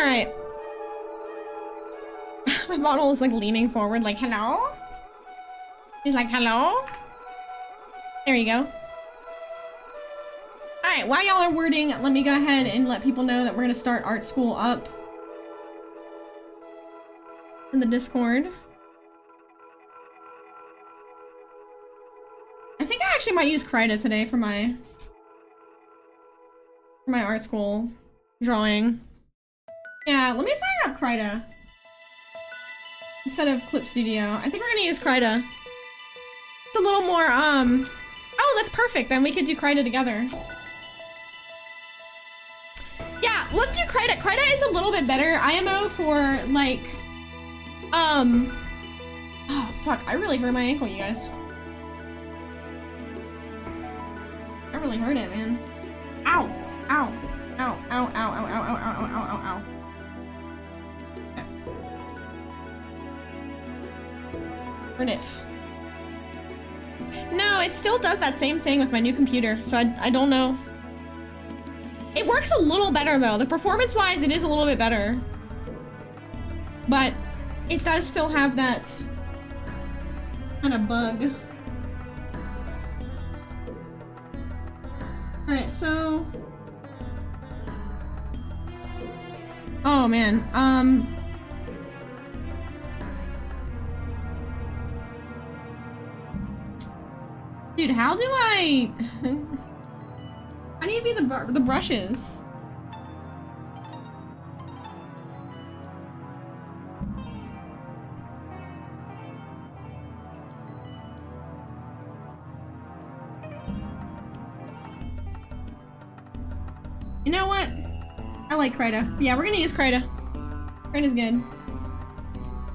right. My model is like leaning forward like, hello? He's like, hello? There you go. All right, while y'all are wording, let me go ahead and let people know that we're gonna start art school up in the Discord. I think I actually might use Krita today for my art school drawing. Yeah, let me find out Krita instead of Clip Studio. I think we're gonna use Krita. It's a little more, oh, that's perfect. Then we could do Krita together. Yeah, let's do Krita. Krita is a little bit better. IMO for, like, oh, fuck. I really hurt my ankle, you guys. I really hurt it, man. Ow. Ow. Ow. Ow. Ow. Ow. Ow. Ow. Ow. Ow. Ow. Ow. Hurt it. No, it still does that same thing with my new computer, so I don't know. It works a little better though. The performance-wise, it is a little bit better. But it does still have that kind of bug. Alright, so... Oh man, dude, how do I... I need to be the brushes. You know what? I like Krita. Yeah, we're gonna use Krita. Krita's good.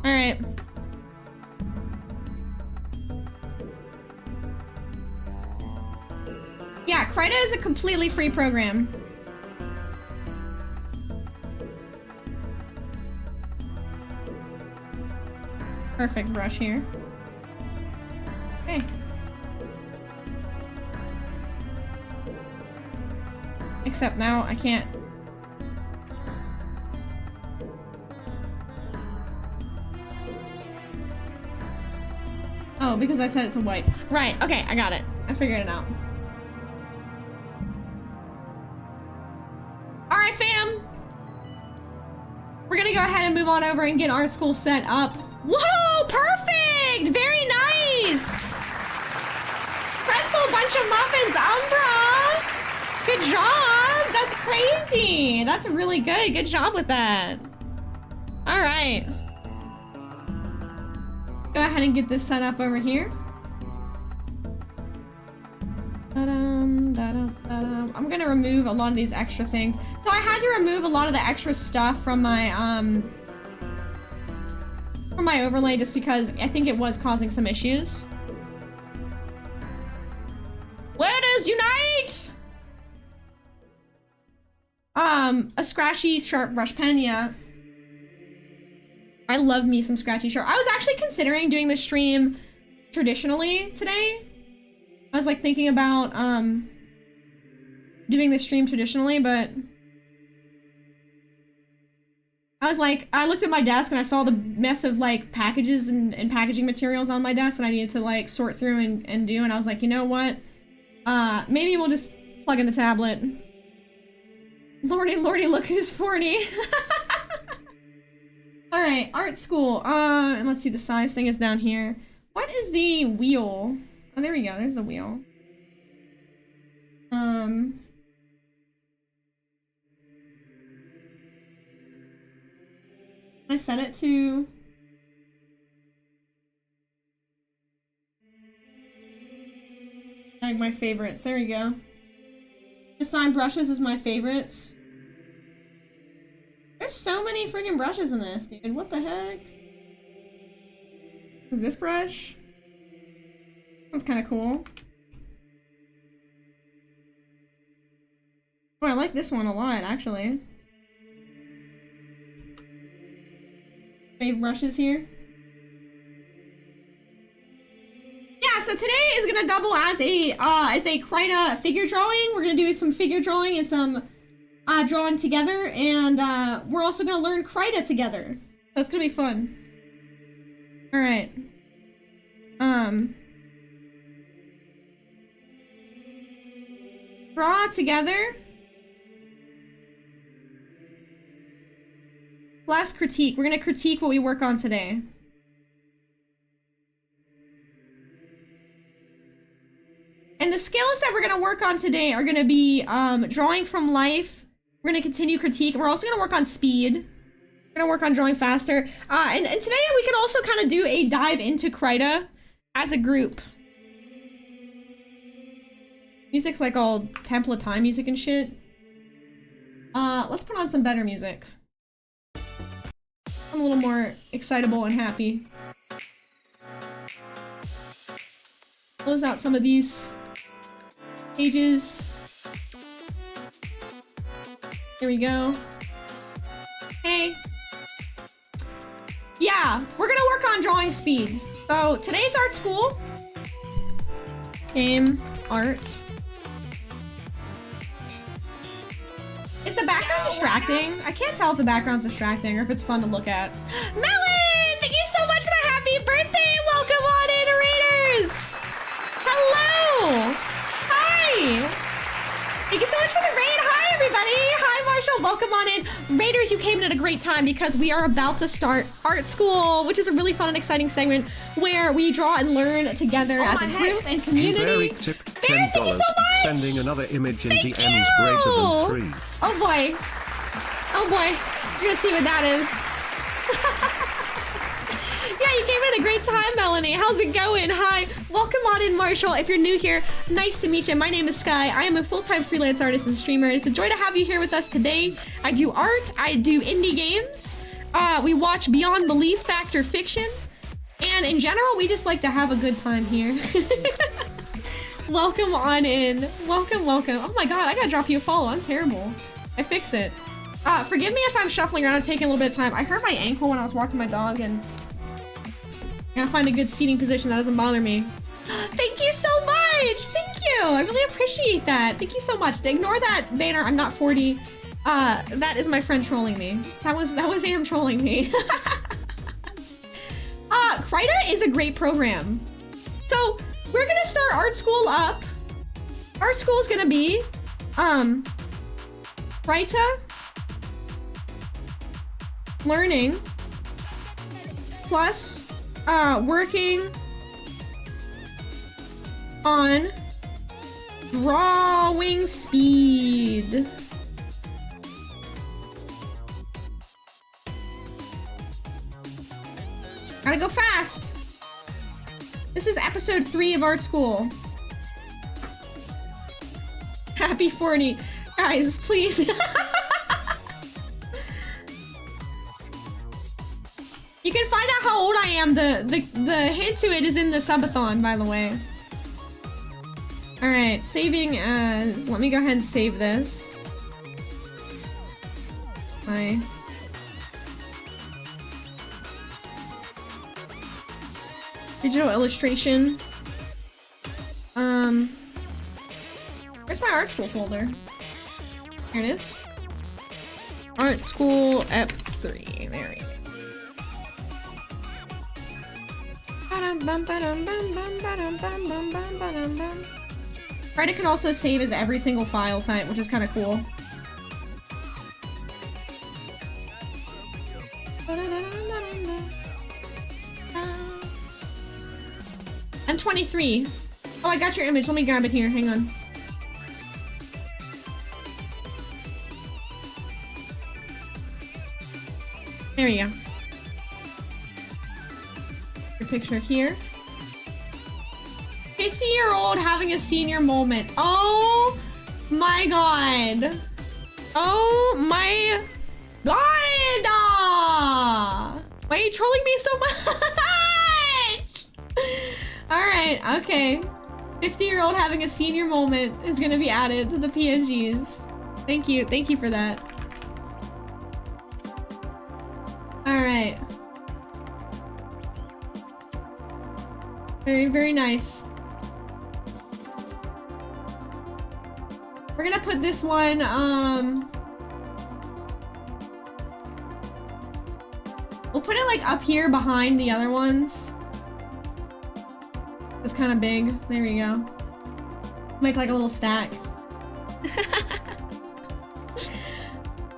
Alright. Yeah, Krita is a completely free program. Perfect brush here. Okay. Except now I can't. Oh, because I said it's a white. Right, okay, I got it. I figured it out. Alright, fam! We're gonna go ahead and move on over and get art school set up. Whoa, perfect! Very nice! Pretzel, bunch of muffins, Umbra! Good job! That's crazy! That's really good. Good job with that. Alright. Go ahead and get this set up over here. I'm gonna remove a lot of these extra things. So I had to remove a lot of the extra stuff from my overlay just because I think it was causing some issues. Let us unite! A scratchy sharp brush pen, yeah. I love me some scratchy sharp. I was actually considering doing the stream traditionally today. I was like thinking about doing the stream traditionally, but I was like, I looked at my desk and I saw the mess of like packages and packaging materials on my desk that I needed to like sort through and do, and I was like, you know what? Maybe we'll just plug in the tablet. Lordy, look who's 40. Alright, art school. And let's see, the size thing is down here. What is the wheel? Oh, there we go, there's the wheel. I set it to... like my favorites, there you go. Assign brushes is my favorites. There's so many freaking brushes in this, dude. What the heck? Is this brush? That's kind of cool. Oh, I like this one a lot, actually. Fave brushes here. Yeah, so today is gonna double as a Krita figure drawing. We're gonna do some figure drawing and some drawing together, and we're also gonna learn Krita together. That's gonna be fun. All right. Draw together. Class critique. We're gonna critique what we work on today. And the skills that we're gonna work on today are gonna be drawing from life. We're gonna continue critique. We're also gonna work on speed. We're gonna work on drawing faster. And today we can also kind of do a dive into Krita as a group. Music's like all Temple of Time music and shit. Let's put on some better music. I'm a little more excitable and happy. Close out some of these pages. Here we go. Hey. Yeah, we're gonna work on drawing speed. So today's art school. Game, art. Is the background distracting? I can't tell if the background's distracting or if it's fun to look at. Melon, thank you so much for the happy birthday. Welcome on in, Raiders. Hello. Hi. Thank you so much for the raid. Hi, everybody. Hi, Marshall. Welcome on in. Raiders, you came in at a great time because we are about to start art school, which is a really fun and exciting segment where we draw and learn together as a group and community. Tip Baron, thank you so much. Sending another image in Thank DMs you. greater than 3. Oh boy. Oh boy. You're gonna see what that is. Yeah, you came in at a great time, Melanie. How's it going? Hi. Welcome on in, Marshall. If you're new here, nice to meet you. My name is Sky. I am a full-time freelance artist and streamer. It's a joy to have you here with us today. I do art. I do indie games. We watch Beyond Belief, Fact or Fiction. And in general, we just like to have a good time here. Welcome on in. Welcome, welcome. Oh my god, I gotta drop you a follow. I'm terrible. I fixed it. Forgive me if I'm shuffling around and taking a little bit of time. I hurt my ankle when I was walking my dog and I gotta find a good seating position that doesn't bother me. Thank you so much! Thank you! I really appreciate that. Thank you so much. Ignore that banner, I'm not 40. That is my friend trolling me. That was Am trolling me. Krita is a great program. So, we're gonna start art school up. Art school is gonna be, Krita, learning, plus, working on drawing speed. Gotta go fast. This is episode 3 of Art School. Happy 40. Guys, please. You can find out how old I am. The hint to it is in the subathon, by the way. Alright, saving as... Let me go ahead and save this. Hi. Digital illustration. Where's my art school folder? Here it is. Art School Ep 3. There we go. Krita can also save as every single file type, which is kind of cool. I'm 23. Oh, I got your image. Let me grab it here. Hang on. There you go. Your picture here. 50-year-old having a senior moment. Oh my god. Oh my god. Why are you trolling me so much? Alright, okay. 50-year-old having a senior moment is gonna be added to the PNGs. Thank you for that. Alright. Very, very nice. We're gonna put this one, We'll put it like up here behind the other ones. It's kind of big. There we go. Make like a little stack.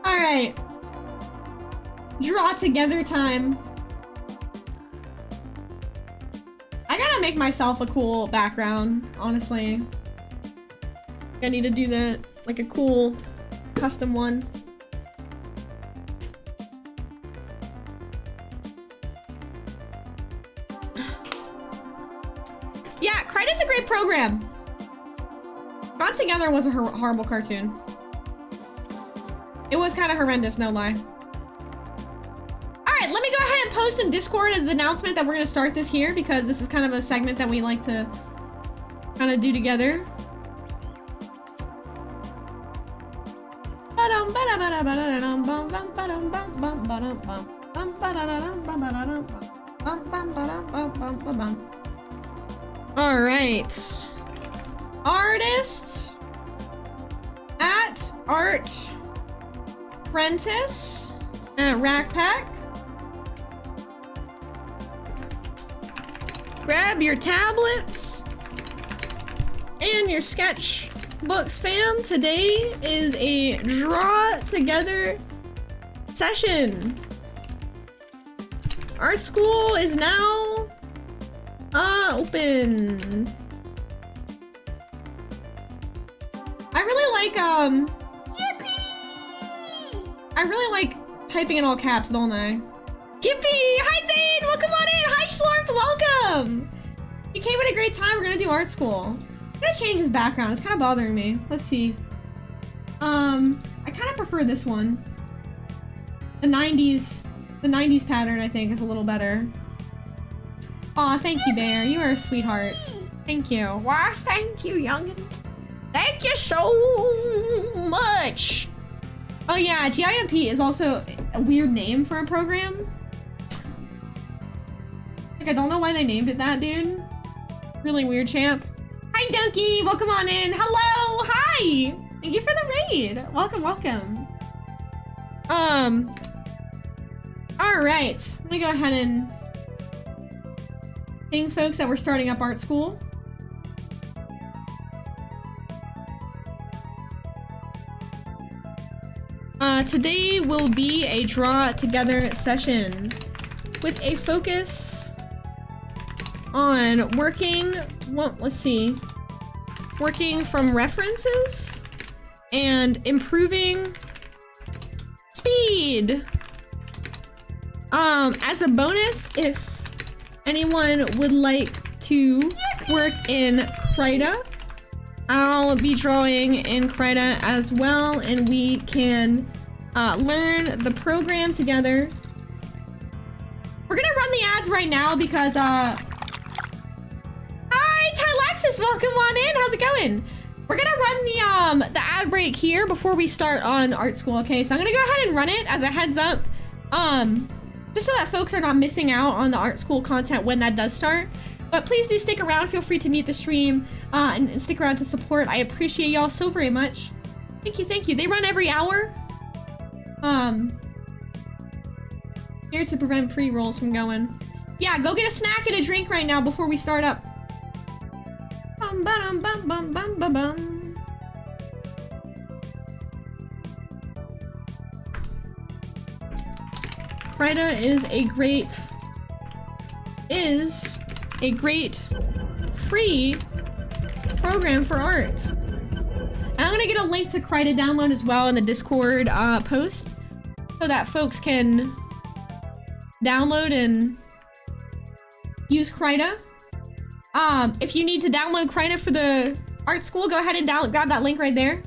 All right. Draw together time. I gotta make myself a cool background, honestly. I need to do that, like a cool custom one. Yeah, Crida's a great program. Drawn Together was a horrible cartoon. It was kind of horrendous, no lie. Alright, let me go ahead and post in Discord as the announcement that we're going to start this here, because this is kind of a segment that we like to kind of do together. Alright. Artist at Art Apprentice at Rack Pack. Grab your tablets and your sketch books, fam. Today is a draw together session. Art School is now open. I really like Yippee! I really like typing in all caps, don't I? Yippee! Hi Zane! Welcome on in! Hi Schlorp! Welcome! You came at a great time. We're gonna do Art School. I'm gonna change his background. It's kind of bothering me. Let's see. I kind of prefer this one. The 90s pattern, I think, is a little better. Aw, thank you, Bear. You are a sweetheart. Thank you. Why, thank you, youngin'. Thank you so much. Oh yeah, GIMP is also a weird name for a program. Like, I don't know why they named it that, dude. Really weird, champ. Hi, Donkey. Welcome on in. Hello. Hi. Thank you for the raid. Welcome, welcome. All right. Let me go ahead and ping folks that we're starting up Art School. Today will be a draw together session with a focus on working from references and improving speed. As a bonus, if anyone would like to work in Krita, I'll be drawing in Krita as well, and we can learn the program together. We're gonna run the ads right now because hi Tylaxis, welcome on in. How's it going? We're gonna run the ad break here before we start on Art School. Okay, so I'm gonna go ahead and run it as a heads up, just so that folks are not missing out on the Art School content when that does start. But please do stick around. Feel free to mute the stream and stick around to support. I appreciate y'all so very much. Thank you, thank you. They run every hour. Here to prevent pre-rolls from going. Yeah, go get a snack and a drink right now before we start up. Bum bum bum bum bum bum bum. Krita is a great free program for art. And I'm gonna get a link to Krita download as well in the Discord post so that folks can download and use Krita. If you need to download Krita for the Art School, go ahead and grab that link right there.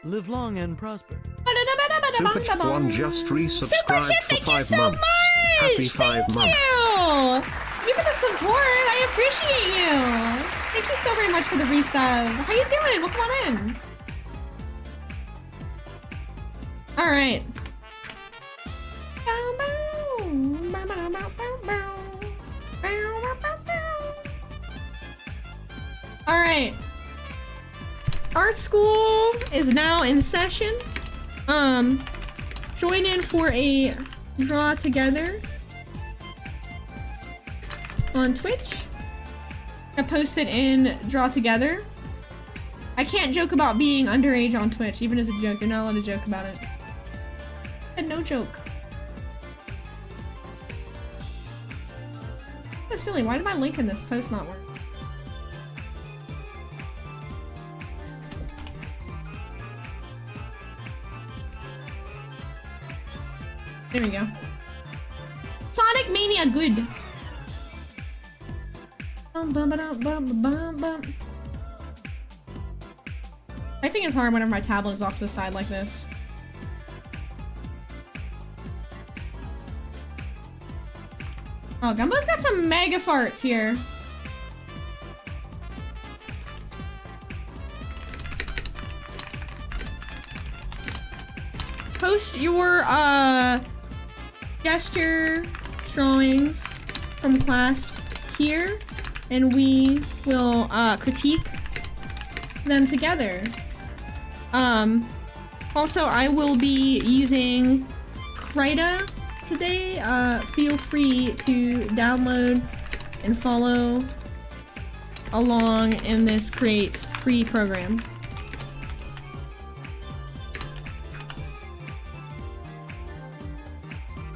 Live long and prosper. Super Chip 1 just resubscribed for 5 months. Happy 5 months. Thank you! Thank you for the support. I appreciate you. Thank you so very much for the resub. How you doing? Welcome on in. All right. All right. Art School is now in session. Join in for a draw together on Twitch. I posted in draw together. I can't joke about being underage on Twitch, even as a joke. You're not allowed to joke about it. I had no joke. That's silly. Why did my link in this post not work? There we go. Sonic Mania good. Typing is hard whenever my tablet is off to the side like this. Oh, Gumbo's got some mega farts here. Post your gesture drawings from class here, and we will critique them together. Also, I will be using Krita today. Feel free to download and follow along in this great free program.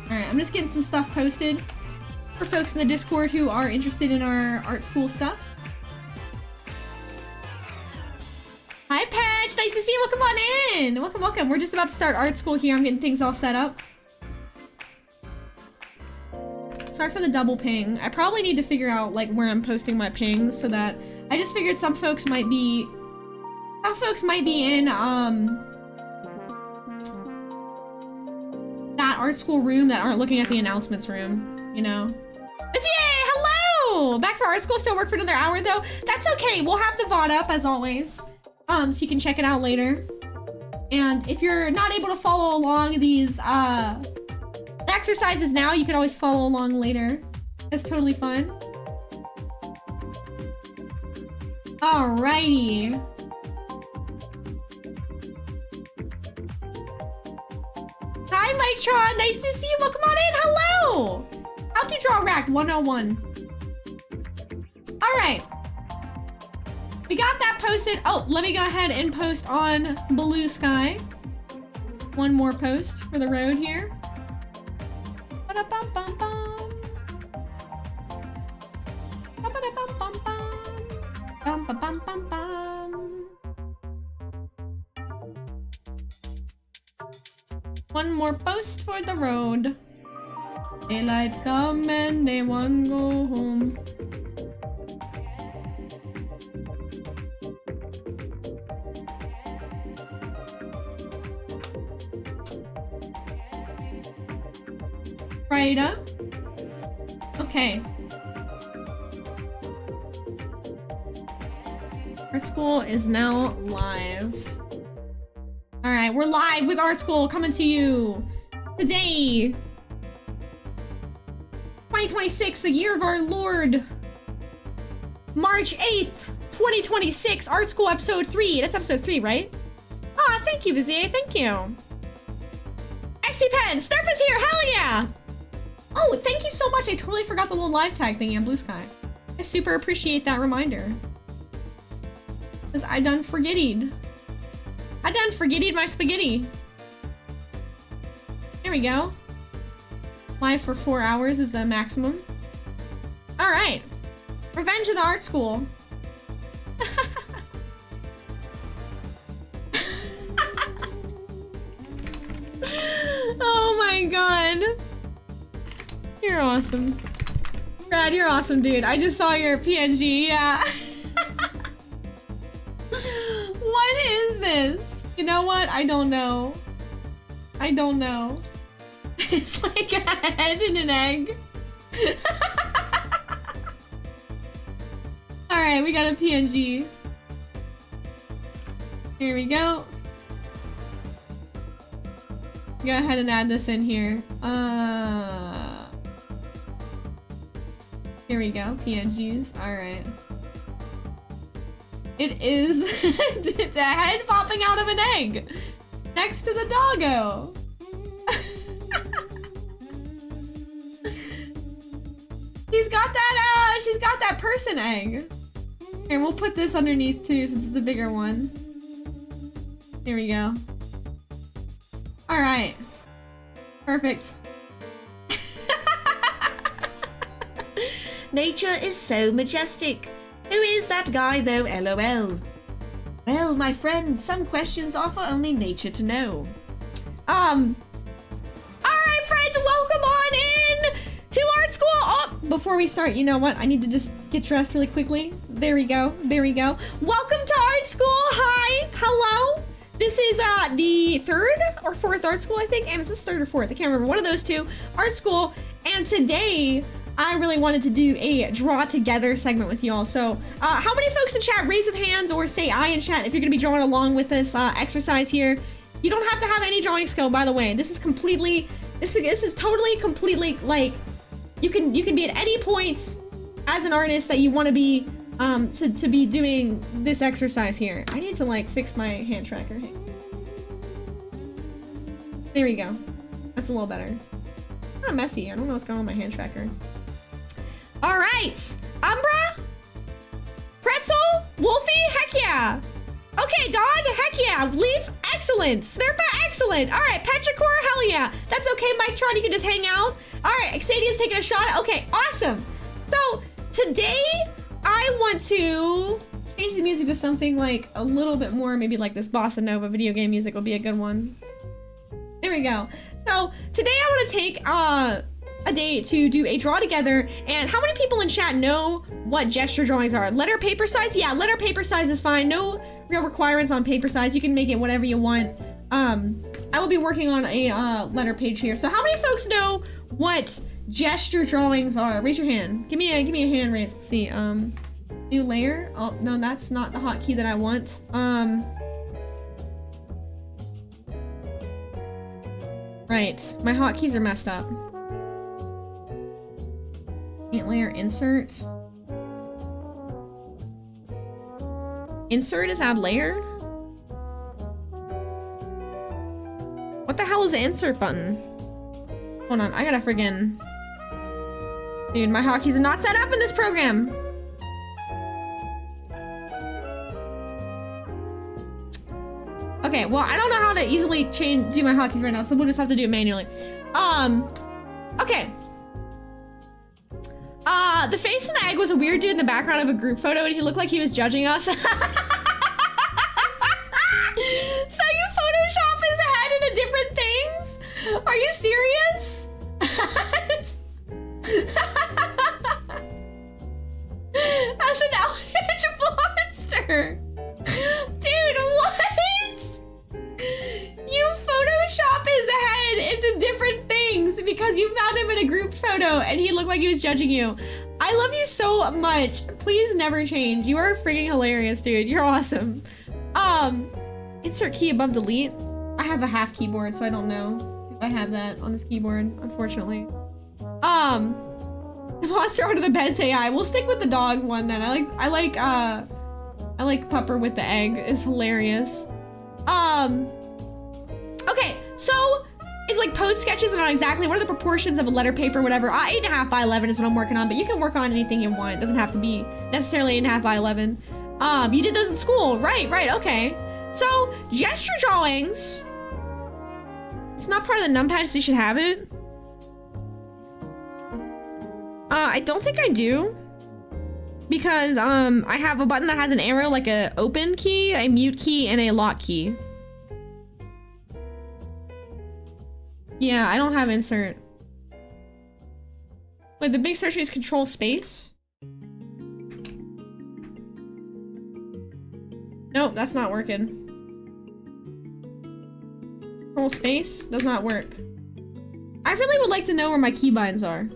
Alright, I'm just getting some stuff posted for folks in the Discord who are interested in our art school stuff. Hi, Patch! Nice to see you! Welcome on in! Welcome, welcome. We're just about to start art school here. I'm getting things all set up. Sorry for the double ping. I probably need to figure out, like, where I'm posting my pings so that... I just figured some folks might be in, that art school room that aren't looking at the announcements room, you know? But yay! Hello! Back for art school, still work for another hour, though. That's okay. We'll have the VOD up, as always. So you can check it out later. And if you're not able to follow along these, exercises now, you can always follow along later. That's totally fun. Alrighty. Hi, Mike-tron. Nice to see you. Welcome on in. Hello. How to draw rack 101. All right. We got that posted. Oh, let me go ahead and post on Blue Sky. One more post for the road here. One more post for the road. Daylight come and they want go home. Right up. Okay. Art School is now live. All right, we're live with Art School coming to you today. 2026, the year of our Lord. March 8th, 2026, Art School episode 3. That's episode 3, right? Ah, thank you, Vizier. Thank you. XP Pen, Snurp is here. Hell yeah. Oh, thank you so much. I totally forgot the little live tag thingy on Blue Sky. I super appreciate that reminder. Because I done forgetted. I done forgetted my spaghetti. There we go. Live for 4 hours is the maximum. All right. Revenge of the Art School. Oh my god. You're awesome. Brad, you're awesome, dude. I just saw your PNG, yeah. What is this? You know what? I don't know. I don't know. It's like a head and an egg. Alright, we got a PNG. Here we go. Go ahead and add this in here. Here we go, PNGs. Alright. It is it's a head popping out of an egg. next to the doggo. She's got that person egg. Here, we'll put this underneath too since it's a bigger one. Here we go. All right. Perfect. Nature is so majestic. Who is that guy though, LOL? Well, my friend, some questions are for only nature to know. Alright friends, welcome on in to Art School! Oh, before we start, you know what? I need to just get dressed really quickly. There we go, there we go. Welcome to Art School, hi, hello. This is the third or fourth Art School, I think. Is this third or fourth? I can't remember, one of those two. Art School, and today, I really wanted to do a draw together segment with y'all. So, how many folks in chat raise of hands or say I in chat if you're gonna be drawing along with this exercise here? You don't have to have any drawing skill, by the way. This is completely, this is totally completely like, you can be at any point as an artist that you want to be to be doing this exercise here. I need to like fix my hand tracker. Hey. There we go. That's a little better. Kind of messy. I don't know what's going on with my hand tracker. All right, Umbra, Pretzel, Wolfie, heck yeah. Okay, dog, heck yeah. Leaf, excellent. Snurpa, excellent. All right, Petrichor, hell yeah. That's okay, Mike Tron, you can just hang out. All right, Xadia's taking a shot. Okay, awesome. So today I want to change the music to something like a little bit more, maybe like this bossa nova video game music will be a good one. There we go. So today I want to take a day to do a draw together. And how many people in chat know what gesture drawings are? Letter paper size? Yeah, letter paper size is fine. No real requirements on paper size. You can make it whatever you want. I will be working on a letter page here. So how many folks know what gesture drawings are? Raise your hand. Give me a hand raise. Let's see. New layer. Oh no, that's not the hotkey that I want. Right, my hotkeys are messed up. Paint layer insert. Insert is add layer? What the hell is the insert button? Hold on, I gotta friggin... Dude, my hotkeys are not set up in this program! Okay, well, I don't know how to easily do my hotkeys right now, so we'll just have to do it manually. Okay. The face in the egg was a weird dude in the background of a group photo, and he looked like he was judging us. So you Photoshop his head into different things? Are you serious? As an eldritch monster. Dude, what? You Photoshop his head into different things because you found him in a group photo and he looked like he was judging you. I love you so much. Please never change. You are freaking hilarious, dude. You're awesome. Insert key above delete. I have a half keyboard, so I don't know if I have that on this keyboard, unfortunately. The monster under the bed's AI. We'll stick with the dog one then. I like Pupper with the egg. Is hilarious. Okay, so it's like post sketches and on exactly what are the proportions of a letter paper, whatever. 8.5 by 11 is what I'm working on, but you can work on anything you want. It doesn't have to be necessarily 8.5 by 11. You did those in school, right, okay. So gesture drawings, it's not part of the numpad, so you should have it. I don't think I do. Because I have a button that has an arrow, like a open key, a mute key, and a lock key. Yeah, I don't have insert. Wait, the big search is control space? Nope, that's not working. Control space does not work. I really would like to know where my keybinds are.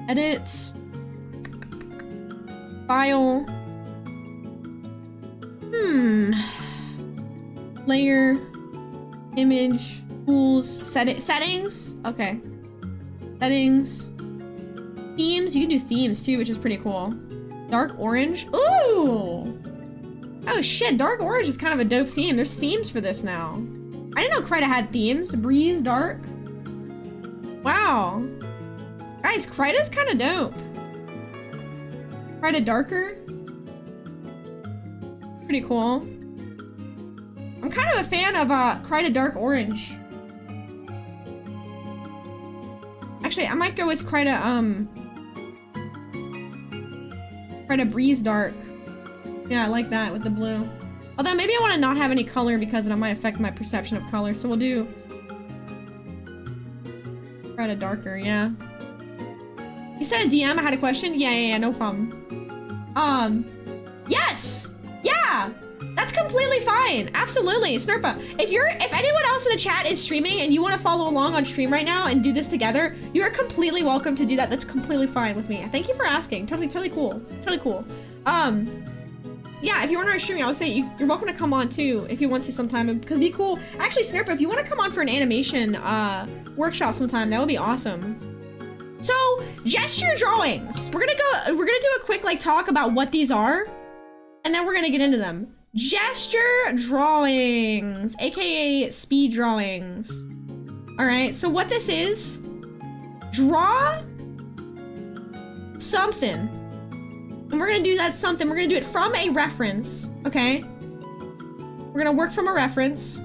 Edit. File. Layer. Image. Tools. Settings. Okay. Settings. Themes. You can do themes too, which is pretty cool. Dark orange. Ooh! Oh shit, dark orange is kind of a dope theme. There's themes for this now. I didn't know Krita had themes. Breeze, dark. Wow. Guys, Krita's kind of dope. Krita darker. Pretty cool. I'm kind of a fan of Krita dark orange. Actually, I might go with Krita breeze dark. Yeah, I like that with the blue. Although maybe I want to not have any color because it might affect my perception of color. So we'll do Krita darker, yeah. You said a DM, I had a question? Yeah, no problem. Yes! Yeah! That's completely fine. Absolutely. Snurpa, if anyone else in the chat is streaming and you want to follow along on stream right now and do this together, you are completely welcome to do that. That's completely fine with me. Thank you for asking. Totally cool. Totally cool. Yeah, if you want to streaming, I would say you're welcome to come on too if you want to sometime, because it'd be cool. Actually, Snurpa, if you want to come on for an animation workshop sometime, that would be awesome. So, gesture drawings. We're gonna do a quick talk about what these are, and then we're gonna get into them. Gesture drawings, aka speed drawings. All right, so what this is, draw something. And we're gonna do that something, we're gonna do it from a reference, okay? We're gonna work from a reference.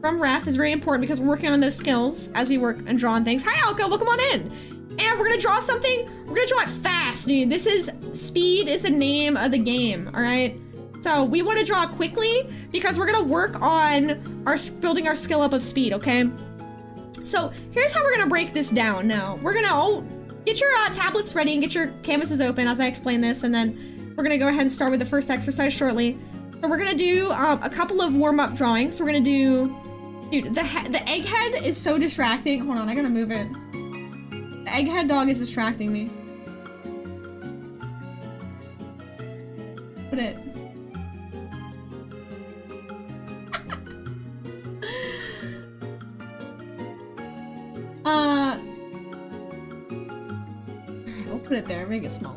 From ref is very important because we're working on those skills as we work and draw on things. Hi, Alka, welcome on in. And we're gonna draw something, we're gonna draw it fast, dude. This is, speed is the name of the game, all right? So we wanna draw quickly because we're gonna work on building our skill up of speed, okay? So here's how we're gonna break this down now. We're gonna, get your tablets ready and get your canvases open as I explain this, and then we're gonna go ahead and start with the first exercise shortly. So we're gonna do a couple of warm-up drawings. So we're gonna do, dude, the egghead is so distracting. Hold on, I gotta move it. The egghead dog is distracting me. Put it. We'll put it there, make it small.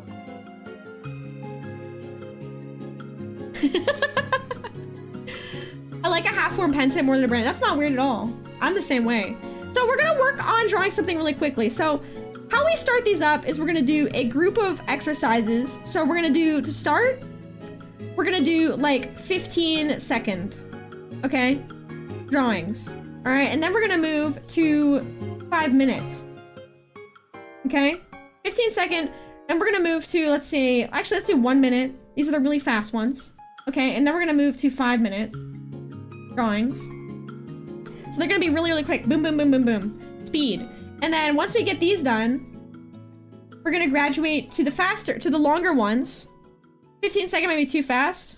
I like a half-formed pen tip more than a brand. That's not weird at all. I'm the same way. So we're gonna work on drawing something really quickly. So how we start these up is we're gonna do a group of exercises. So we're gonna do, to start, we're gonna do 15-second, okay, drawings. All right, and then we're gonna move to 5 minutes, okay? 15-second, and we're gonna move to, let's see, actually let's do 1 minute. These are the really fast ones, okay? And then we're gonna move to 5-minute drawings. So they're gonna be really, really quick. Boom, boom, boom, boom, boom. Speed. And then once we get these done, we're gonna graduate to the longer ones. 15-second might be too fast.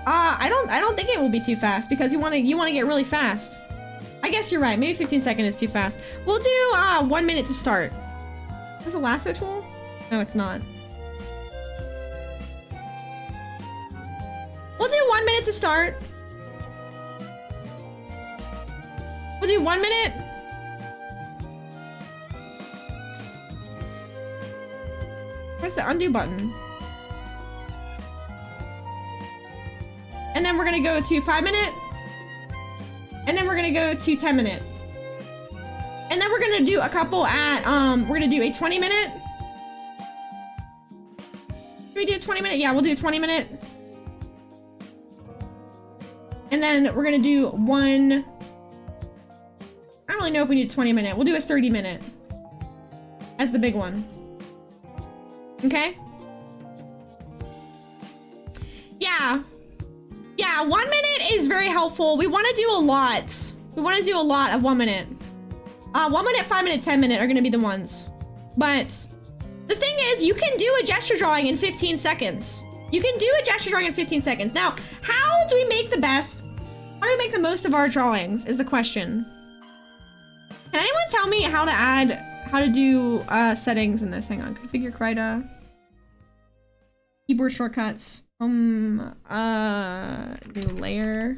I don't think it will be too fast because you wanna get really fast. I guess you're right. Maybe 15-second is too fast. We'll do 1 minute to start. Is this a lasso tool? No, it's not. We'll do 1 minute to start. We'll do 1 minute. Press the undo button. And then we're gonna go to 5 minute. And then we're gonna go to 10 minute. And then we're gonna do a couple at, we're gonna do a 20 minute. Can we do a 20 minute? Yeah, we'll do a 20 minute. And then we're gonna do one, I don't really know if we need a 20 minute. We'll do a 30 minute as the big one. Okay? Yeah. Yeah, 1 minute is very helpful. We want to do a lot. We want to do a lot of 1 minute. 1 minute, 5 minute, 10 minute are going to be the ones. But the thing is, you can do a gesture drawing in 15 seconds. You can do a gesture drawing in 15 seconds. Now, how do we make the best? How do we make the most of our drawings is the question. Can anyone tell me how to do settings in this? Hang on, configure Krita. Keyboard shortcuts. New layer.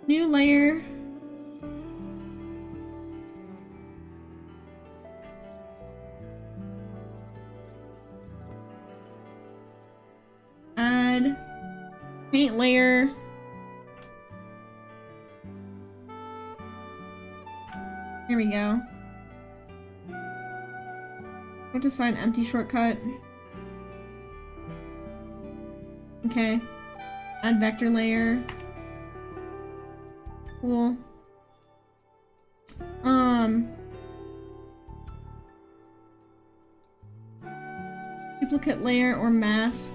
New layer. add paint layer. Here we go. What to assign empty shortcut? Okay. Add vector layer. Cool. Duplicate layer or mask.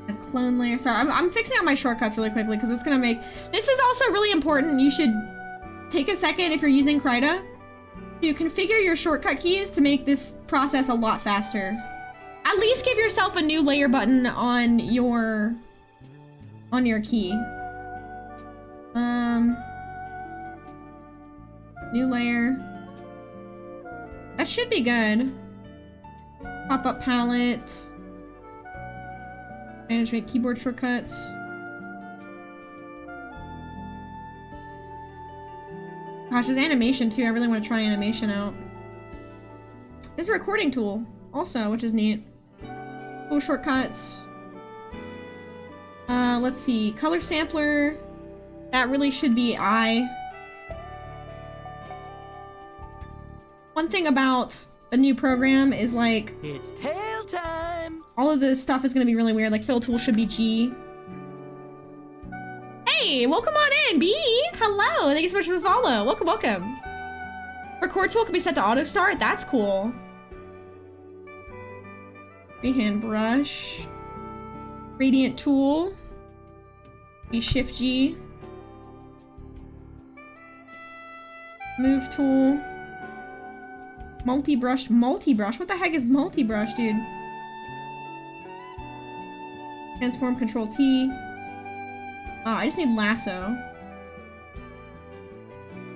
A clone layer. Sorry, I'm fixing out my shortcuts really quickly because it's gonna make... This is also really important. You should take a second if you're using Krita to configure your shortcut keys to make this process a lot faster. At least give yourself a new layer button on your key. New layer. That should be good. Pop-up palette. Management keyboard shortcuts. Gosh, there's animation too. I really want to try animation out. There's a recording tool also, which is neat. Cool shortcuts. Let's see. Color sampler. That really should be I. One thing about a new program is like... It's hail time! All of this stuff is gonna be really weird. Like fill tool should be G. Hey, welcome on in, B! Hello, thank you so much for the follow. Welcome, welcome. Record tool can be set to auto start. That's cool. Freehand brush. Gradient tool. Be Shift G. Move tool. Multi-brush. What the heck is multi-brush, dude? Transform, Control T. I just need lasso.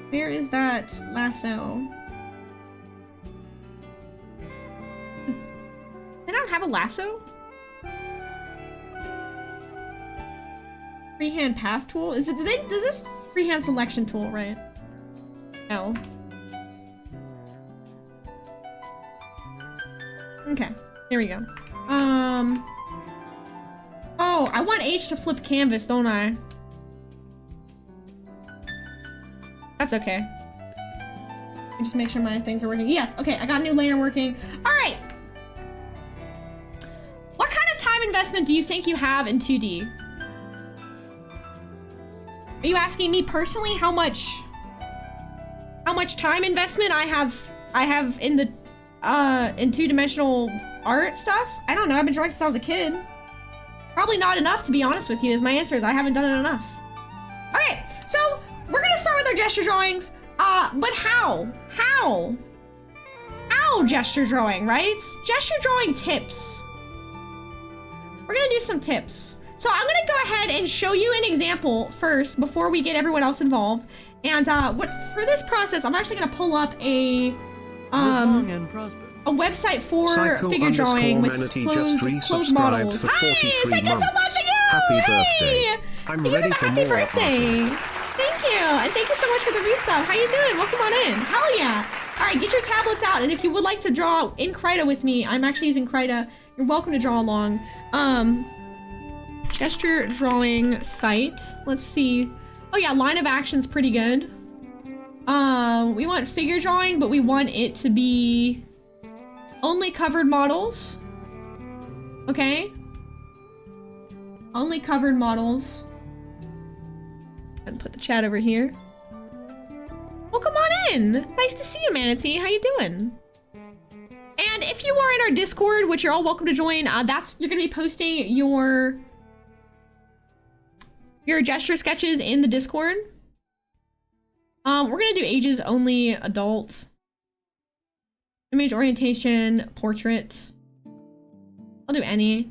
Where is that lasso? They don't have a lasso? Freehand path tool? Is this freehand selection tool, right? L. Okay, here we go. Oh, I want H to flip canvas, don't I? That's okay. Let me just make sure my things are working. Yes, okay, I got a new layer working. All right. What kind of time investment do you think you have in 2D? Are you asking me personally how much time investment I have in the in two-dimensional art stuff? I don't know. I've been drawing since I was a kid. Probably not enough, to be honest with you, is my answer. Is I haven't done it enough. Okay, so we're gonna start with our gesture drawings. But how? How gesture drawing, right? Gesture drawing tips. We're gonna do some tips. So I'm gonna go ahead and show you an example first before we get everyone else involved. And for this process, I'm actually gonna pull up a website for Psycho figure drawing with closed models. For Hi, 43 Psycho, so months. much to you! Happy Hey! birthday. I'm Thank you ready for for the happy more birthday. party. Thank you, and thank you so much for the resub. How you doing? Welcome on in. Hell yeah! All right, get your tablets out, and if you would like to draw in Krita with me, I'm actually using Krita. You're welcome to draw along. Gesture drawing site. Let's see. Oh yeah, line of action's pretty good. We want figure drawing, but we want it to be only covered models. Okay? Only covered models. And put the chat over here. Well, come on in. Nice to see you, Manatee. How you doing? And if you are in our Discord, which you're all welcome to join, you're gonna be posting your gesture sketches in the Discord. We're gonna do ages only, adult. Image orientation, portrait. I'll do any.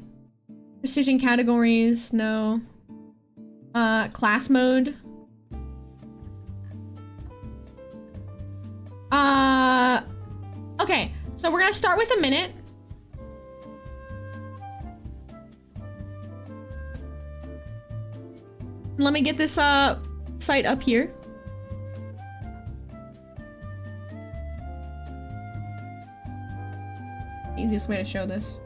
Precision categories, no. Class mode. Okay, so we're gonna start with a minute. Let me get this site up here. Easiest way to show this.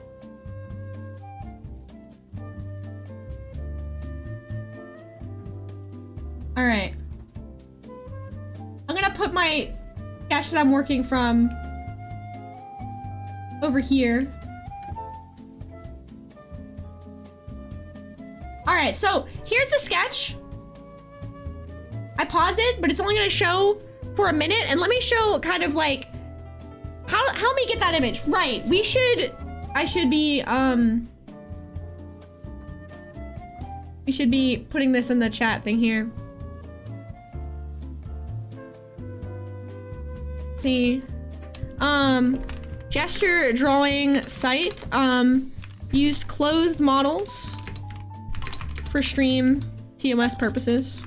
put my sketch that I'm working from over here. All right, so here's the sketch. I paused it, but it's only gonna show for a minute, and let me show kind of like, help me get that image. Right, I should be putting this in the chat thing here. Let's see, gesture drawing site, used clothed models for stream TOS purposes.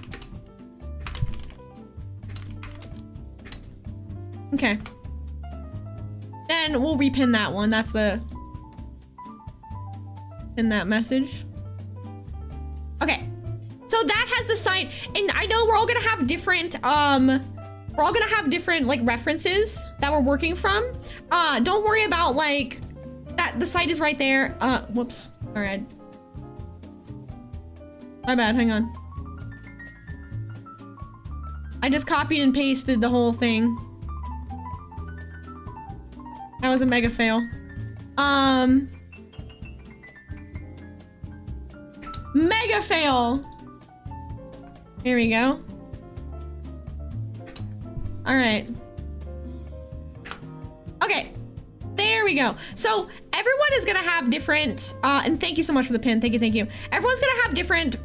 Okay. Then we'll repin that one. That's the in that message. Okay. So that has the site, and I know we're all gonna have different like references that we're working from. Don't worry about like that the site is right there. Whoops. All right. My bad, hang on. I just copied and pasted the whole thing. That was a mega fail. Mega fail! Here we go. Alright. Okay. There we go. So everyone is gonna have different, and thank you so much for the pin. Thank you. Everyone's gonna have different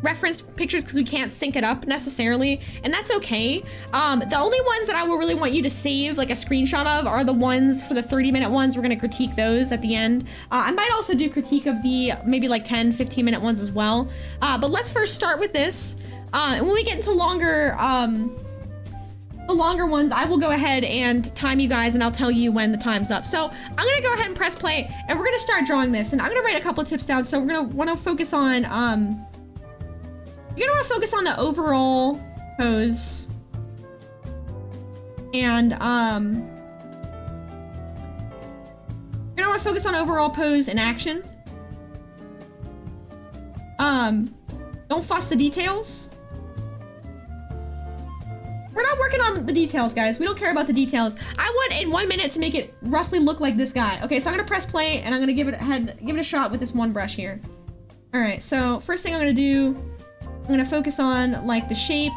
reference pictures because we can't sync it up necessarily, and that's okay. The only ones that I will really want you to save like a screenshot of are the ones for the 30-minute ones. We're gonna critique those at the end. I might also do critique of the maybe like 10-15-minute ones as well. But let's first start with this. And when we get into the longer ones, I will go ahead and time you guys, and I'll tell you when the time's up. So I'm gonna go ahead and press play, and we're gonna start drawing this, and I'm gonna write a couple of tips down. So we're gonna want to focus on you're gonna want to focus on the overall pose, and you're gonna want to focus on overall pose and action. Don't fuss the details. We're not working on the details, guys. We don't care about the details. I want in 1 minute to make it roughly look like this guy. Okay, so I'm gonna press play, and I'm gonna give it a shot with this one brush here. All right, so first thing I'm gonna do, I'm gonna focus on like the shape.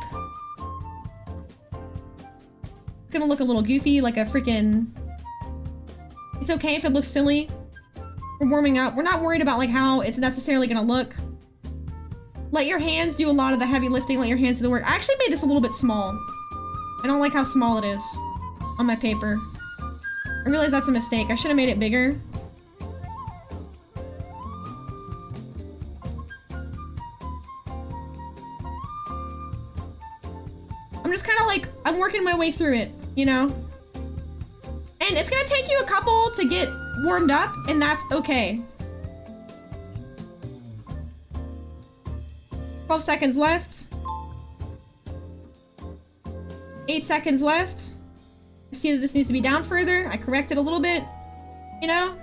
It's gonna look a little goofy, like a freaking... It's okay if it looks silly. We're warming up. We're not worried about like how it's necessarily gonna look. Let your hands do a lot of the heavy lifting. Let your hands do the work. I actually made this a little bit small. I don't like how small it is on my paper. I realize that's a mistake. I should have made it bigger. I'm just kind of like, I'm working my way through it, you know? And it's gonna take you a couple to get warmed up, and that's okay. 12 seconds left. 8 seconds left. I see that this needs to be down further. I correct it a little bit, you know?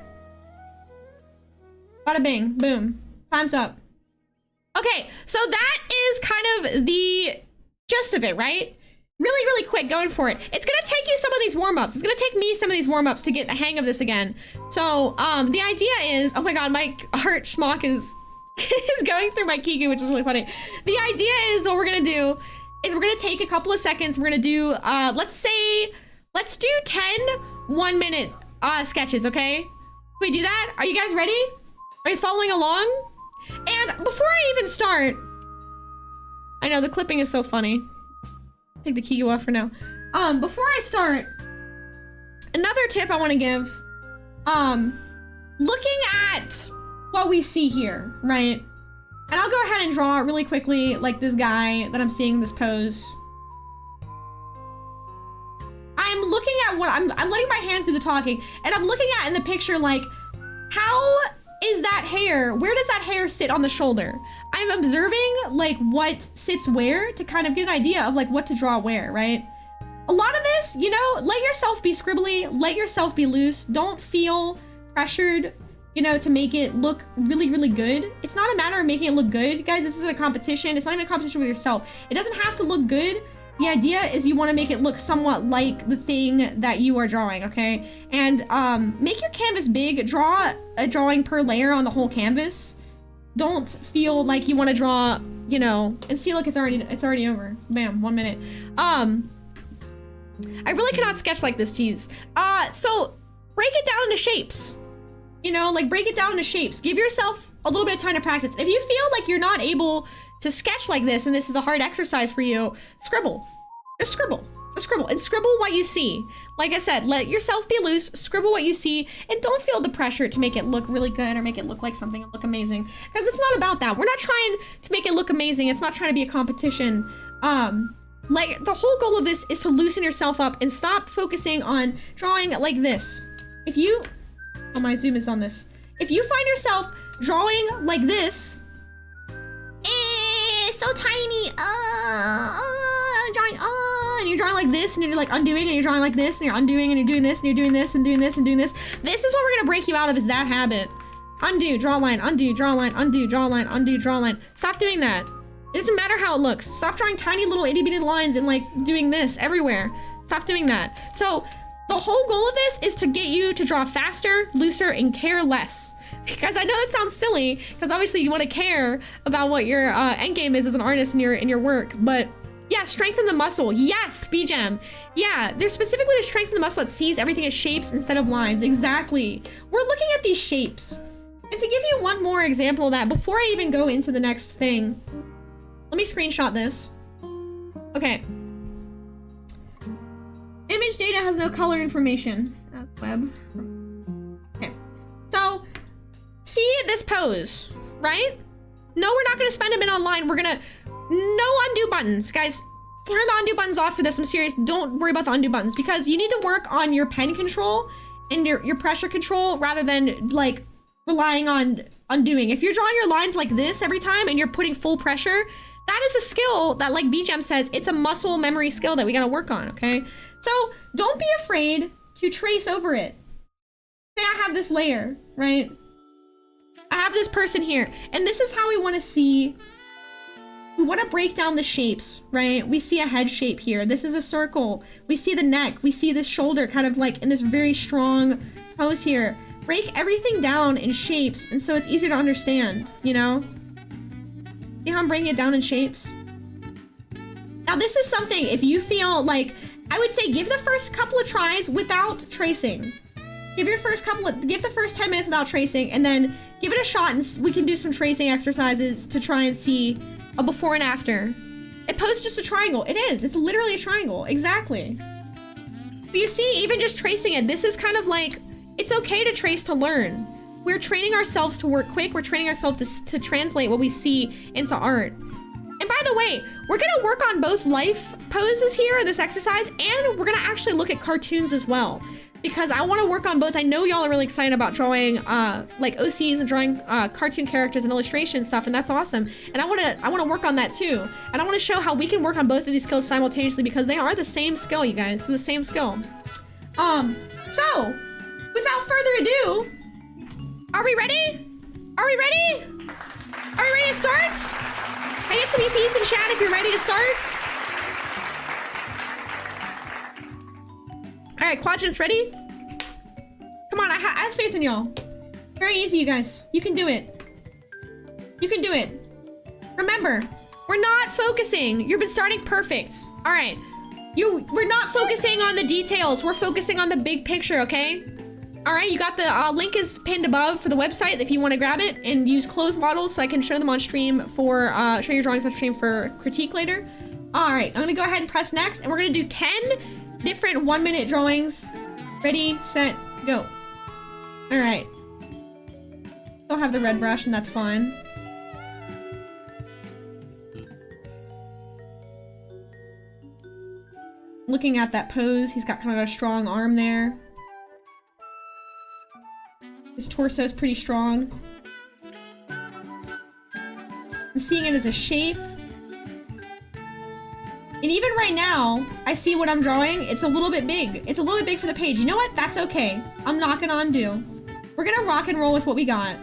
Bada bing, boom. Time's up. Okay, so that is kind of the gist of it, right? Really, really quick, going for it. It's gonna take you some of these warm-ups. It's gonna take me some of these warm-ups to get the hang of this again. So, the idea is, oh my god, my art schmuck is going through my Kiku, which is really funny. The idea is what we're gonna do is we're gonna take a couple of seconds. We're gonna do, let's do 10 1-minute sketches, okay? Can we do that? Are you guys ready? Are you following along? And before I even start, I know the clipping is so funny. Take the Kiku off for now. Before I start, another tip I want to give, looking at what we see here, right? And I'll go ahead and draw really quickly, like this guy that I'm seeing in this pose. I'm looking at what I'm letting my hands do the talking, and I'm looking at in the picture, like, how is that hair? Where does that hair sit on the shoulder? I'm observing like what sits where to kind of get an idea of like what to draw where, right? A lot of this, you know, let yourself be scribbly, let yourself be loose. Don't feel pressured, you know, to make it look really, really good. It's not a matter of making it look good. Guys, this isn't a competition. It's not even a competition with yourself. It doesn't have to look good. the idea is you want to make it look somewhat like the thing that you are drawing, okay? And make your canvas big. Draw a drawing per layer on the whole canvas. Don't feel like you want to draw, you know, and see, look, it's already over. Bam, 1 minute. I really cannot sketch like this, geez. So break it down into shapes. You know, like break it down into shapes. Give yourself a little bit of time to practice. If you feel like you're not able to sketch like this and this is a hard exercise for you, scribble. Just scribble. Just scribble. And scribble what you see. Like I said, let yourself be loose, scribble what you see, and don't feel the pressure to make it look really good or make it look like something and look amazing. Because it's not about that. We're not trying to make it look amazing. It's not trying to be a competition. Like, the whole goal of this is to loosen yourself up and stop focusing on drawing like this. If you... Oh, my zoom is on this. If you find yourself drawing like this... so tiny. Drawing, and you're drawing like this, and you're like undoing, and you're drawing like this, and you're undoing, and you're doing this, and you're doing this, and doing this, and doing this. This is what we're gonna break you out of, is that habit. Undo, draw a line, undo, draw a line, undo, draw a line, undo, draw a line. Stop doing that. It doesn't matter how it looks. Stop drawing tiny little itty bitty lines and like doing this everywhere. Stop doing that. So the whole goal of this is to get you to draw faster, looser, and care less. Because I know that sounds silly, because obviously you want to care about what your end game is as an artist in your work, but yeah, strengthen the muscle. Yes, BGem. Yeah, they're specifically to strengthen the muscle that sees everything as shapes instead of lines. Exactly. We're looking at these shapes. And to give you one more example of that, before I even go into the next thing, let me screenshot this. Okay. Image data has no color information. As web. Okay. So, see this pose, right? No, we're not gonna spend a minute online. We're gonna, no undo buttons. Guys, turn the undo buttons off for this. I'm serious. Don't worry about the undo buttons because you need to work on your pen control and your pressure control rather than like relying on undoing. If you're drawing your lines like this every time and you're putting full pressure, that is a skill that, like BGem says, it's a muscle memory skill that we gotta work on, okay? So don't be afraid to trace over it. Say I have this layer, right? I have this person here, and this is how we want to see. We want to break down the shapes, right? We see a head shape here. This is a circle. We see the neck. We see this shoulder kind of like in this very strong pose here. Break everything down in shapes, and so it's easy to understand, you know? See how I'm breaking it down in shapes? Now this is something, if you feel like, I would say give the first couple of tries without tracing. Give the first 10 minutes without tracing, and then give it a shot, and we can do some tracing exercises to try and see a before and after. It poses just a triangle. It is. It's literally a triangle. Exactly. But you see, even just tracing it, this is kind of like, it's okay to trace to learn. We're training ourselves to work quick. We're training ourselves to translate what we see into art. And by the way, we're gonna work on both life poses here in this exercise, and we're gonna actually look at cartoons as well. Because I want to work on both. I know y'all are really excited about drawing like OCs and drawing cartoon characters and illustration stuff, and that's awesome. And I want to work on that too. And I want to show how we can work on both of these skills simultaneously because they are the same skill, you guys. They're the same skill. So without further ado, are we ready? Are we ready? Are we ready to start? Can I get some EPs in chat if you're ready to start? All right, Quadrants, ready? Come on, I have faith in y'all. Very easy, you guys. You can do it. You can do it. Remember, we're not focusing. You've been starting perfect. All right, we're not focusing on the details. We're focusing on the big picture, okay? All right, you got the link is pinned above for the website if you want to grab it and use closed models so I can show them on stream for show your drawings on stream for critique later. All right, I'm gonna go ahead and press next, and we're gonna do 10 different 1-minute drawings. Ready, set, go. All right. Don't have the red brush, and that's fine. Looking at that pose, he's got kind of a strong arm there. His torso is pretty strong. I'm seeing it as a shape. And even right now, I see what I'm drawing. It's a little bit big. It's a little bit big for the page. You know what? That's okay. I'm not gonna undo. We're gonna rock and roll with what we got.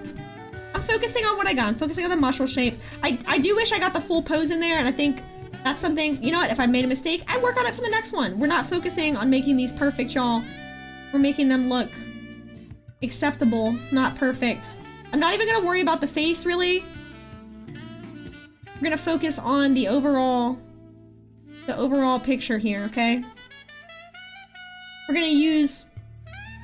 I'm focusing on what I got. I'm focusing on the muscle shapes. I do wish I got the full pose in there, and I think That's something, you know what, if I made a mistake, I work on it for the next one. We're not focusing on making these perfect, y'all. We're making them look acceptable, not perfect. I'm not even gonna worry about the face, really. We're gonna focus on the overall picture here, okay? We're gonna use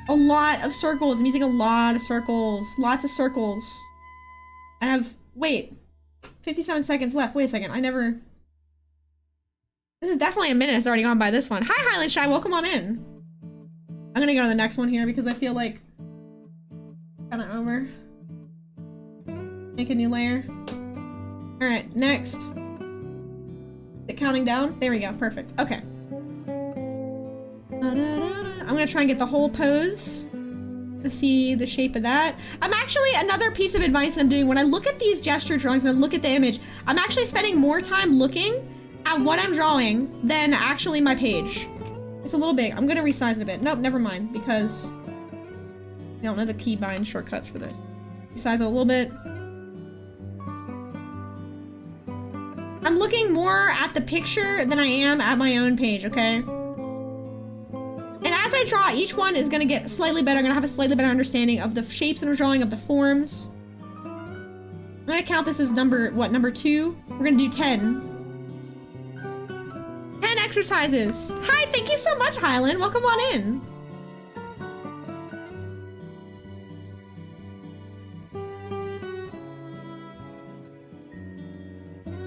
a lot of circles. I'm using a lot of circles. Lots of circles. I have, wait, 57 seconds left. Wait a second, this is definitely a minute it's already gone by this one. Hi, Highland Shy, welcome on in. I'm gonna go to the next one here because I feel like kind of over. Make a new layer. All right, next. Is it counting down? There we go, perfect, okay. I'm gonna try and get the whole pose to see the shape of that. I'm actually, another piece of advice I'm doing, when I look at these gesture drawings, when I look at the image, I'm actually spending more time looking at what I'm drawing than actually my page. It's a little big. I'm gonna resize it a bit. Nope, never mind, because I don't know the keybind shortcuts for this. Resize it a little bit. I'm looking more at the picture than I am at my own page, okay? And as I draw, each one is gonna get slightly better. I'm gonna have a slightly better understanding of the shapes that I'm drawing, of the forms. I'm gonna count this as number 2? We're gonna do 10. 10 exercises. Hi, thank you so much, Highland. Welcome on in.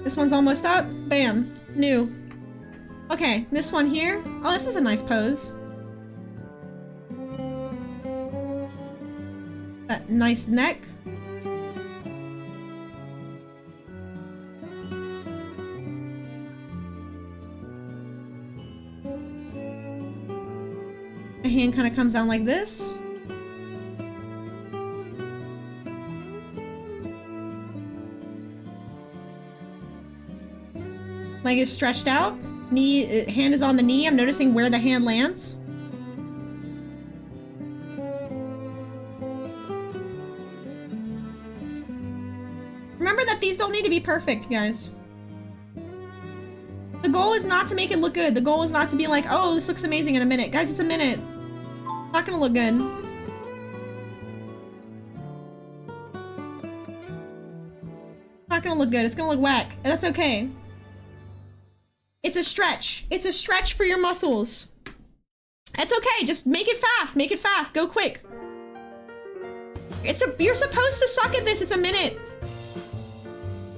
This one's almost up. Bam. New. Okay, this one here. Oh, this is a nice pose. That nice neck. My hand kind of comes down like this. Leg is stretched out. Knee, hand is on the knee. I'm noticing where the hand lands. Remember that these don't need to be perfect, guys. The goal is not to make it look good. The goal is not to be like, oh, this looks amazing in a minute. Guys, it's a minute. It's not gonna look good. It's not gonna look good. It's gonna look whack. And that's okay. It's a stretch. It's a stretch for your muscles. It's okay. Just make it fast. Make it fast. Go quick. You're supposed to suck at this. It's a minute.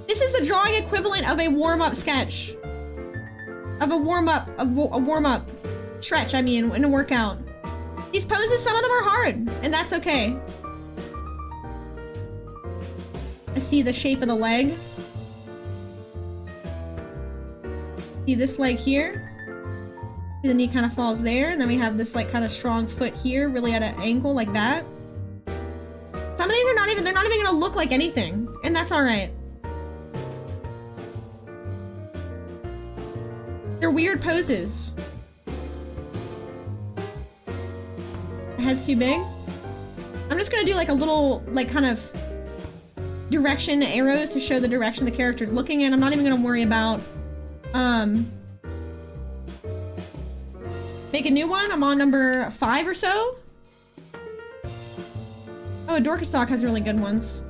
This is the drawing equivalent of a warm-up sketch. Of a warm-up. A warm-up stretch, I mean, in a workout. These poses, some of them are hard, and that's okay. I see the shape of the leg. See this leg here? See the knee kind of falls there, and then we have this like kind of strong foot here, really at an angle like that. Some of these are they're not even gonna look like anything, and that's alright. They're weird poses. My head's too big. I'm just gonna do like a little, like kind of direction arrows to show the direction the character's looking in. I'm not even gonna worry about make a new one. I'm on number 5 or so. Oh, Dorcas Dog has really good ones.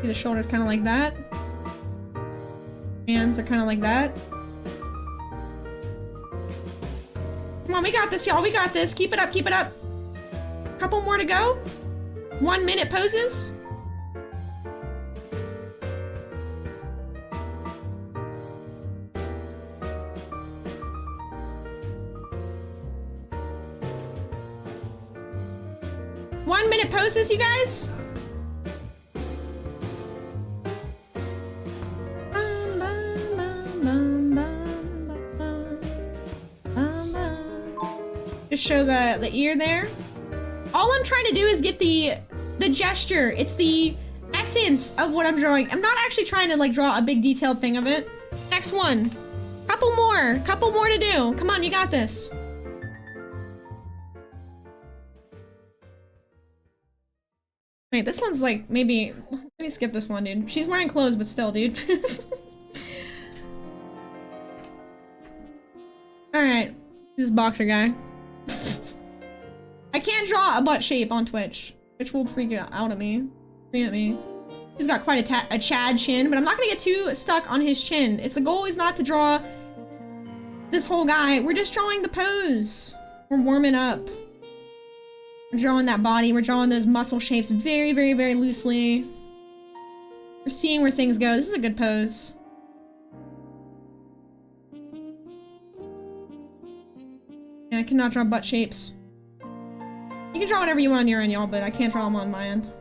See the shoulders kind of like that. Hands are kind of like that. Come on, we got this, y'all. We got this. Keep it up, keep it up. Couple more to go. 1 minute poses. Poses, you guys. Just show the ear there. All I'm trying to do is get the gesture. It's the essence of what I'm drawing. I'm not actually trying to like draw a big detailed thing of it. Next one. Couple more to do. Come on, you got this. Wait, this one's like, maybe... Let me skip this one, dude. She's wearing clothes, but still, dude. Alright. This boxer guy. I can't draw a butt shape on Twitch. Twitch will freak out at me. Freak at me. He's got quite a Chad chin, but I'm not gonna get too stuck on his chin. The goal is not to draw this whole guy. We're just drawing the pose. We're warming up. We're drawing that body. We're drawing those muscle shapes very, very, very loosely. We're seeing where things go. This is a good pose. And I cannot draw butt shapes. You can draw whatever you want on your end, y'all, but I can't draw them on my end.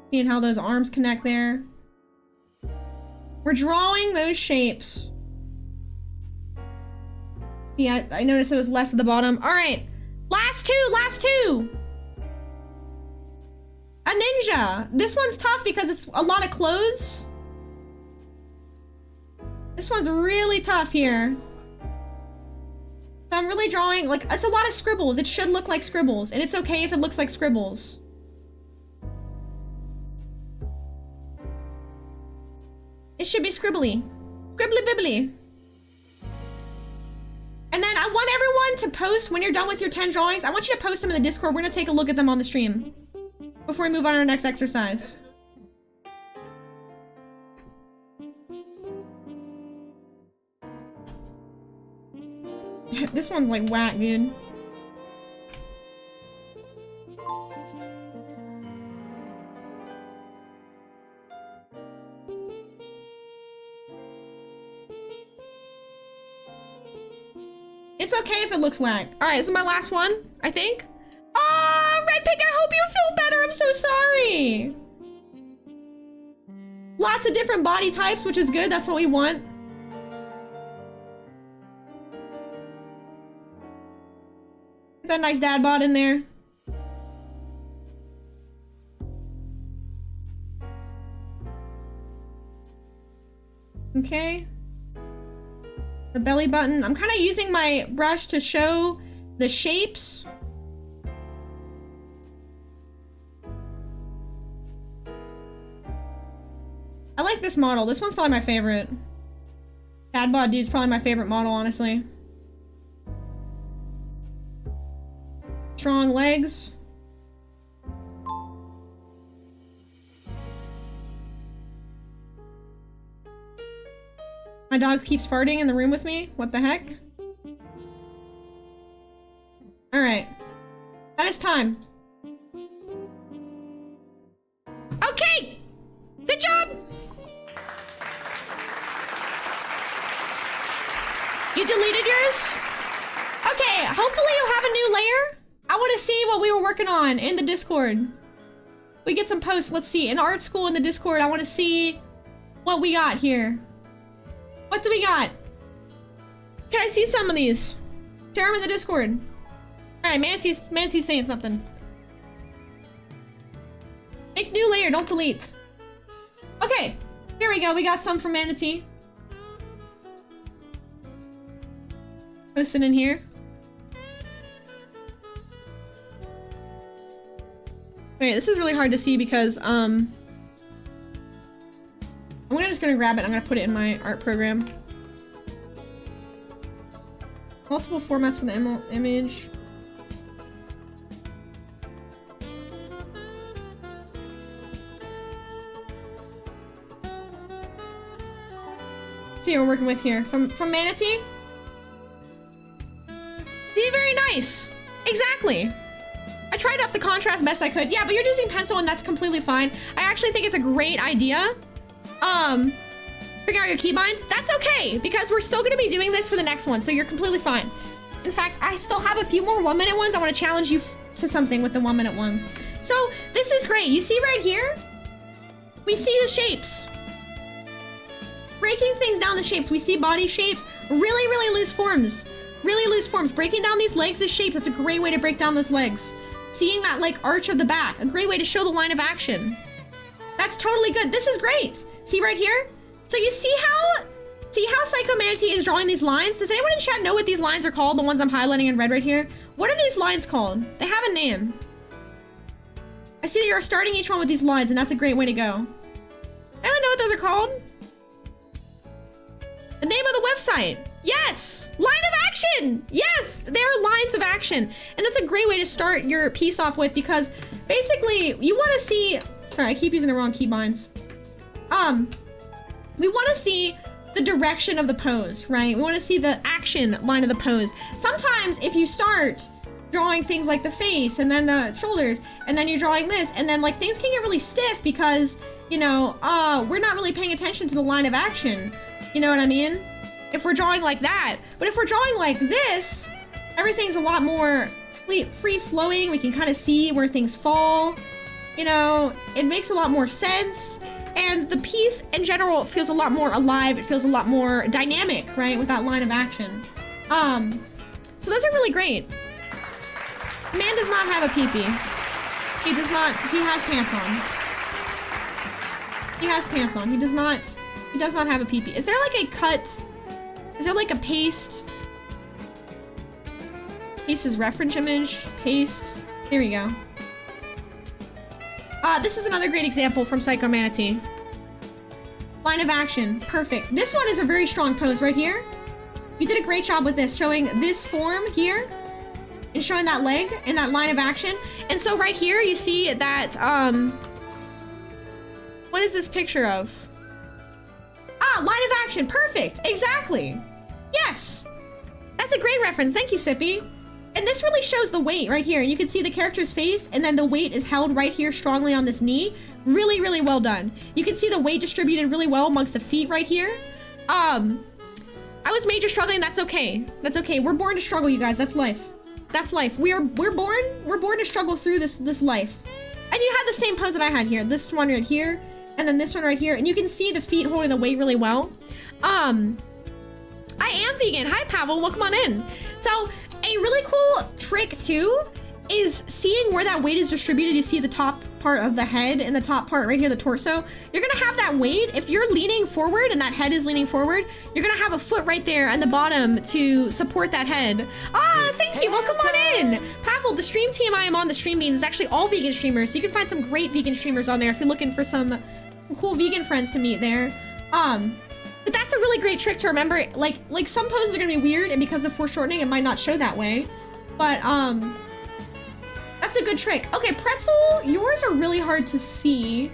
Seeing how those arms connect there. We're drawing those shapes. Yeah, I noticed it was less at the bottom. All right, last two. A ninja. This one's tough because it's a lot of clothes. This one's really tough here. So I'm really drawing, like, it's a lot of scribbles. It should look like scribbles, and it's okay if it looks like scribbles. It should be scribbly. Scribbly bibbly. And then I want everyone to post, when you're done with your 10 drawings, I want you to post them in the Discord. We're gonna take a look at them on the stream before we move on to our next exercise. This one's like whack, dude. It's okay if it looks whack. All right, this is my last one, I think. Oh, Red Pig, I hope you feel better. I'm so sorry. Lots of different body types, which is good. That's what we want. Get that nice dad bod in there. Okay. The belly button. I'm kind of using my brush to show the shapes. I like this model. This one's probably my favorite. Dad bod dude's probably my favorite model, honestly. Strong legs. My dog keeps farting in the room with me. What the heck? All right. That is time. Okay! Good job! You deleted yours? Okay, hopefully you have a new layer. I want to see what we were working on in the Discord. We get some posts. Let's see. In Art School in the Discord, I want to see what we got here. What do we got? Can I see some of these? Share them in the Discord. All right, Mancy's saying something. Make new layer, don't delete. Okay, here we go. We got some from Manatee. Post it in here. Okay, this is really hard to see because I'm just gonna grab it. I'm gonna put it in my art program. Multiple formats for the image. Let's see what we're working with here. From Manatee. See, very nice. Exactly. I tried up the contrast best I could. Yeah, but you're using pencil and that's completely fine. I actually think it's a great idea. Figure out your keybinds. That's okay, because we're still gonna be doing this for the next one, so you're completely fine. In fact, I still have a few more 1-minute ones. I want to challenge you to something with the 1-minute ones. So this is great. You see right here? We see the shapes. Breaking things down the shapes. We see body shapes. Really, really loose forms. Really loose forms. Breaking down these legs as shapes. That's a great way to break down those legs. Seeing that like arch of the back. A great way to show the line of action. That's totally good. This is great. See right here? So you see how Psycho Manatee is drawing these lines? Does anyone in chat know what these lines are called? The ones I'm highlighting in red right here? What are these lines called? They have a name. I see that you're starting each one with these lines, and that's a great way to go. I don't know what those are called. The name of the website. Yes! Line of action! Yes! They're lines of action. And that's a great way to start your piece off with, because basically you want to see... Sorry, I keep using the wrong keybinds. We want to see the direction of the pose, right? We want to see the action line of the pose. Sometimes if you start drawing things like the face and then the shoulders, and then you're drawing this, and then like things can get really stiff because, you know, we're not really paying attention to the line of action. You know what I mean? If we're drawing like that. But if we're drawing like this, everything's a lot more free-flowing. We can kind of see where things fall. You know, it makes a lot more sense. And the piece in general feels a lot more alive. It feels a lot more dynamic, right? With that line of action. So those are really great. Man does not have a peepee. He does not, he has pants on. He has pants on. He does not have a peepee. Is there like a cut? Is there like a paste? Paste is reference image. Paste. Here we go. This is another great example from Psycho Manatee. Line of action. Perfect. This one is a very strong pose right here. You did a great job with this, showing this form here and showing that leg and that line of action. And so right here, you see that, what is this picture of? Ah, line of action. Perfect. Exactly. Yes. That's a great reference. Thank you, Sippy. And this really shows the weight right here. You can see the character's face, and then the weight is held right here strongly on this knee. Really, really well done. You can see the weight distributed really well amongst the feet right here. I was major struggling. That's okay. That's okay. We're born to struggle, you guys. That's life. That's life. We're born to struggle through this life. And you had the same pose that I had here. This one right here, and then this one right here. And you can see the feet holding the weight really well. I am vegan. Hi, Pavel. Welcome on in. So a really cool trick too is seeing where that weight is distributed. You see the top part of the head and the top part right here, the torso. You're gonna have that weight. If you're leaning forward and that head is leaning forward, you're gonna have a foot right there at the bottom to support that head. Ah, thank you. Welcome on in. Pavel, the stream team I am on, the Stream Beans, is actually all vegan streamers. So you can find some great vegan streamers on there if you're looking for some cool vegan friends to meet there. But that's a really great trick to remember. Like some poses are gonna be weird, and because of foreshortening, it might not show that way. But that's a good trick. Okay, Pretzel, yours are really hard to see.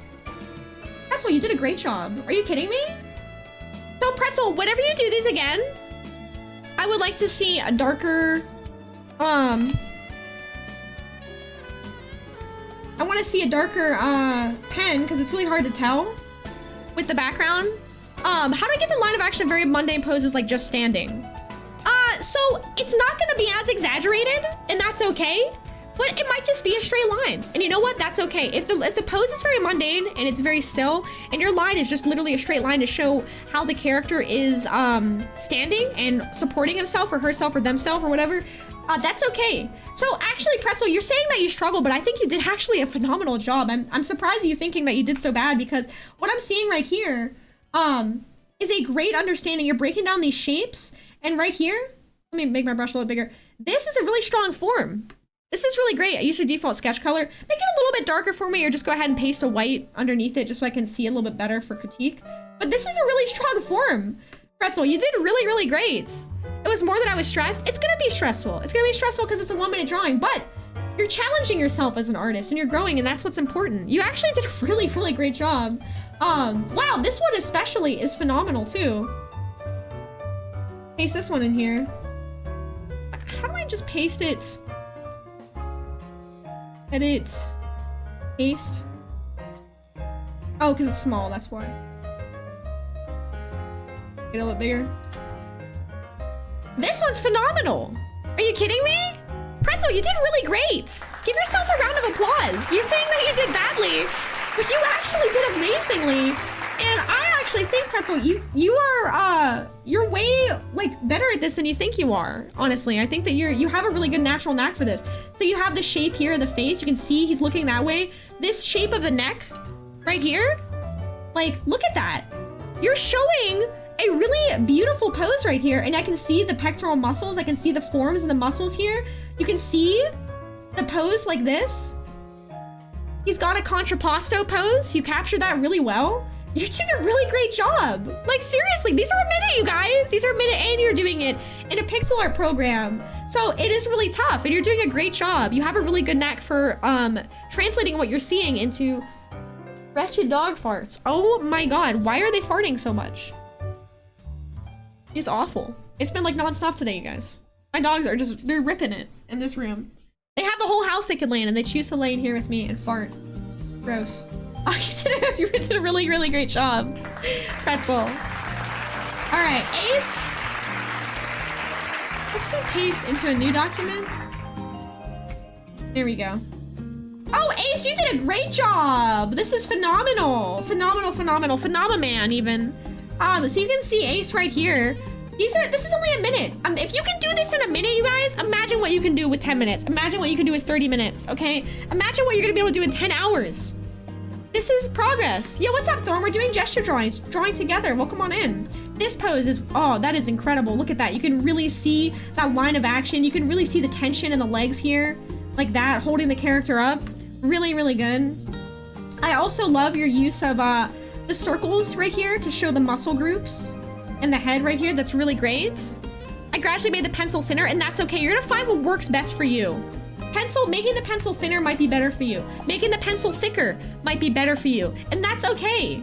Pretzel, you did a great job. Are you kidding me? So Pretzel, whenever you do these again, I would like to see a darker, I want to see a darker pen, because it's really hard to tell with the background. How do I get the line of action very mundane poses like just standing? So it's not gonna be as exaggerated, and that's okay, but it might just be a straight line. And you know what? That's okay. If the pose is very mundane and it's very still, and your line is just literally a straight line to show how the character is standing and supporting himself or herself or themselves or whatever, that's okay. So actually, Pretzel, you're saying that you struggle, but I think you did actually a phenomenal job. I'm surprised at you thinking that you did so bad, because what I'm seeing right here is a great understanding. You're breaking down these shapes, and right here, let me make my brush a little bigger. This is a really strong form. This is really great. I use the default sketch color. Make it a little bit darker for me, or just go ahead and paste a white underneath it just so I can see a little bit better for critique. But this is a really strong form. Pretzel, you did really, really great. It was more that I was stressed. It's gonna be stressful. It's gonna be stressful because it's a 1-minute drawing, but you're challenging yourself as an artist and you're growing, and that's what's important. You actually did a really, really great job. Wow, this one especially is phenomenal too. Paste this one in here. How do I just paste it? Edit, paste. Oh, because it's small, that's why. Get a little bigger. This one's phenomenal. Are you kidding me? Pretzel, you did really great. Give yourself a round of applause. You're saying that you did badly, but you actually did amazingly. And I actually think, Pretzel, you're way better at this than you think you are. Honestly, I think that you have a really good natural knack for this. So you have the shape here of the face. You can see he's looking that way. This shape of the neck, right here. Like, look at that. You're showing a really beautiful pose right here, and I can see the pectoral muscles. I can see the forms and the muscles here. You can see the pose like this. He's got a contrapposto pose. You captured that really well. You're doing a really great job. Like seriously, these are a minute, you guys. These are a minute and you're doing it in a pixel art program. So it is really tough and you're doing a great job. You have a really good knack for translating what you're seeing into wretched dog farts. Oh my God, why are they farting so much? It's awful. It's been like nonstop today, you guys. My dogs are just, they're ripping it in this room. They have the whole house they could lay in and they choose to lay in here with me and fart. Gross. Oh, you did a really, really great job. Pretzel. All right, Ace. Let's see paste into a new document. There we go. Oh, Ace, you did a great job. This is phenomenal. Phenomenal, phenomenal, phenomenon even. So you can see Ace right here. This is only a minute. If you can do this in a minute, you guys, imagine what you can do with 10 minutes. Imagine what you can do with 30 minutes, okay? Imagine what you're gonna be able to do in 10 hours. This is progress. Yo, what's up, Thorn? We're doing gesture drawings, drawing together. Welcome on in. This pose is, oh, that is incredible. Look at that. You can really see that line of action. You can really see the tension in the legs here, like that, holding the character up. Really, really good. I also love your use of the circles right here to show the muscle groups and the head right here. That's really great. I gradually made the pencil thinner, and that's okay. You're gonna find what works best for you. Making the pencil thinner might be better for you. Making the pencil thicker might be better for you, and that's okay.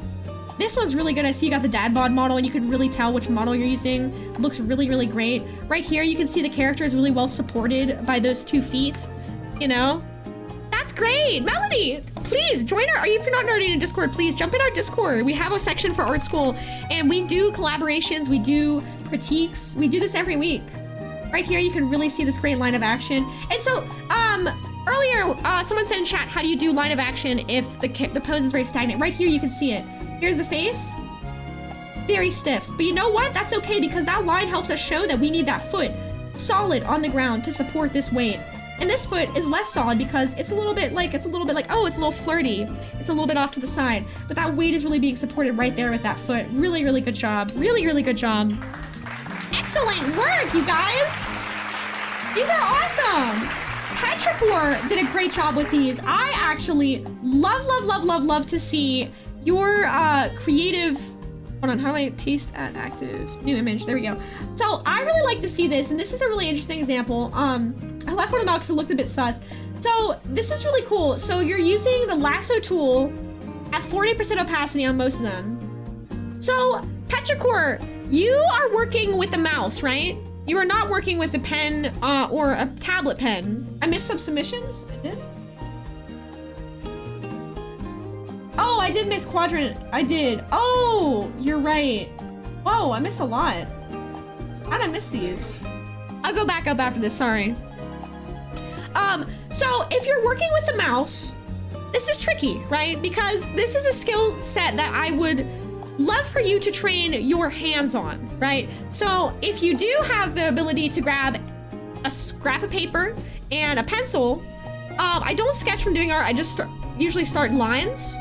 This one's really good. I see you got the dad bod model, and you can really tell which model you're using. It looks really, really great. Right here, you can see the character is really well supported by those 2 feet, you know? That's great. Melody, please join if you're not already in Discord, please jump in our Discord. We have a section for Art School, and we do collaborations, we do critiques. We do this every week. Right here, you can really see this great line of action. And so, earlier, someone said in chat, how do you do line of action if the pose is very stagnant? Right here, you can see it. Here's the face. Very stiff. But you know what? That's okay, because that line helps us show that we need that foot solid on the ground to support this weight. And this foot is less solid because it's a little bit like, oh, it's a little flirty. It's a little bit off to the side. But that weight is really being supported right there with that foot. Really, really good job. Really, really good job. Excellent work, you guys! These are awesome! Petrichor did a great job with these. I actually love to see your creative... Hold on, how do I paste at active? New image, there we go. So I really like to see this, and this is a really interesting example. I left one of them out because it looked a bit sus. So this is really cool. So you're using the lasso tool at 40% opacity on most of them. So Petrichor, you are working with a mouse, right? You are not working with a pen or a tablet pen. I missed some submissions. I did. Oh, I did miss quadrant. I did. Oh, you're right. Whoa, I missed a lot. How'd I miss these? I'll go back up after this, sorry. So if you're working with a mouse, this is tricky, right? Because this is a skill set that I would love for you to train your hands on, right? So if you do have the ability to grab a scrap of paper and a pencil, I don't sketch from doing art, I just usually start lines.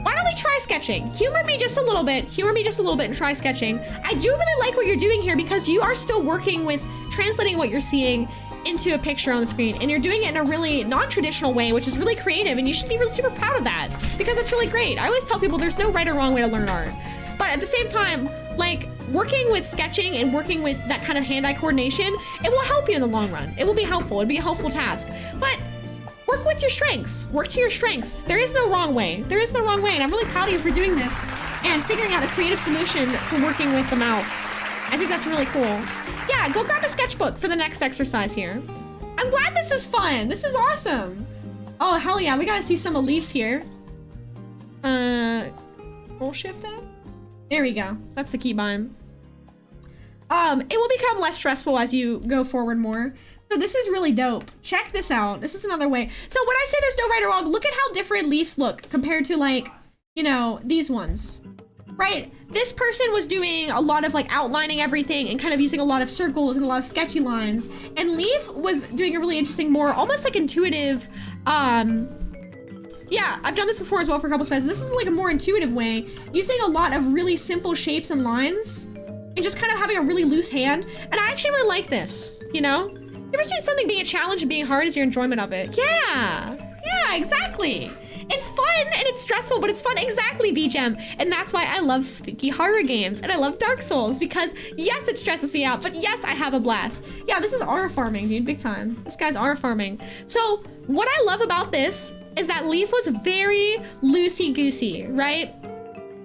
Why don't we try sketching? Humor me just a little bit and try sketching. I do really like what you're doing here because you are still working with translating what you're seeing into a picture on the screen, and you're doing it in a really non-traditional way, which is really creative, and you should be really super proud of that because it's really great. I always tell people there's no right or wrong way to learn art, but at the same time, like working with sketching and working with that kind of hand-eye coordination, it will help you in the long run. It will be helpful. It'll be a helpful task, but work with your strengths. Work to your strengths. There is no wrong way. There is no wrong way, and I'm really proud of you for doing this and figuring out a creative solution to working with the mouse. I think that's really cool. Yeah, go grab a sketchbook for the next exercise here. I'm glad this is fun. This is awesome. Oh, hell yeah. We gotta see some Leafs here. Control shift that? There we go. That's the keybind. It will become less stressful as you go forward more. So this is really dope. Check this out. This is another way. So when I say there's no right or wrong, look at how different Leafs look compared to, like, you know, these ones. Right? This person was doing a lot of like outlining everything and kind of using a lot of circles and a lot of sketchy lines. And Leaf was doing a really interesting, more almost like intuitive, yeah, I've done this before as well for a couple spaces. This is like a more intuitive way, using a lot of really simple shapes and lines and just kind of having a really loose hand. And I actually really like this, you know? You ever seen something being a challenge and being hard is your enjoyment of it? Yeah, exactly. It's fun and it's stressful, but it's fun. Exactly, VGem. And that's why I love spooky horror games and I love Dark Souls, because yes, it stresses me out, but yes, I have a blast. Yeah, this is R farming, dude, big time. This guy's R farming. So what I love about this is that Leaf was very loosey-goosey, right?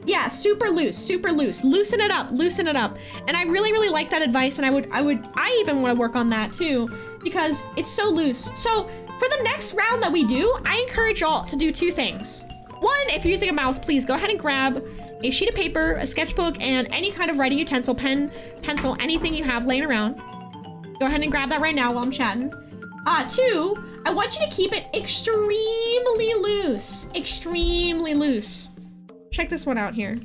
Yeah, super loose, loosen it up. And I really like that advice, and I even want to work on that too, because it's so loose. So for the next round that we do, I encourage y'all to do two things. One, if you're using a mouse, please go ahead and grab a sheet of paper, a sketchbook, and any kind of writing utensil, pen, pencil, anything you have laying around. Go ahead and grab that right now while I'm chatting. Two, I want you to keep it extremely loose. Check this one out here.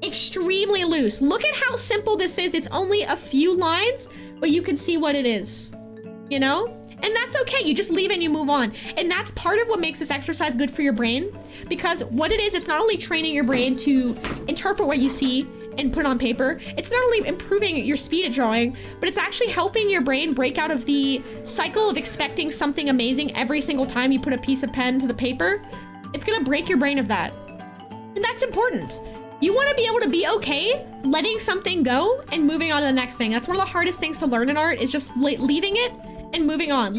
Extremely loose. Look at how simple this is. It's only a few lines, but you can see what it is, you know? And that's okay, you just leave it and you move on. And that's part of what makes this exercise good for your brain, because what it is, it's not only training your brain to interpret what you see and put it on paper, it's not only improving your speed at drawing, but it's actually helping your brain break out of the cycle of expecting something amazing every single time you put a piece of pen to the paper. It's gonna break your brain of that. And that's important. You wanna be able to be okay letting something go and moving on to the next thing. That's one of the hardest things to learn in art, is just leaving it and moving on,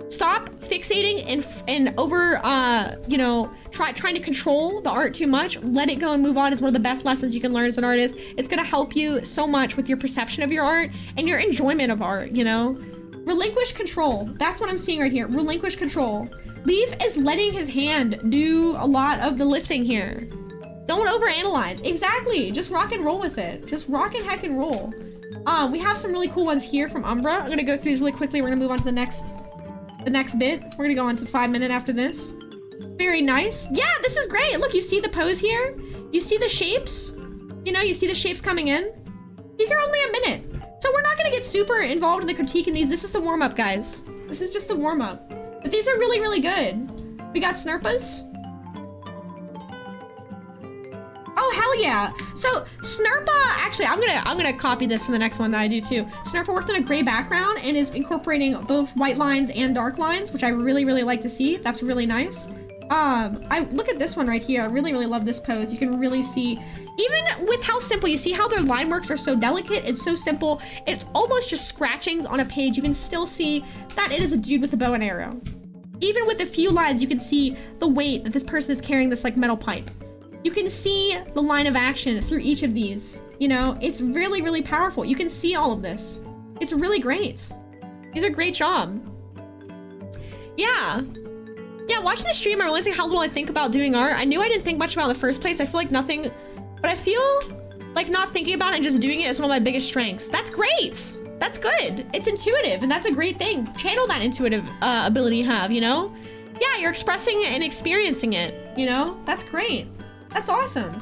Stop fixating and over, you know, trying to control the art too much. Let it go and move on is one of the best lessons you can learn as an artist. It's gonna help you so much with your perception of your art and your enjoyment of art, you know? Relinquish control. That's what I'm seeing right here. Relinquish control. Leaf is letting his hand do a lot of the lifting here. Don't overanalyze. Exactly. Just rock and roll with it. Just rock and heck and roll. We have some really cool ones here from Umbra. I'm gonna go through these really quickly. We're gonna move on to the next bit. We're gonna go on to 5 minutes after this. Very nice. Yeah, this is great. Look, you see the pose here? You see the shapes? You know, you see the shapes coming in? These are only a minute. So we're not gonna get super involved in the critique in these. This is the warm-up, guys. This is just the warm-up. But these are really good. We got Snurpas. Oh, hell yeah. So Snurpa, actually, I'm gonna copy this for the next one that I do too. Snurpa worked on a gray background and is incorporating both white lines and dark lines, which I really like to see. That's really nice. I look at this one right here. I really love this pose. You can really see, even with how simple, you see how their line works are so delicate and so simple. It's almost just scratchings on a page. You can still see that it is a dude with a bow and arrow. Even with a few lines, you can see the weight that this person is carrying this like metal pipe. You can see the line of action through each of these. You know, it's really powerful. You can see all of this. It's really great. These are great job. Yeah, watching the stream, I'm realizing how little I think about doing art. I knew I didn't think much about it in the first place. I feel like nothing, but I feel like not thinking about it and just doing it is one of my biggest strengths. That's great. That's good. It's intuitive, and that's a great thing. Channel that intuitive ability you have, you know? Yeah, you're expressing it and experiencing it, you know? That's great. That's awesome.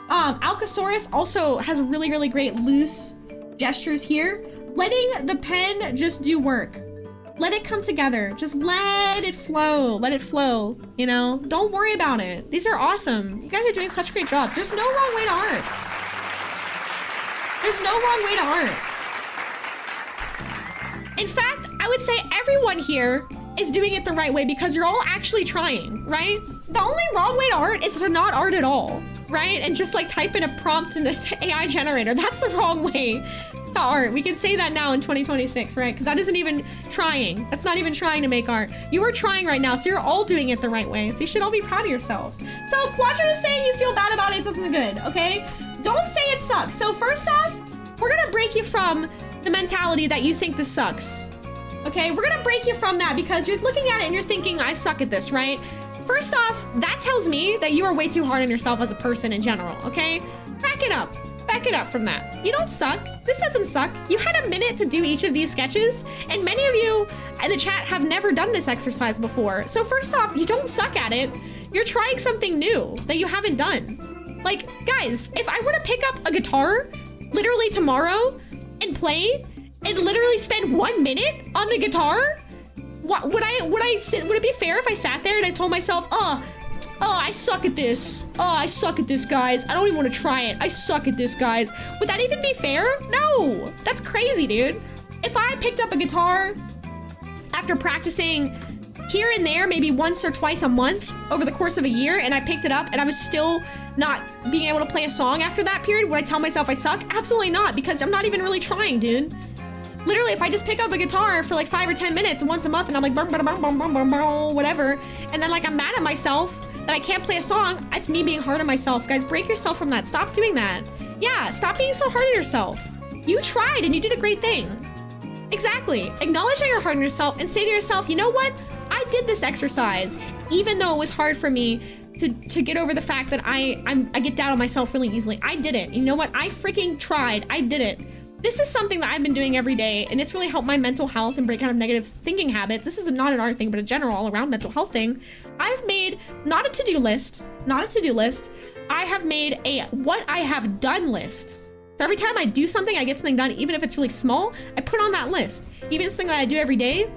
Alcosaurus also has really great loose gestures here. Letting the pen just do work. Let it come together. Just let it flow. Let it flow, you know? Don't worry about it. These are awesome. You guys are doing such great jobs. There's no wrong way to art. There's no wrong way to art. In fact, I would say everyone here is doing it the right way because you're all actually trying, right? The only wrong way to art is to not art at all, right? And just like type in a prompt in an AI generator. That's the wrong way to art. We can say that now in 2026, right? Because that isn't even trying. That's not even trying to make art. You are trying right now, so you're all doing it the right way. So you should all be proud of yourself. So Quattro is saying you feel bad about it doesn't good, okay? Don't say it sucks. So first off, we're gonna break you from the mentality that you think this sucks. Okay, we're gonna break you from that because you're looking at it and you're thinking, I suck at this, right? First off, that tells me that you are way too hard on yourself as a person in general, okay? Back it up. Back it up from that. You don't suck. This doesn't suck. You had a minute to do each of these sketches, and many of you in the chat have never done this exercise before. So first off, you don't suck at it. You're trying something new that you haven't done. Like, guys, if I were to pick up a guitar literally tomorrow and play and literally spend 1 minute on the guitar, would it be fair if I sat there and I told myself, oh, I suck at this. Oh, I suck at this, guys. I don't even want to try it. I suck at this, guys. Would that even be fair? No, that's crazy, dude. If I picked up a guitar after practicing here and there, maybe once or twice a month over the course of a year, and I picked it up and I was still not being able to play a song after that period, would I tell myself I suck? Absolutely not, because I'm not even really trying, dude. Literally, if I just pick up a guitar for like 5 or 10 minutes once a month and I'm like, whatever, and then like I'm mad at myself that I can't play a song, it's me being hard on myself. Guys, break yourself from that. Stop doing that. Yeah, stop being so hard on yourself. You tried and you did a great thing. Exactly. Acknowledge that you're hard on yourself and say to yourself, you know what? I did this exercise, even though it was hard for me to get over the fact that I get down on myself really easily. I did it. You know what? I freaking tried. I did it. This is something that I've been doing every day, and it's really helped my mental health and break out of negative thinking habits. This is not an art thing, but a general all-around mental health thing. I've made not a to-do list, I have made a what I have done list. So every time I do something, I get something done, even if it's really small, I put on that list. Even something that I do every day,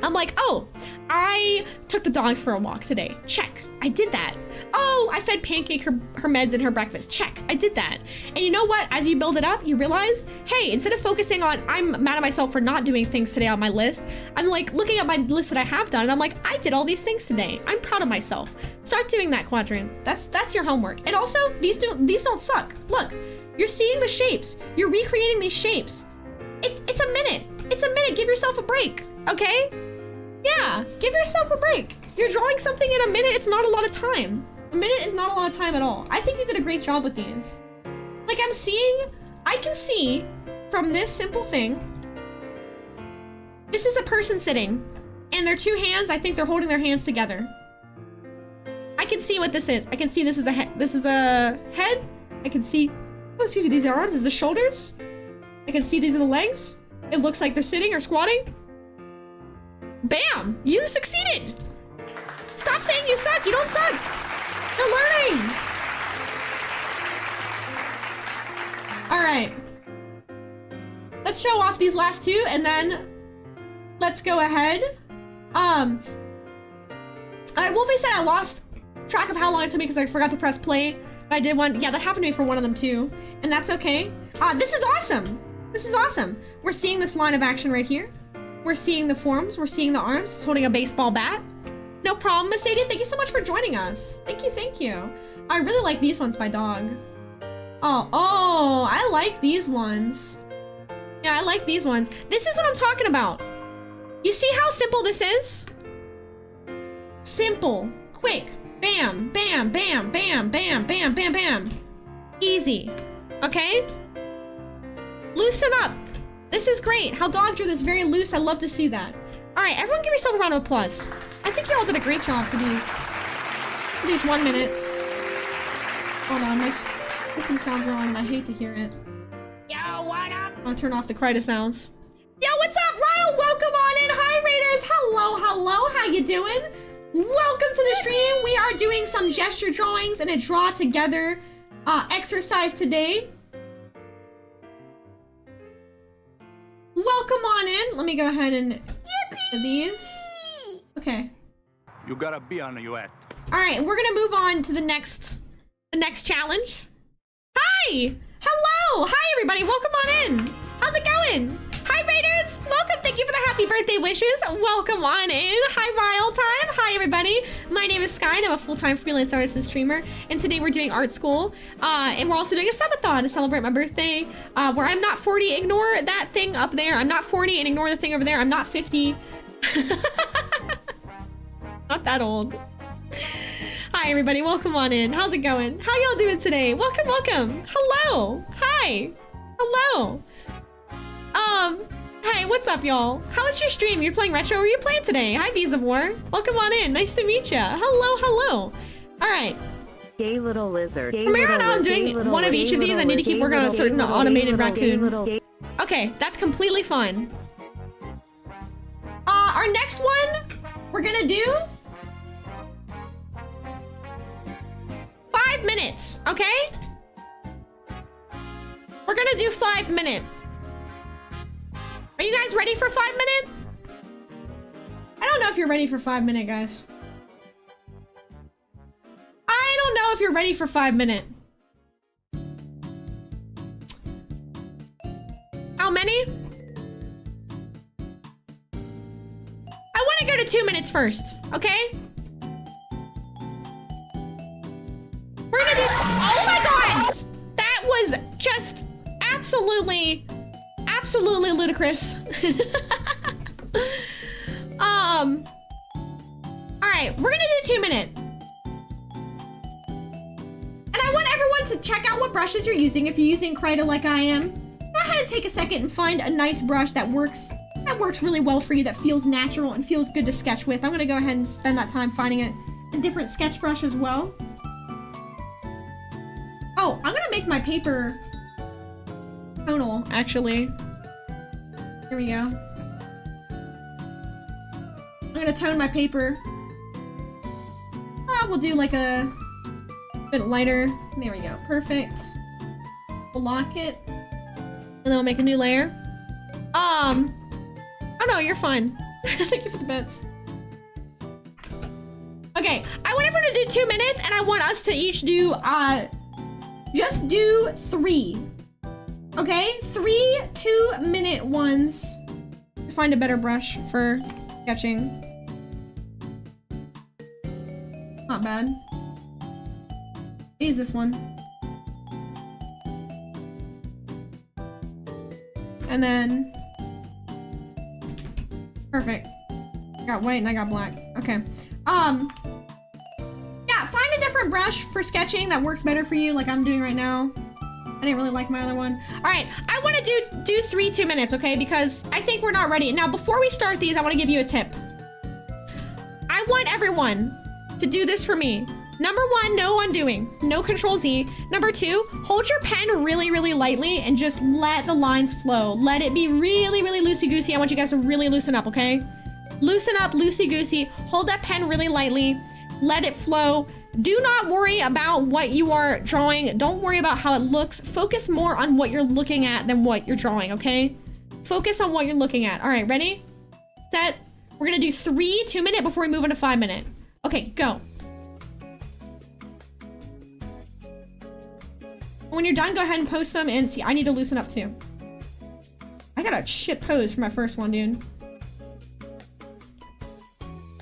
I'm like, oh, I took the dogs for a walk today. Check, I did that. Oh, I fed Pancake her meds and her breakfast. Check, I did that. And you know what? As you build it up, you realize, hey, instead of focusing on, I'm mad at myself for not doing things today on my list, I'm like looking at my list that I have done, and I'm like, I did all these things today. I'm proud of myself. Start doing that, Quadrant. That's your homework. And also, these don't suck. Look, you're seeing the shapes. You're recreating these shapes. It's a minute. It's a minute. Give yourself a break, okay? Yeah, give yourself a break. You're drawing something in a minute. It's not a lot of time. A minute is not a lot of time at all. I think you did a great job with these. Like I can see from this simple thing, this is a person sitting and their two hands, I think they're holding their hands together. I can see what this is. I can see this is a head. This is a head. I can see, oh, excuse me, these are arms, these are the shoulders. I can see these are the legs. It looks like they're sitting or squatting. Bam! You succeeded! Stop saying you suck! You don't suck! You're learning! Alright. Let's show off these last two, and then let's go ahead. Alright, Wolfie said I lost track of how long it took me because I forgot to press play. But I did one. Yeah, that happened to me for one of them too. And that's okay. This is awesome! This is awesome. We're seeing this line of action right here. We're seeing the forms, we're seeing the arms. It's holding a baseball bat. No problem, Miss Sadie. Thank you so much for joining us. Thank you, thank you. I really like these ones by dog. Oh, I like these ones. Yeah, I like these ones. This is what I'm talking about. You see how simple this is? Simple, quick, bam, bam, bam, bam, bam, bam, bam, bam. Easy, okay? Loosen up. This is great. How dog drew this very loose. I love to see that. All right, everyone give yourself a round of applause. I think you all did a great job for these 1 minutes. Hold on, my system sounds on and I hate to hear it. Yo, what up? I'll turn off the cry sounds. Yo, what's up, Ryle? Welcome on in. Hi, Raiders. Hello. How you doing? Welcome to the stream. We are doing some gesture drawings and a draw together exercise today. Welcome on in. Let me go ahead and do these. Okay. You gotta be on your at. All right, we're gonna move on to the next challenge. Hi. Hello. Hi, everybody. Welcome on in. How's it going? Hi, Raiders. Welcome. Thank you for the happy birthday wishes. Welcome on in. Hi, Ryle Time. Hi, everybody. My name is Sky, and I'm a full-time freelance artist and streamer. And today we're doing art school. And we're also doing a Sub-a-thon to celebrate my birthday, where I'm not 40. Ignore that thing up there. I'm not 40, and ignore the thing over there. I'm not 50. Not that old. Hi, everybody. Welcome on in. How's it going? How y'all doing today? Welcome. Hello. Hi. Hello. Hey, what's up, y'all? How was your stream? You're playing retro? What are you playing today? Hi, Bees of War. Welcome on in. Nice to meet ya. Hello. All right. Gay little lizard. From here on out, I'm doing one of each of these. I need to keep working on a certain automated raccoon. Okay, that's completely fine. Our next one, we're gonna do 5 minutes, okay? We're gonna do 5 minutes. Are you guys ready for 5 minutes? I don't know if you're ready for 5 minutes, guys. I don't know if you're ready for 5 minutes. How many? I want to go to the 2 minutes first, okay? We're gonna do, oh my God! That was just absolutely ludicrous. All right, we're gonna do 2 minute. And I want everyone to check out what brushes you're using. If you're using Krita like I am, go ahead and take a second and find a nice brush that works really well for you, that feels natural and feels good to sketch with. I'm gonna go ahead and spend that time finding a different sketch brush as well. Oh, I'm gonna make my paper tonal, actually. Here we go. I'm gonna tone my paper. We'll do like a bit lighter. There we go, perfect. We'll lock it, and then we'll make a new layer. Oh no, you're fine. Thank you for the bits. Okay, I want everyone to do 2 minutes, and I want us to each do, just do 3. Okay? 3 2-minute ones. Find a better brush for sketching. Not bad. Use this one. And then... Perfect. I got white and I got black. Okay. Yeah, find a different brush for sketching that works better for you, like I'm doing right now. I didn't really like my other one. All right, I want to do 3 2 minutes, okay? Because I think we're not ready. Now, before we start these, I want to give you a tip. I want everyone to do this for me. Number 1, no undoing, no Control Z. Number 2, hold your pen really, really lightly and just let the lines flow. Let it be really, really loosey-goosey. I want you guys to really loosen up, okay? Loosen up, loosey-goosey. Hold that pen really lightly. Let it flow. Do not worry about what you are drawing. Don't worry about how it looks. Focus more on what you're looking at than what you're drawing, okay? Focus on what you're looking at. All right, ready? Set. We're gonna do 3 2-minute before we move into 5-minute. Okay, go. When you're done, go ahead and post them and see. I need to loosen up too. I got a shit pose for my first one, dude.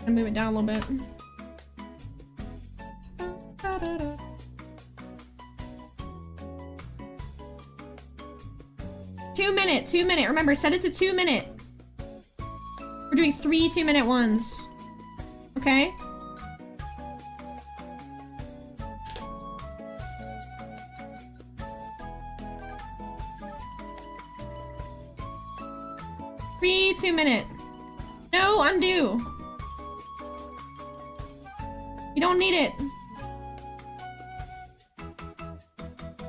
I'll move it down a little bit. 2 minute, 2 minute. Remember, set it to 2 minute. We're doing 3 2-minute ones. Okay? Three 2-minute. No undo. You don't need it.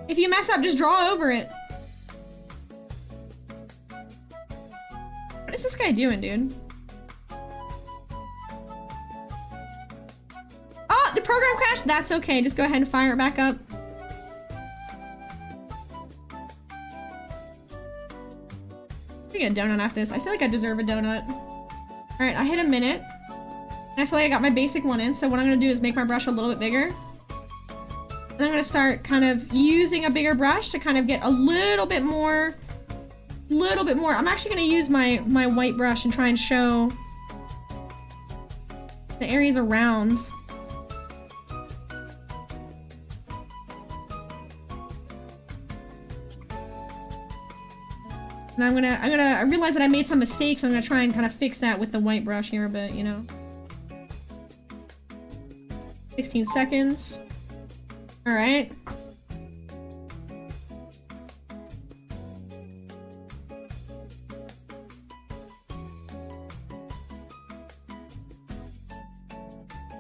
If you mess up, just draw over it. What is this guy doing, dude? Oh, the program crashed? That's okay. Just go ahead and fire it back up. I'm gonna get a donut after this. I feel like I deserve a donut. Alright, I hit a minute. And I feel like I got my basic one in, so what I'm gonna do is make my brush a little bit bigger. And I'm gonna start kind of using a bigger brush to kind of get a little bit more. I'm actually gonna use my white brush and try and show the areas around. And I realize that I made some mistakes. I'm gonna try and kind of fix that with the white brush here a bit, you know. 16 seconds. All right.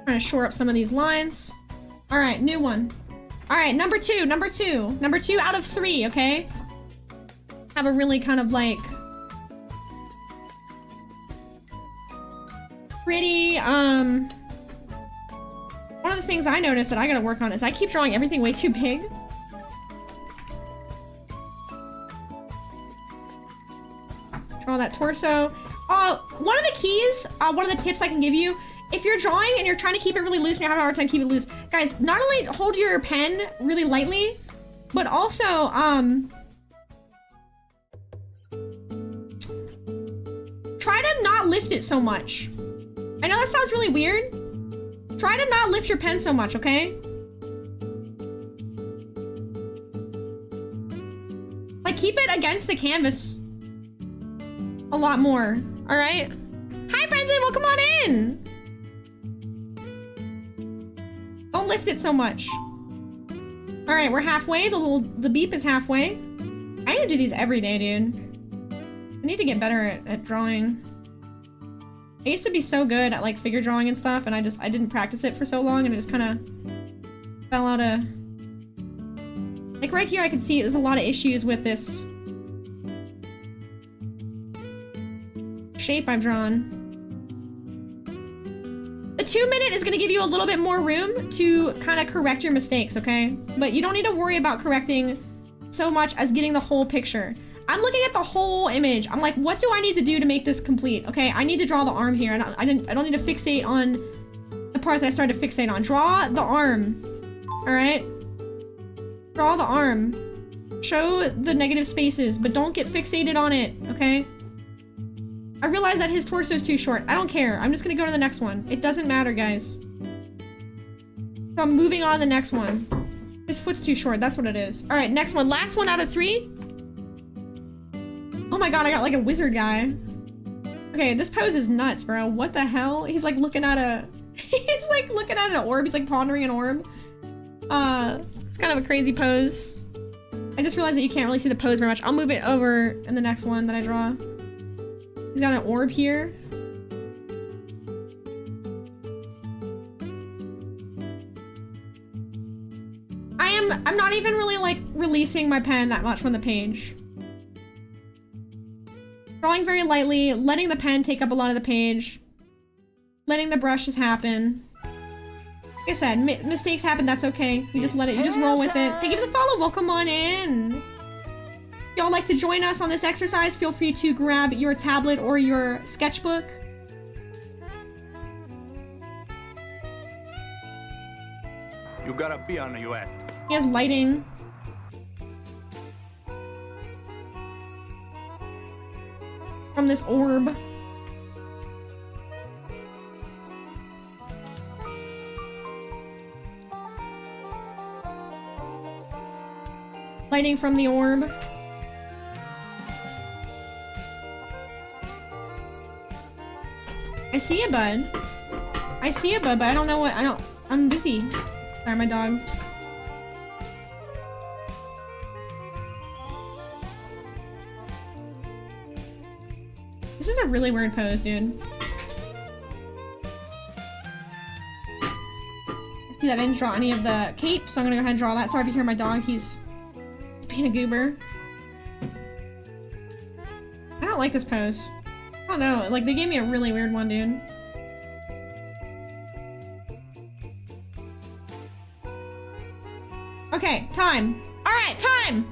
Trying to shore up some of these lines. All right, new one. All right, number two out of 3, okay? Have a really kind of like pretty, one of the things I noticed that I gotta work on is I keep drawing everything way too big. Draw that torso. One of the keys, one of the tips I can give you, if you're drawing and you're trying to keep it really loose and you're having a hard time keeping it loose, guys, not only hold your pen really lightly, but also, try to not lift it so much. I know that sounds really weird. Try to not lift your pen so much, okay? Like, keep it against the canvas a lot more, all right? Hi, Brendan, welcome on in. Don't lift it so much. All right, we're halfway. The beep is halfway. I need to do these every day, dude. I need to get better at drawing. I used to be so good at like figure drawing and stuff, and I didn't practice it for so long, and it just kind of fell out of... Like right here, I can see there's a lot of issues with this shape I've drawn. The 2 minute is gonna give you a little bit more room to kind of correct your mistakes, okay? But you don't need to worry about correcting so much as getting the whole picture. I'm looking at the whole image. I'm like, what do I need to do to make this complete? Okay, I need to draw the arm here, and I don't need to fixate on the part that I started to fixate on. Draw the arm, all right? Draw the arm. Show the negative spaces, but don't get fixated on it, okay? I realize that his torso is too short. I don't care. I'm just gonna go to the next one. It doesn't matter, guys. So I'm moving on to the next one. His foot's too short. That's what it is. All right, next one. Last one out of 3. Oh my god, I got like a wizard guy. Okay, this pose is nuts, bro. What the hell? He's like looking at a... He's like looking at an orb. He's like pondering an orb. It's kind of a crazy pose. I just realized that you can't really see the pose very much. I'll move it over in the next one that I draw. He's got an orb here. I'm not even really like releasing my pen that much from the page. Drawing very lightly, letting the pen take up a lot of the page. Letting the brushes happen. Like I said, mistakes happen, that's okay. You just let it, you just roll with it. Thank you for the follow, welcome on in. Y'all like to join us on this exercise, feel free to grab your tablet or your sketchbook. You gotta be on your act. He has lighting. From this orb. Lighting from the orb. I see you, bud. I see you, bud, but I don't know what, I'm busy. Sorry, my dog. This is a really weird pose, dude. I see that I didn't draw any of the cape, so I'm gonna go ahead and draw that. Sorry if you hear my dog, he's being a goober. I don't like this pose. I don't know, like they gave me a really weird one, dude. Okay, time. All right, time.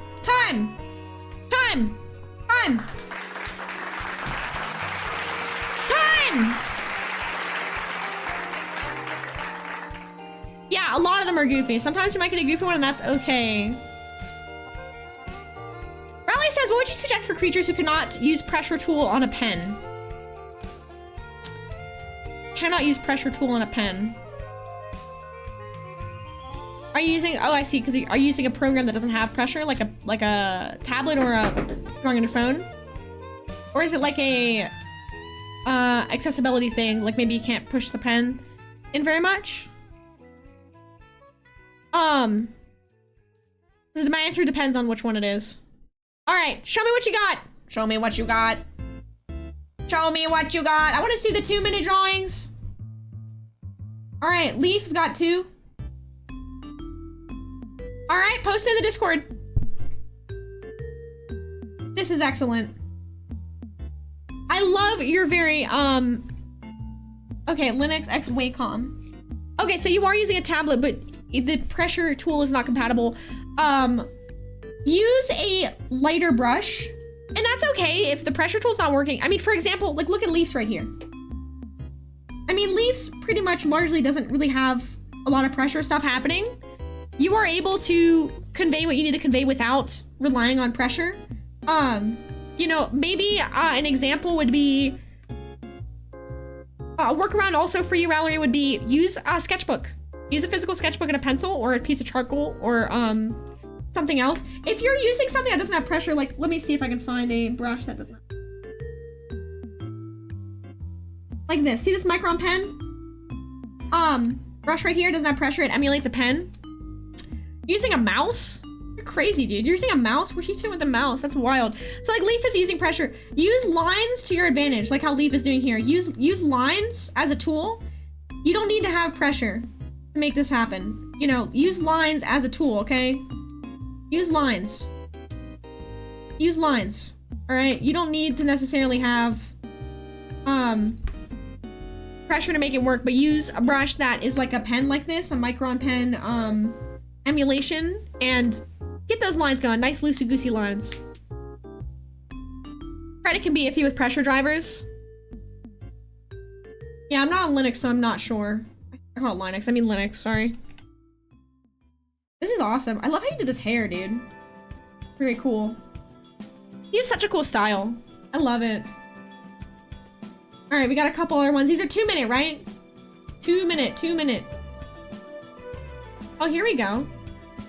Yeah, a lot of them are goofy. Sometimes you might get a goofy one and that's okay. Raleigh says, what would you suggest for creatures who cannot use pressure tool on a pen? Cannot use pressure tool on a pen. Are you using, oh I see, because are you using a program that doesn't have pressure, like a tablet or a drawing on your phone? Or is it like a accessibility thing, like maybe you can't push the pen in very much? My answer depends on which one it is. All right, show me what you got. Show me what you got. Show me what you got. I want to see the 2-minute drawings. All right, Leaf's got 2. All right, post it in the Discord. This is excellent. I love your very, okay, Linux X Wacom. Okay, so you are using a tablet, but the pressure tool is not compatible. Use a lighter brush, and that's okay if the pressure tool's not working. I mean, for example, like look at Leafs right here. I mean, Leafs pretty much largely doesn't really have a lot of pressure stuff happening. You are able to convey what you need to convey without relying on pressure. You know, maybe an example would be A workaround also for you, Valerie, would be use a sketchbook. Use a physical sketchbook and a pencil or a piece of charcoal or something else. If you're using something that doesn't have pressure, like, let me see if I can find a brush that doesn't. Like this, see this micron pen? Brush right here doesn't have pressure, it emulates a pen. Using a mouse? You're crazy, dude. You're using a mouse? What are you doing with a mouse? That's wild. So like Leaf is using pressure. Use lines to your advantage, like how Leaf is doing here. Use lines as a tool. You don't need to have pressure to make this happen. You know, use lines as a tool, okay? Use lines. Use lines. Alright? You don't need to necessarily have pressure to make it work, but use a brush that is like a pen like this, a micron pen emulation, and get those lines going. Nice loosey-goosey lines. Credit can be iffy with pressure drivers. Yeah, I'm not on Linux, so I'm not sure. I call it Linux, I mean Linux, sorry. This is awesome. I love how you did this hair, dude. Very cool. You have such a cool style. I love it. All right, we got a couple other ones. These are 2 minute, right? 2 minute, 2 minute. Oh, here we go.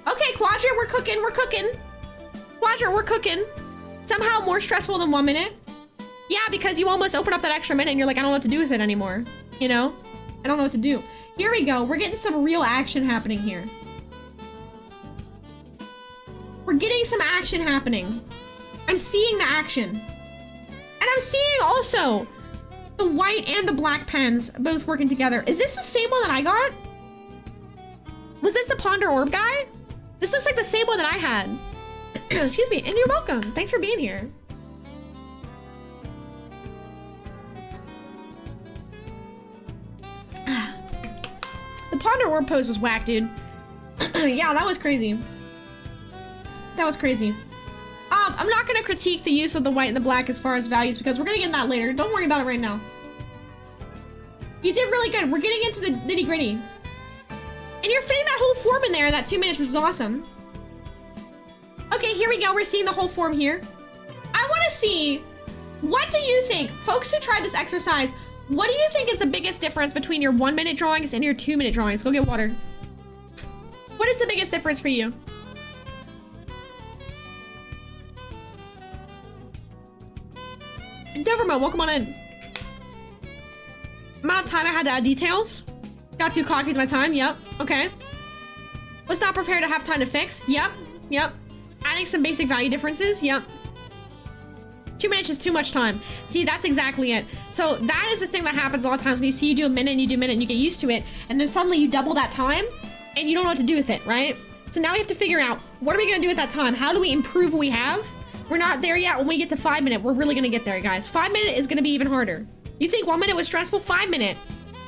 Okay, Quadrant, we're cooking, we're cooking. Quadrant, we're cooking. Somehow more stressful than 1 minute. Yeah, because you almost open up that extra minute and you're like, I don't know what to do with it anymore. You know? I don't know what to do. Here we go. We're getting some real action happening here. We're getting some action happening. I'm seeing the action. And I'm seeing also the white and the black pens both working together. Is this the same one that I got? Was this the Ponder Orb guy? This looks like the same one that I had. Excuse me, and you're welcome. Thanks for being here. The Ponder Orb pose was whack, dude. Yeah, that was crazy. That was crazy. I'm not gonna critique the use of the white and the black as far as values because we're gonna get in that later. Don't worry about it right now. You did really good. We're getting into the nitty gritty. And you're fitting that whole form in there in that 2 minutes, which is awesome. Okay, here we go. We're seeing the whole form here. I wanna see, what do you think? Folks who tried this exercise, what do you think is the biggest difference between your 1 minute drawings and your 2 minute drawings? Go get water. What is the biggest difference for you? Dovermo, welcome on in. Amount of time I had to add details. Got too cocky with my time, yep, okay. Was not prepared to have time to fix, yep, yep. Adding some basic value differences, yep. 2 minutes is too much time. See, that's exactly it. So that is the thing that happens a lot of times when you see you do a minute and you do a minute and you get used to it, and then suddenly you double that time and you don't know what to do with it, right? So now we have to figure out, what are we gonna do with that time? How do we improve what we have? We're not there yet. When we get to 5 minute, we're really gonna get there, guys. 5 minute is gonna be even harder. You think 1 minute was stressful? 5 minute.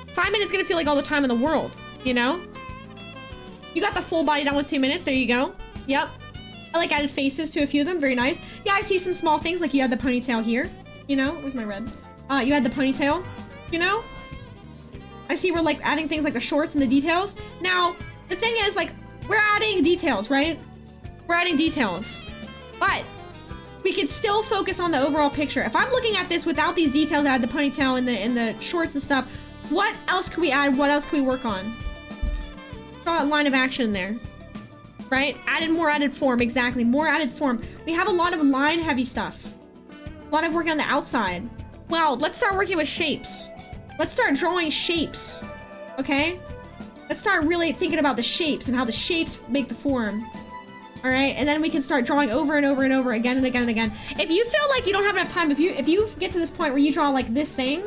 5 minutes is gonna feel like all the time in the world, you know? You got the full body done with 2 minutes, there you go. Yep. I like added faces to a few of them, very nice. Yeah, I see some small things, like you had the ponytail here, you know? Where's my red? You had the ponytail, you know? I see we're like adding things like the shorts and the details. Now, the thing is, like, we're adding details, right? We're adding details, but we can still focus on the overall picture. If I'm looking at this without these details, I had the ponytail and the shorts and stuff, what else could we add? What else could we work on? Draw a line of action there, right? More added form, exactly, more added form. We have a lot of line heavy stuff. A lot of working on the outside. Well, let's start working with shapes. Let's start drawing shapes, okay? Let's start really thinking about the shapes and how the shapes make the form. All right, and then we can start drawing over and over and over again and again and again. If you feel like you don't have enough time, if you get to this point where you draw like this thing,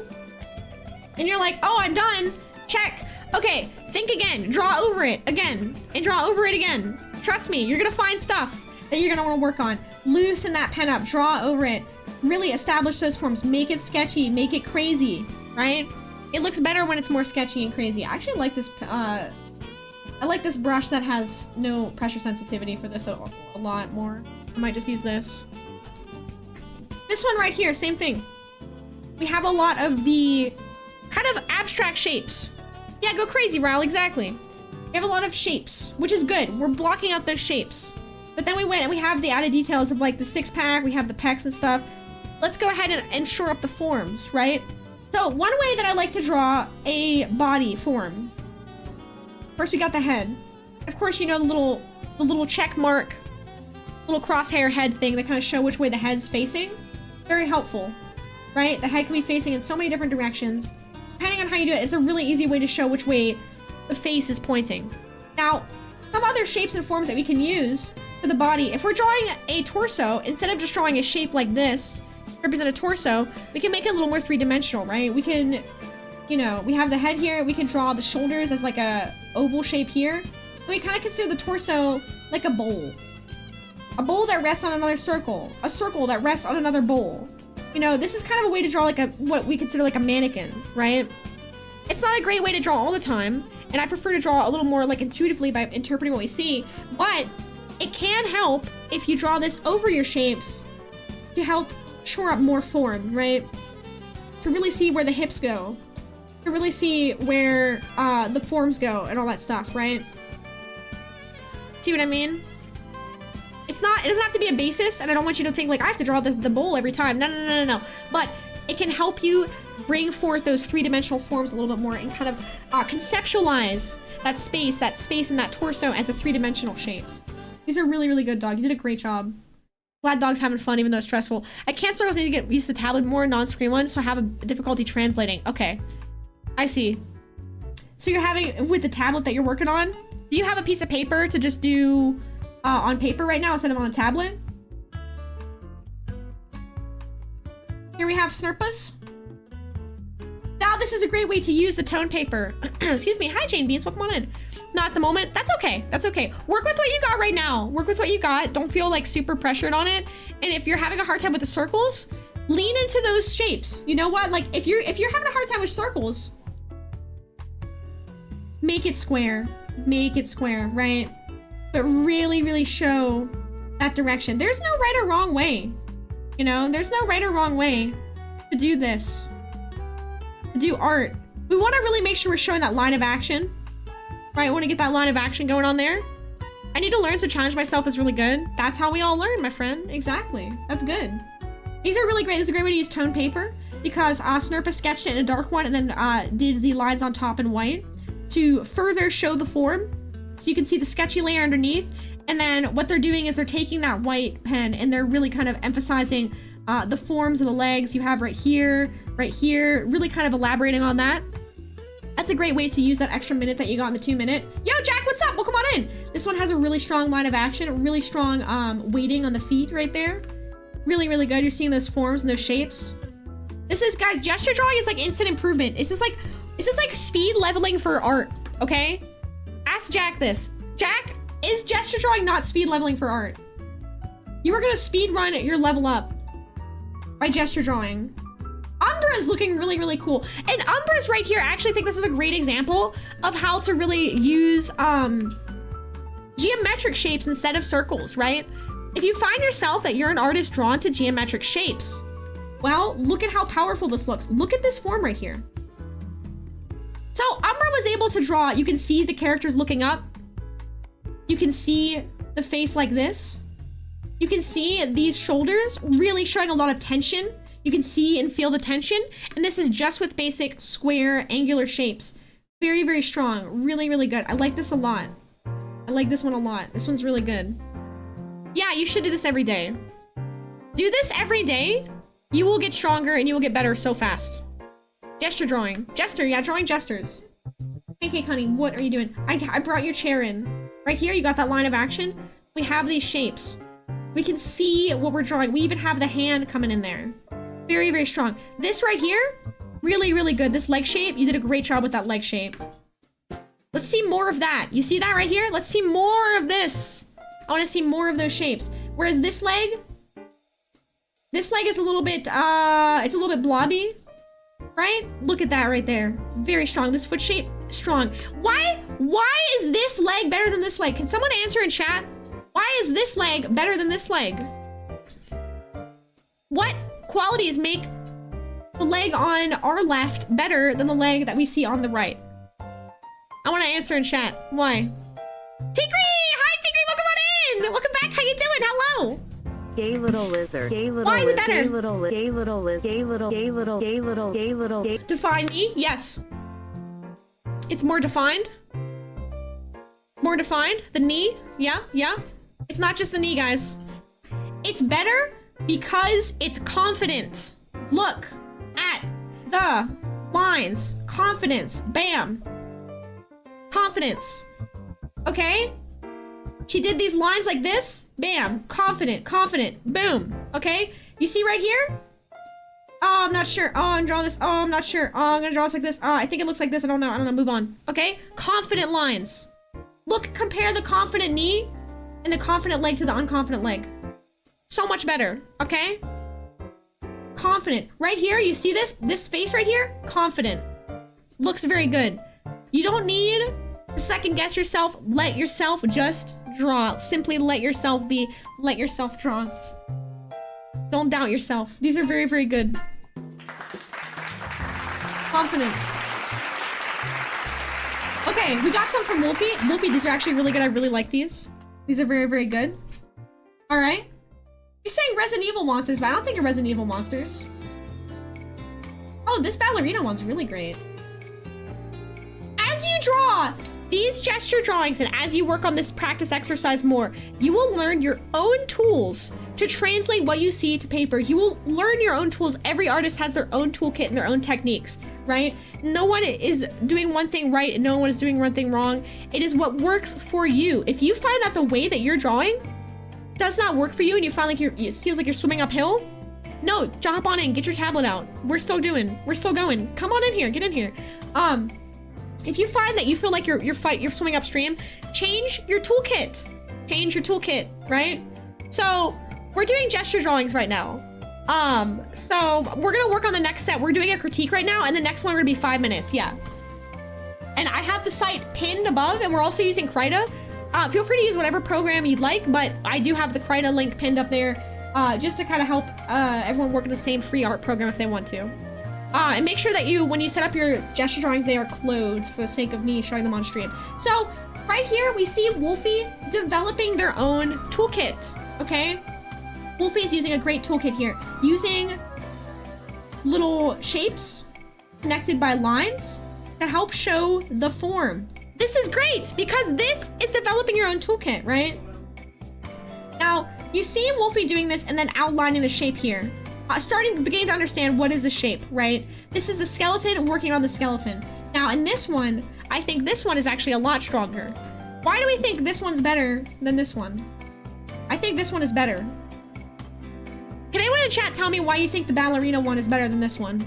and you're like, oh, I'm done, check. Okay, think again, draw over it again, and draw over it again. Trust me, you're gonna find stuff that you're gonna wanna work on. Loosen that pen up, draw over it, really establish those forms, make it sketchy, make it crazy, right? It looks better when it's more sketchy and crazy. I actually like this, I like this brush that has no pressure sensitivity for this a lot more. I might just use this. This one right here, same thing. We have a lot of the kind of abstract shapes. Yeah, go crazy, Raul, exactly. We have a lot of shapes, which is good. We're blocking out those shapes. But then we went and we have the added details of like the six pack, we have the pecs and stuff. Let's go ahead and shore up the forms, right? So one way that I like to draw a body form. First we got the head. Of course, you know the little check mark, little crosshair head thing that kind of show which way the head's facing. Very helpful, right? The head can be facing in so many different directions. Depending on how you do it, it's a really easy way to show which way the face is pointing. Now, some other shapes and forms that we can use for the body. If we're drawing a torso, instead of just drawing a shape like this, represent a torso, we can make it a little more three-dimensional, right? We can, you know, we have the head here, we can draw the shoulders as like a oval shape here. And we kind of consider the torso like a bowl. A bowl that rests on another circle. A circle that rests on another bowl. You know, this is kind of a way to draw like what we consider like a mannequin, right? It's not a great way to draw all the time, and I prefer to draw a little more like intuitively by interpreting what we see, but it can help if you draw this over your shapes to help shore up more form, right? To really see where the hips go. To really see where the forms go and all that stuff, right? See what I mean? It doesn't have to be a basis, and I don't want you to think like I have to draw the bowl every time. No. But it can help you bring forth those three-dimensional forms a little bit more and kind of conceptualize that space in that torso as a three-dimensional shape. These are really, really good, dog. You did a great job. Glad dog's having fun even though it's stressful. I can't circles need to get used to the tablet more, non-screen one, so I have a difficulty translating. Okay, I see. So you're having, with the tablet that you're working on, do you have a piece of paper to just do on paper right now instead of on a tablet? Here we have Snurpus. Now this is a great way to use the tone paper. Excuse me. Hi, Jane Beans. Welcome on in. Not at the moment. That's okay. That's okay. Work with what you got right now. Work with what you got. Don't feel like super pressured on it. And if you're having a hard time with the circles, lean into those shapes. You know what? Like if you're having a hard time with circles, make it square. Make it square, right? But really, really show that direction. There's no right or wrong way. You know, there's no right or wrong way to do this. To do art. We want to really make sure we're showing that line of action. Right? We want to get that line of action going on there. I need to learn, so challenge myself is really good. That's how we all learn, my friend. Exactly. That's good. These are really great. This is a great way to use tone paper because Snurpus sketched it in a dark one and then did the lines on top in white to further show the form. So you can see the sketchy layer underneath. And then what they're doing is they're taking that white pen and they're really kind of emphasizing the forms of the legs you have right here, really kind of elaborating on that. That's a great way to use that extra minute that you got in the 2 minute. Yo, Jack, what's up? Welcome on in. This one has a really strong line of action, a really strong weighting on the feet right there. Really, really good. You're seeing those forms and those shapes. This is, guys, gesture drawing is like instant improvement. This is like speed leveling for art, okay? Ask Jack this. Jack, is gesture drawing not speed leveling for art? You are gonna speed run your level up by gesture drawing. Umbra is looking really, really cool. And Umbra's right here. I actually think this is a great example of how to really use geometric shapes instead of circles, right? If you find yourself that you're an artist drawn to geometric shapes, well, look at how powerful this looks. Look at this form right here. So Umbra was able to draw, you can see the characters looking up. You can see the face like this. You can see these shoulders really showing a lot of tension. You can see and feel the tension. And this is just with basic square angular shapes. Very, very strong. Really, really good. I like this a lot. I like this one a lot. This one's really good. Yeah, you should do this every day. Do this every day. You will get stronger and you will get better so fast. Gesture drawing. Jester, yeah, drawing gestures. Pancake honey, what are you doing? I brought your chair in. Right here, you got that line of action. We have these shapes. We can see what we're drawing. We even have the hand coming in there. Very, very strong. This right here, really, really good. This leg shape, you did a great job with that leg shape. Let's see more of that. You see that right here? Let's see more of this. I want to see more of those shapes. Whereas this leg is a little bit, it's a little bit blobby, right? Look at that right there. Very strong. This foot shape, strong. Why is this leg better than this leg? Can someone answer in chat? Why is this leg better than this leg? What qualities make the leg on our left better than the leg that we see on the right? I want to answer in chat. Why? Tigri! Hi, Tigri! Welcome on in! Welcome back! How you doing? Hello! Gay little lizard. Gay little Why is it lizard. better? Gay little li- gay little liz. Gay little gay little gay little gay little gay. Define me? Yes. It's more defined. More defined. The knee? Yeah, yeah. It's not just the knee, guys. It's better because it's confident. Look at the lines. Confidence. Bam. Confidence. Okay? She did these lines like this. Bam. Confident. Confident. Boom. Okay? You see right here? Oh, I'm not sure. Oh, I'm drawing this. Oh, I'm not sure. Oh, I'm gonna draw this like this. Oh, I think it looks like this. I don't know. I don't know. Move on. Okay? Confident lines. Look, compare the confident knee and the confident leg to the unconfident leg. So much better. Okay? Confident. Right here, you see this? This face right here? Confident. Looks very good. You don't need to second guess yourself. Let yourself just draw. Simply let yourself be. Let yourself draw. Don't doubt yourself. These are very, very good. Confidence. Okay, we got some from Wolfie. Wolfie, these are actually really good. I really like these. These are very, very good. All right. You're saying Resident Evil monsters, but I don't think you're Resident Evil monsters. Oh, this ballerina one's really great. As you draw these gesture drawings and as you work on this practice exercise more, you will learn your own tools to translate what you see to paper. You will learn your own tools. Every artist has their own toolkit and their own techniques, right? No one is doing one thing right and no one is doing one thing wrong. It is what works for you. If you find that the way that you're drawing does not work for you and you find like it feels like you're swimming uphill, no, jump on in, get your tablet out. We're still going. Come on in here, get in here. If you find that you feel like you're swimming upstream, change your toolkit. Change your toolkit, right? So we're doing gesture drawings right now. So we're gonna work on the next set. We're doing a critique right now, and the next one we're gonna be 5 minutes, yeah. And I have the site pinned above, and we're also using Krita. Feel free to use whatever program you'd like, but I do have the Krita link pinned up there, just to kind of help everyone work in the same free art program if they want to. And make sure that when you set up your gesture drawings, they are closed for the sake of me showing them on stream. So right here, we see Wolfie developing their own toolkit, okay? Wolfie is using a great toolkit here, using little shapes connected by lines to help show the form. This is great because this is developing your own toolkit, right? Now, you see Wolfie doing this and then outlining the shape here. Beginning to understand what is the shape, right? This is the skeleton working on the skeleton. Now, in this one, I think this one is actually a lot stronger. Why do we think this one's better than this one? I think this one is better. Can anyone in chat tell me why you think the ballerina one is better than this one?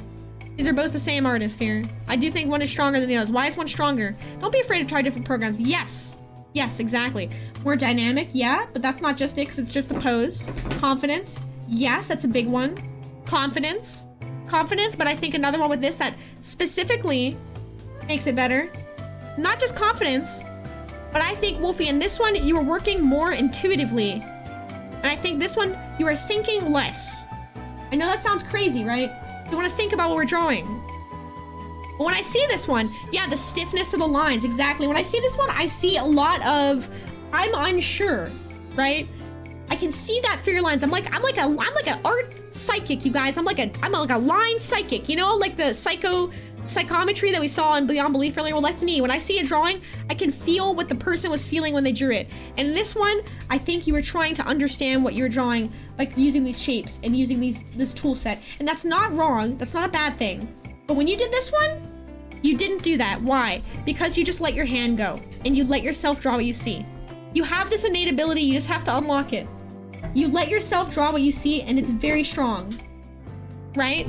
These are both the same artist here. I do think one is stronger than the others. Why is one stronger? Don't be afraid to try different programs. Yes. Yes, exactly. More dynamic, yeah, but that's not just it, 'cause it's just the pose. Confidence, yes, that's a big one. Confidence, but I think another one with this that specifically makes it better. Not just confidence, but I think, Wolfie, in this one, you were working more intuitively. And I think this one, you are thinking less. I know that sounds crazy, right? You want to think about what we're drawing. But when I see this one, yeah, the stiffness of the lines, exactly. When I see this one, I see a lot of, I'm unsure, right? I can see that for your lines. I'm like an art psychic, you guys. I'm like a line psychic, you know, like the psychometry that we saw in Beyond Belief earlier. Well, that's me. When I see a drawing, I can feel what the person was feeling when they drew it. And in this one, I think you were trying to understand what you were drawing by using these shapes and using this tool set. And that's not wrong. That's not a bad thing. But when you did this one, you didn't do that. Why? Because you just let your hand go and you let yourself draw what you see. You have this innate ability, you just have to unlock it. You let yourself draw what you see and it's very strong, right?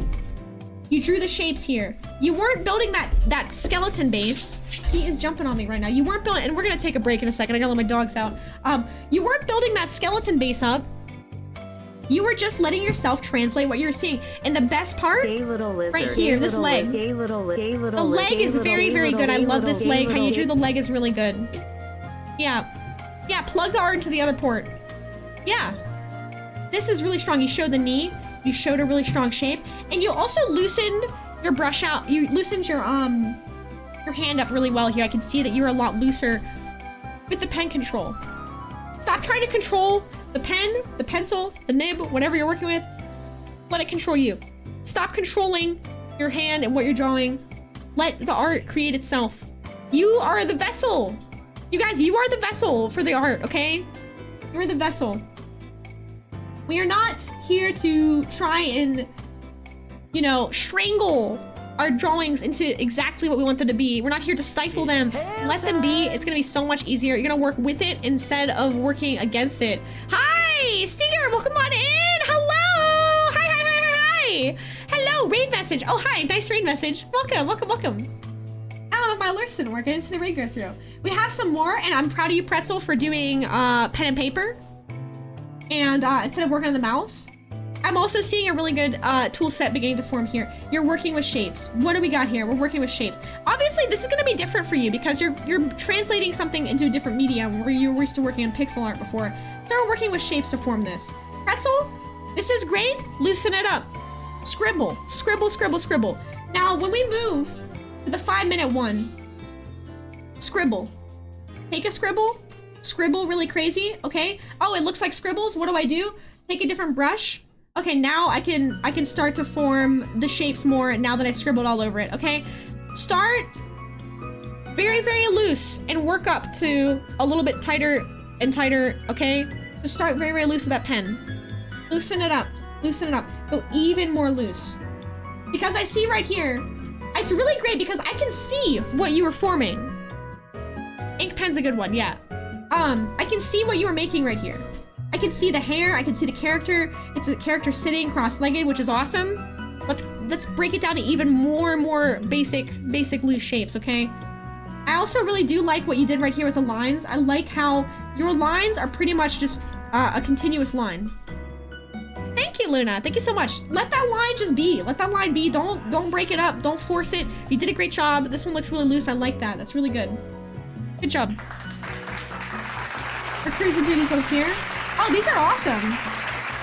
You drew the shapes here. You weren't building that skeleton base. He is jumping on me right now. You weren't building, and we're gonna take a break in a second. I gotta let my dogs out. You weren't building that skeleton base up. You were just letting yourself translate what you're seeing. And the best part, right here, this leg. The leg is very, very good. I love this leg. How you drew the leg is really good. Yeah. Yeah, plug the art into the other port. Yeah. This is really strong. You showed the knee. You showed a really strong shape. And you also loosened your brush out. You loosened your hand up really well here. I can see that you're a lot looser with the pen control. Stop trying to control The pen, the pencil, the nib, whatever you're working with, let it control you. Stop controlling your hand and what you're drawing. Let the art create itself. You are the vessel. You guys, you are the vessel for the art, okay? You're the vessel. We are not here to try and, you know, strangle our drawings into exactly what we want them to be. We're not here to stifle them. Let them be. It's gonna be so much easier. You're gonna work with it instead of working against it. Hi, Stinger, welcome on in. Hello. Hi. Hello, raid message. Oh, hi, nice raid message. Welcome. I don't know if my alerts didn't work. I didn't see the raid go through. We have some more, and I'm proud of you, Pretzel, for doing pen and paper. And instead of working on the mouse. I'm also seeing a really good tool set beginning to form here. You're working with shapes. What do we got here? We're working with shapes. Obviously, this is gonna be different for you because you're translating something into a different medium where you were used to working in pixel art before. So we're working with shapes to form this. Pretzel, this is great. Loosen it up. Scribble. Now, when we move to the 5-minute one, scribble. Take a scribble really crazy, okay? Oh, it looks like scribbles. What do? Take a different brush. Okay, now I can start to form the shapes more now that I scribbled all over it, okay? Start very, very loose and work up to a little bit tighter and tighter, okay? So start very, very loose with that pen. Loosen it up. Go even more loose. Because I see right here, it's really great because I can see what you were forming. Ink pen's a good one, yeah. I can see what you were making right here. I can see the hair, I can see the character. It's a character sitting cross-legged, which is awesome. Let's break it down to even more basic loose shapes, okay? I also really do like what you did right here with the lines. I like how your lines are pretty much just a continuous line. Thank you, Luna. Thank you so much. Let that line just be. Let that line be. Don't break it up. Don't force it. You did a great job. This one looks really loose. I like that. That's really good. Good job. We're cruising through these ones here. Oh, these are awesome.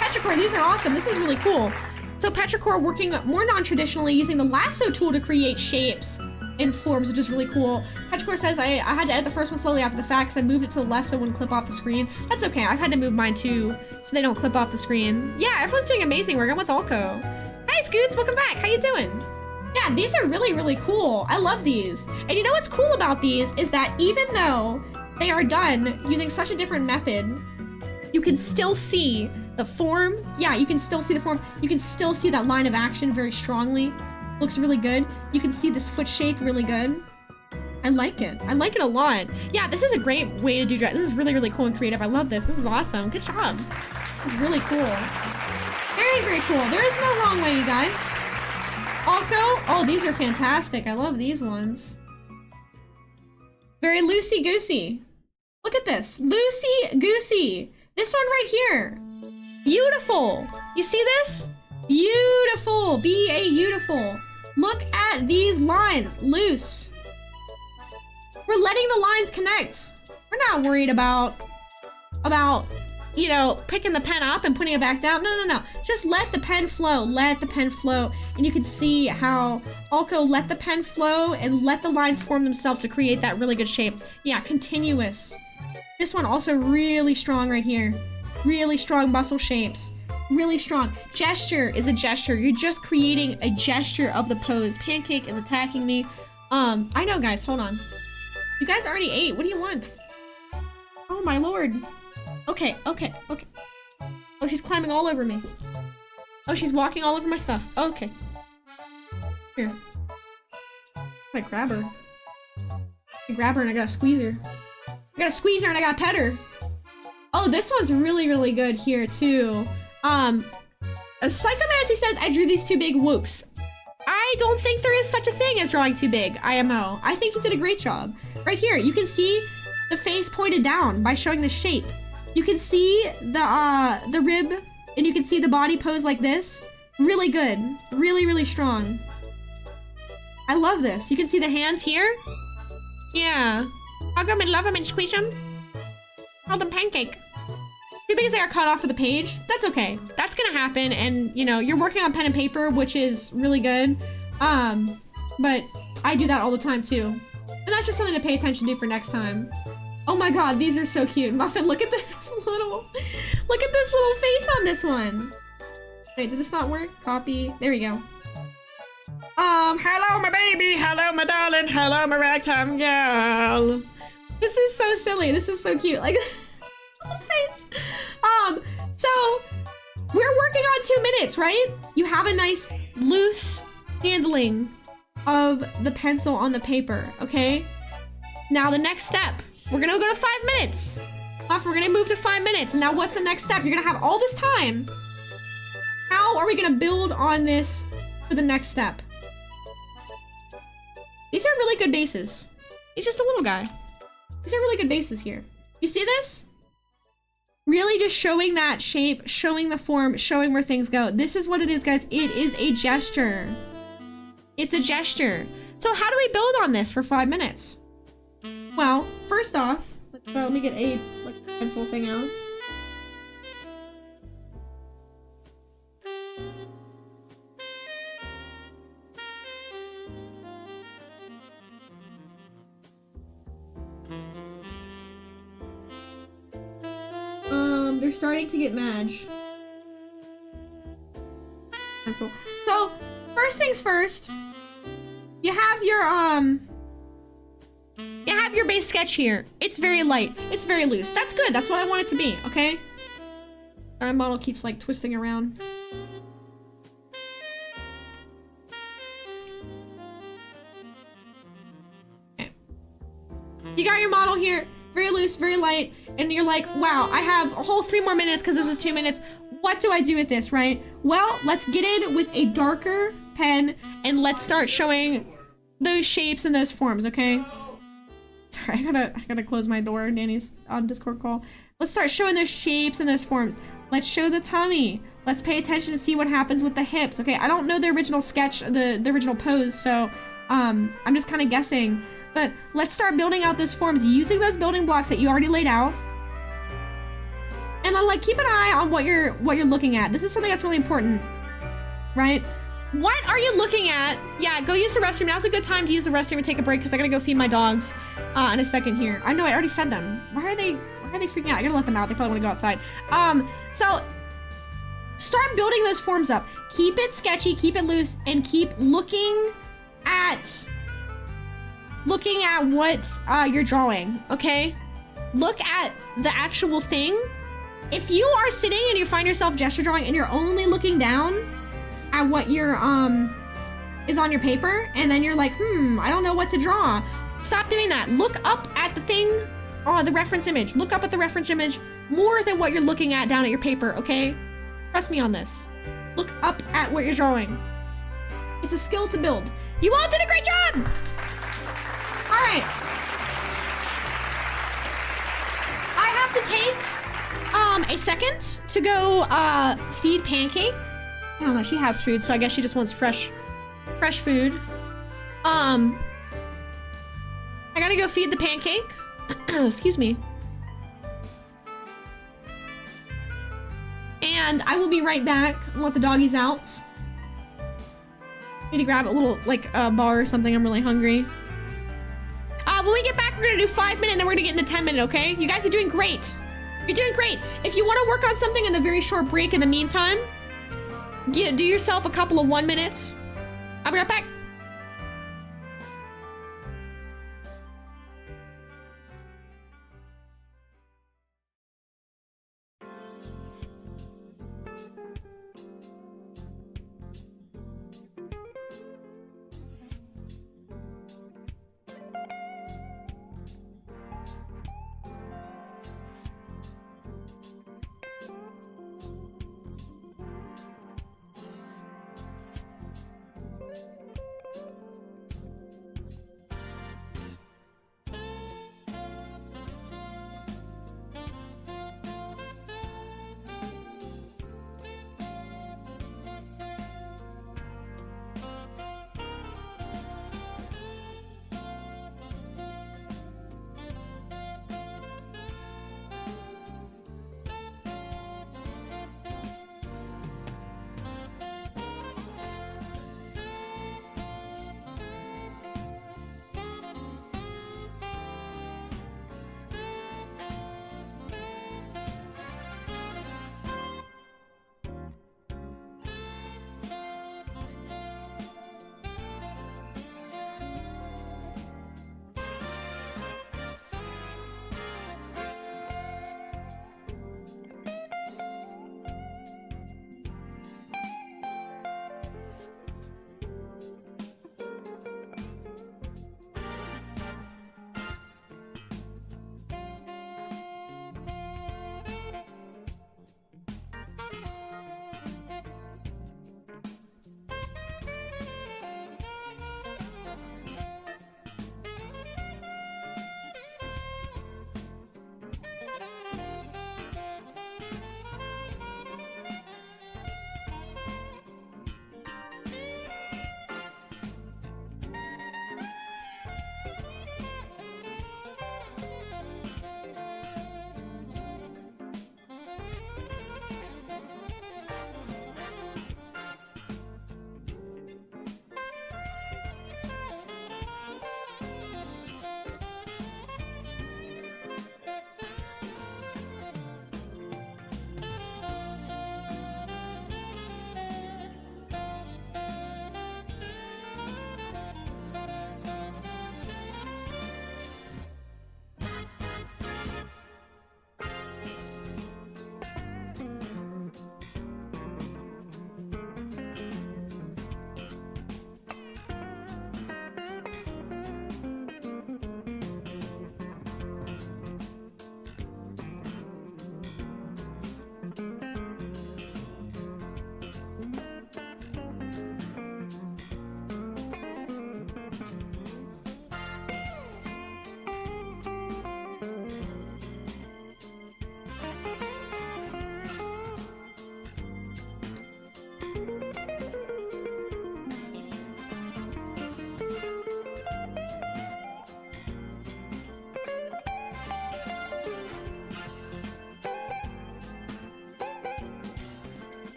Petrichor, these are awesome. This is really cool. So Petrichor working more non-traditionally using the lasso tool to create shapes and forms, which is really cool. Petrichor says, I had to edit the first one slowly after the fact because I moved it to the left so it wouldn't clip off the screen. That's okay. I've had to move mine too so they don't clip off the screen. Yeah, everyone's doing amazing work. I'm with Alco. Hi, Scoots. Welcome back. How you doing? Yeah, these are really, really cool. I love these. And you know what's cool about these is that even though they are done using such a different method, you can still see the form. Yeah, you can still see the form. You can still see that line of action very strongly. Looks really good. You can see this foot shape really good. I like it. I like it a lot. Yeah, this is a great way to do dress. This is really, really cool and creative. I love this. This is awesome. Good job. This is really cool. Very, very cool. There is no wrong way, you guys. Alco. Oh, these are fantastic. I love these ones. Very loosey-goosey. Look at this. Loosey-goosey. This one right here. Beautiful. You see this? Beautiful. Beautiful. Look at these lines. Loose. We're letting the lines connect. We're not worried about, you know, picking the pen up and putting it back down. No. Just let the pen flow. Let the pen flow. And you can see how Alco let the pen flow and let the lines form themselves to create that really good shape. Yeah, continuous. This one also really strong right here. Really strong muscle shapes. Really strong. Gesture is a gesture. You're just creating a gesture of the pose. Pancake is attacking me. I know, guys. Hold on. You guys already ate. What do you want? Oh, my lord. Okay. Oh, she's climbing all over me. Oh, she's walking all over my stuff. Okay. Here. I grab her. I grab her and I gotta squeeze her. I gotta squeeze her and I gotta pet her. Oh, this one's really, really good here, too. Psychomancy says, I drew these too big, whoops. I don't think there is such a thing as drawing too big, IMO. I think you did a great job. Right here, you can see the face pointed down by showing the shape. You can see the rib, and you can see the body pose like this. Really good. Really, really strong. I love this. You can see the hands here. Yeah. Hug them and love them and squeeze them. Call them pancake. Too big as they got cut off of the page. That's okay. That's gonna happen, and you know, you're working on pen and paper, which is really good. But I do that all the time too. And that's just something to pay attention to for next time. Oh my god, these are so cute. Muffin, look at this little face on this one. Wait, did this not work? Copy. There we go. Hello, my baby. Hello, my darling. Hello, my ragtime girl. This is so silly. This is so cute. Like, little face. So we're working on 2 minutes, right? You have a nice loose handling of the pencil on the paper, okay? Now the next step, we're gonna go to 5 minutes. We're gonna move to 5 minutes. Now what's the next step? You're gonna have all this time. How are we gonna build on this for the next step? These are really good bases. He's just a little guy. These are really good bases here. You see this? Really just showing that shape, showing the form, showing where things go. This is what it is, guys. It is a gesture. It's a gesture. So how do we build on this for 5 minutes? Well, first off, let me get a pencil thing out. They're starting to get mad. Pencil. So, first things first, you have your base sketch here. It's very light. It's very loose. That's good. That's what I want it to be, okay? Our model keeps like twisting around. Okay. You got your model here. Very loose, very light, and you're like, wow, I have a whole 3 more minutes because this is 2 minutes. What do I do with this, right? Well, let's get in with a darker pen and let's start showing those shapes and those forms, okay? Sorry, I gotta close my door. Danny's on Discord call. Let's start showing those shapes and those forms. Let's show the tummy. Let's pay attention to see what happens with the hips, okay? I don't know the original sketch, the original pose, so I'm just kind of guessing. But let's start building out those forms using those building blocks that you already laid out. And like keep an eye on what you're looking at. This is something that's really important, right? What are you looking at? Yeah, go use the restroom. Now's a good time to use the restroom and take a break because I gotta go feed my dogs in a second here. I know I already fed them. Why are they freaking out? I gotta let them out. They probably want to go outside. So start building those forms up. Keep it sketchy, keep it loose, and keep looking at what you're drawing, okay? Look at the actual thing. If you are sitting and you find yourself gesture drawing and you're only looking down at what your is on your paper and then you're like, I don't know what to draw. Stop doing that. Look up at the thing, the reference image. Look up at the reference image more than what you're looking at down at your paper, okay? Trust me on this. Look up at what you're drawing. It's a skill to build. You all did a great job! All right. I have to take a second to go feed Pancake. I don't know, she has food, so I guess she just wants fresh food. I gotta go feed the Pancake. Excuse me. And I will be right back. I'll let the doggies out. Need to grab a little, like, bar or something. I'm really hungry. When we get back, we're gonna do 5 minutes, and then we're gonna get into 10 minutes, okay? You guys are doing great. You're doing great. If you want to work on something in the very short break in the meantime, do yourself a couple of 1 minutes. I'll be right back.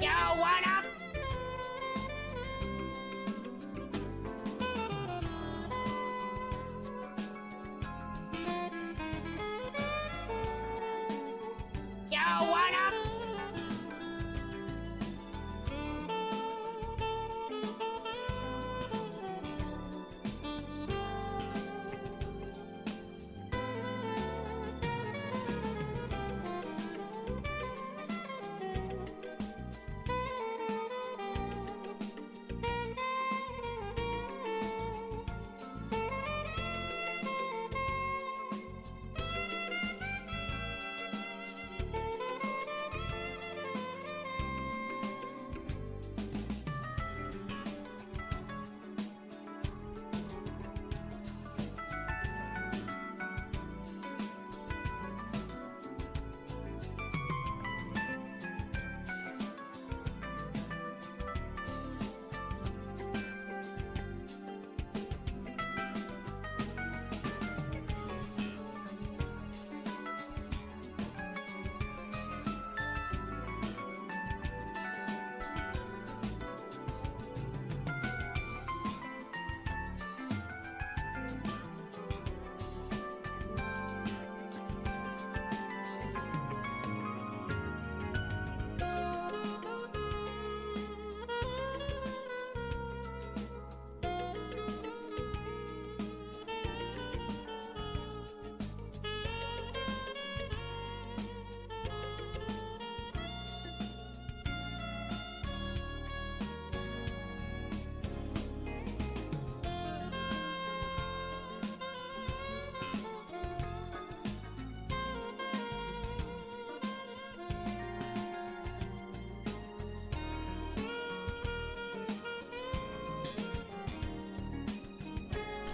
Yo, what up? Yo, what up?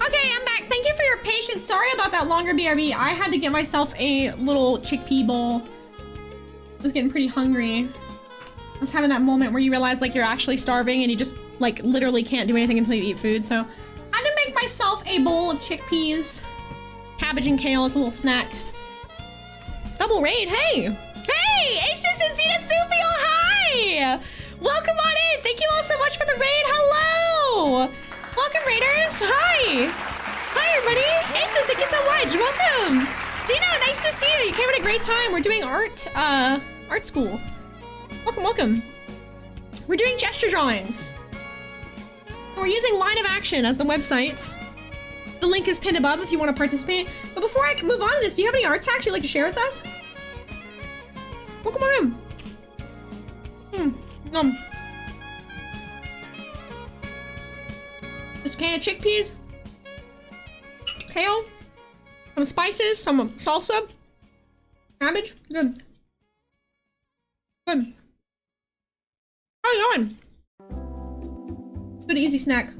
Okay, I'm back. Thank you for your patience. Sorry about that longer BRB. I had to get myself a little chickpea bowl. I was getting pretty hungry. I was having that moment where you realize like you're actually starving and you just like literally can't do anything until you eat food. So I had to make myself a bowl of chickpeas, cabbage and kale as a little snack. Double raid, hey! Hey! Asus and Zeta Soupy, oh hi! Welcome on in! Thank you all so much for the raid, hello! Welcome raiders, hi! Hi everybody! Asus, thank you so much, welcome! Zeno, nice to see you, you came at a great time. We're doing art school. Welcome, welcome. We're doing gesture drawings. And we're using Line of Action as the website. The link is pinned above if you want to participate. But before I move on to this, do you have any art tags you'd like to share with us? Welcome on in. Just a can of chickpeas, kale, some spices, some salsa, cabbage. Good. Good. How you going? Good easy snack.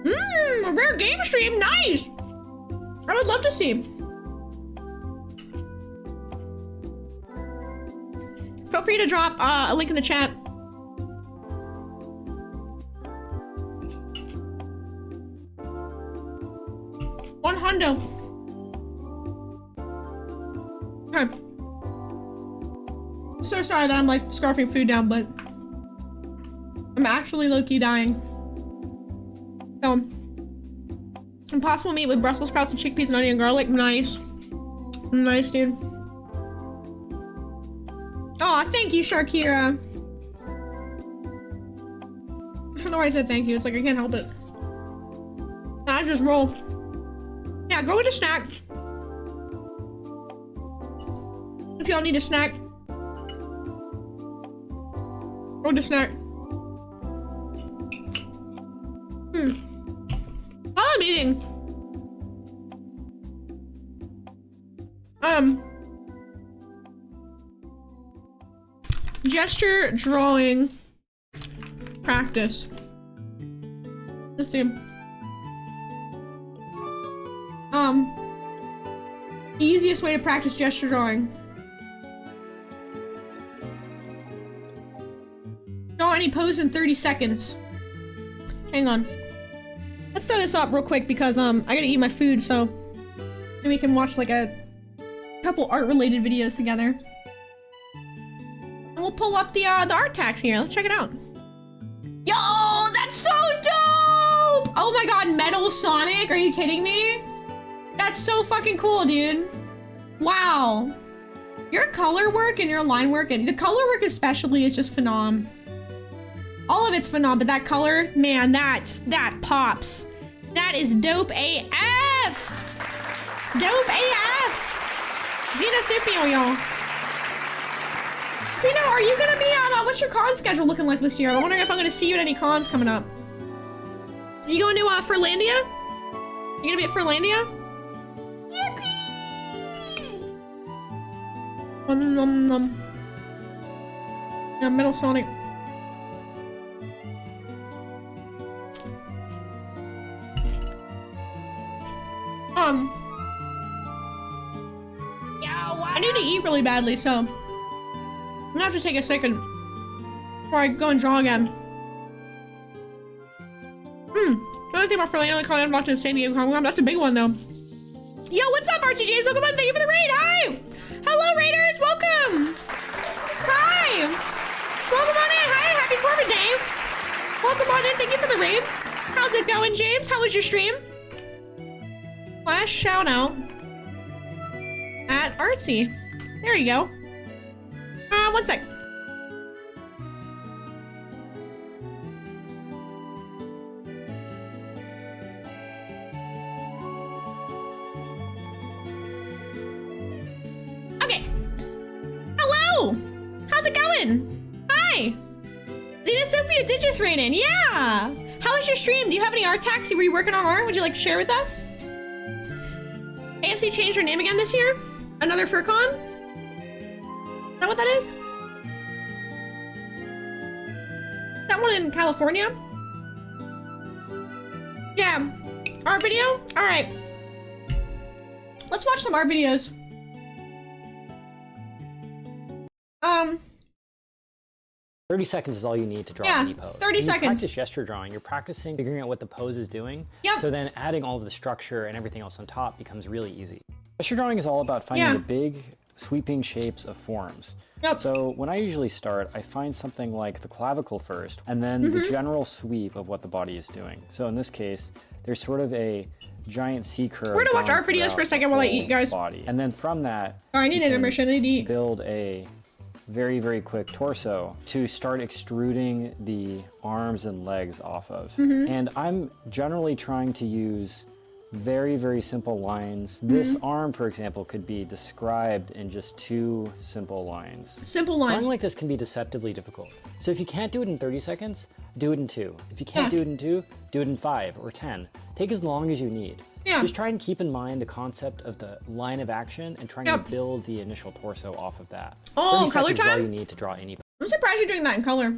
A rare game stream, nice! I would love to see. Feel free to drop a link in the chat. One hundo. Okay. So sorry that I'm like scarfing food down, but I'm actually low-key dying. So, impossible meat with Brussels sprouts and chickpeas and onion garlic. Nice. Nice, dude. Aw, thank you, Sharkira. I don't know why I said thank you. It's like I can't help it. I just roll. Yeah, go with a snack. If y'all need a snack. Go with a snack. While I'm eating. Gesture drawing practice. Let's see. The easiest way to practice gesture drawing. Draw any pose in 30 seconds. Hang on. Let's throw this up real quick because I gotta eat my food, so maybe we can watch like a couple art related videos together. pull up the art tax here. Let's check it out. Yo, that's so dope! Oh my god, Metal Sonic, are you kidding me? That's so fucking cool, dude. Wow. Your color work and your line work, and the color work especially is just phenom. All of it's phenom, but that color, man, that pops. That is dope AF! Dope AF! Xena Supio, y'all. Xena, are you gonna be on, what's your con schedule looking like this year? I'm wondering if I'm gonna see you at any cons coming up. Are you going to Furlandia? You gonna be at Furlandia? Yippee! Yeah, Metal Sonic. I need to eat really badly, so I'm gonna have to take a second before I go and draw again. The only thing about Furlandia Con I'm locked in San Diego Comic Con. That's a big one though. Yo, what's up, RT James? Welcome on. Thank you for the raid. Hi. Hello, raiders. Welcome. Hi. Welcome on in. Hi. Happy Corbin Day. Welcome on in. Thank you for the raid. How's it going, James? How was your stream? Last shout out at Artsy. There you go. One sec. Okay. Hello. How's it going? Hi. Xena Sophia did just rain in. Yeah. How was your stream? Do you have any art taxi? Were you working on art? Would you like to share with us? AFC changed their name again this year? Another FurCon? Is that what that is? That one in California? Yeah. Art video? Alright. Let's watch some art videos. 30 seconds is all you need to draw any pose. 30 seconds. When you practice gesture drawing, you're practicing figuring out what the pose is doing. Yep. So then adding all of the structure and everything else on top becomes really easy. Gesture drawing is all about finding the big, sweeping shapes of forms. Yep. So when I usually start, I find something like the clavicle first, and then the general sweep of what the body is doing. So in this case, there's sort of a giant C curve. We're gonna watch art videos for a second while I eat, guys. Body. And then from that, I need an intermission. I need to eat. Build a very, very quick torso to start extruding the arms and legs off of. And I'm generally trying to use very, very simple lines. This arm, for example, could be described in just 2 simple lines. Simple lines. Drawing like this can be deceptively difficult. So if you can't do it in 30 seconds, do it in 2. If you can't do it in 2, do it in 5 or 10. Take as long as you need. Just try and keep in mind the concept of the line of action and trying to build the initial torso off of that. Oh, 30 color seconds is all time? you need to draw any. I'm surprised you're doing that in color.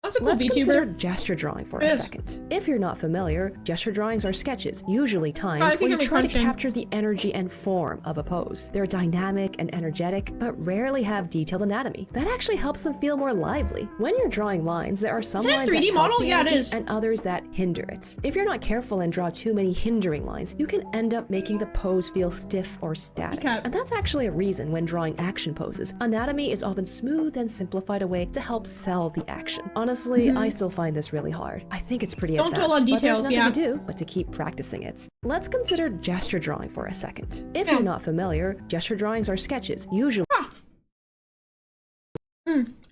That's a cool Let's VTuber. consider gesture drawing for a second. If you're not familiar, gesture drawings are sketches, usually timed, where you try to capture the energy and form of a pose. They're dynamic and energetic, but rarely have detailed anatomy. That actually helps them feel more lively. When you're drawing lines, there are some lines that help the energy and others that hinder it. If you're not careful and draw too many hindering lines, you can end up making the pose feel stiff or static. And that's actually a reason when drawing action poses, anatomy is often smoothed and simplified away to help sell the action. Honestly, I still find this really hard. I think it's pretty advanced, do a lot of details, but there's nothing to do but to keep practicing it. Let's consider gesture drawing for a second. If you're not familiar, gesture drawings are sketches, usually.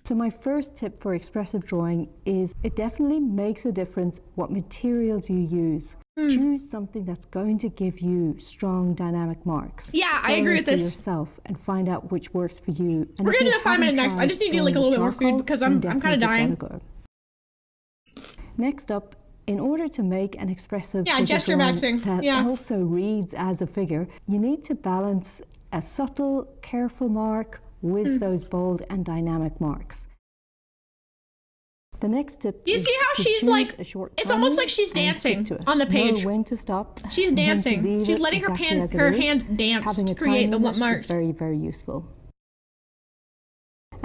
So my first tip for expressive drawing is it definitely makes a difference what materials you use. Choose something that's going to give you strong dynamic marks. Yeah, I agree with this. Yourself and find out which works for you. And we're gonna do the 5-minute next. I just need to eat like a little bit more food because I'm kind of dying. Next up, in order to make an expressive gesture maxing that also reads as a figure, you need to balance a subtle, careful mark with those bold and dynamic marks. The next tip. Do you see how she's like? It's almost like she's dancing on the page. Know when to stop. She's dancing. She's letting her hand dance to create the marks. Very, very useful.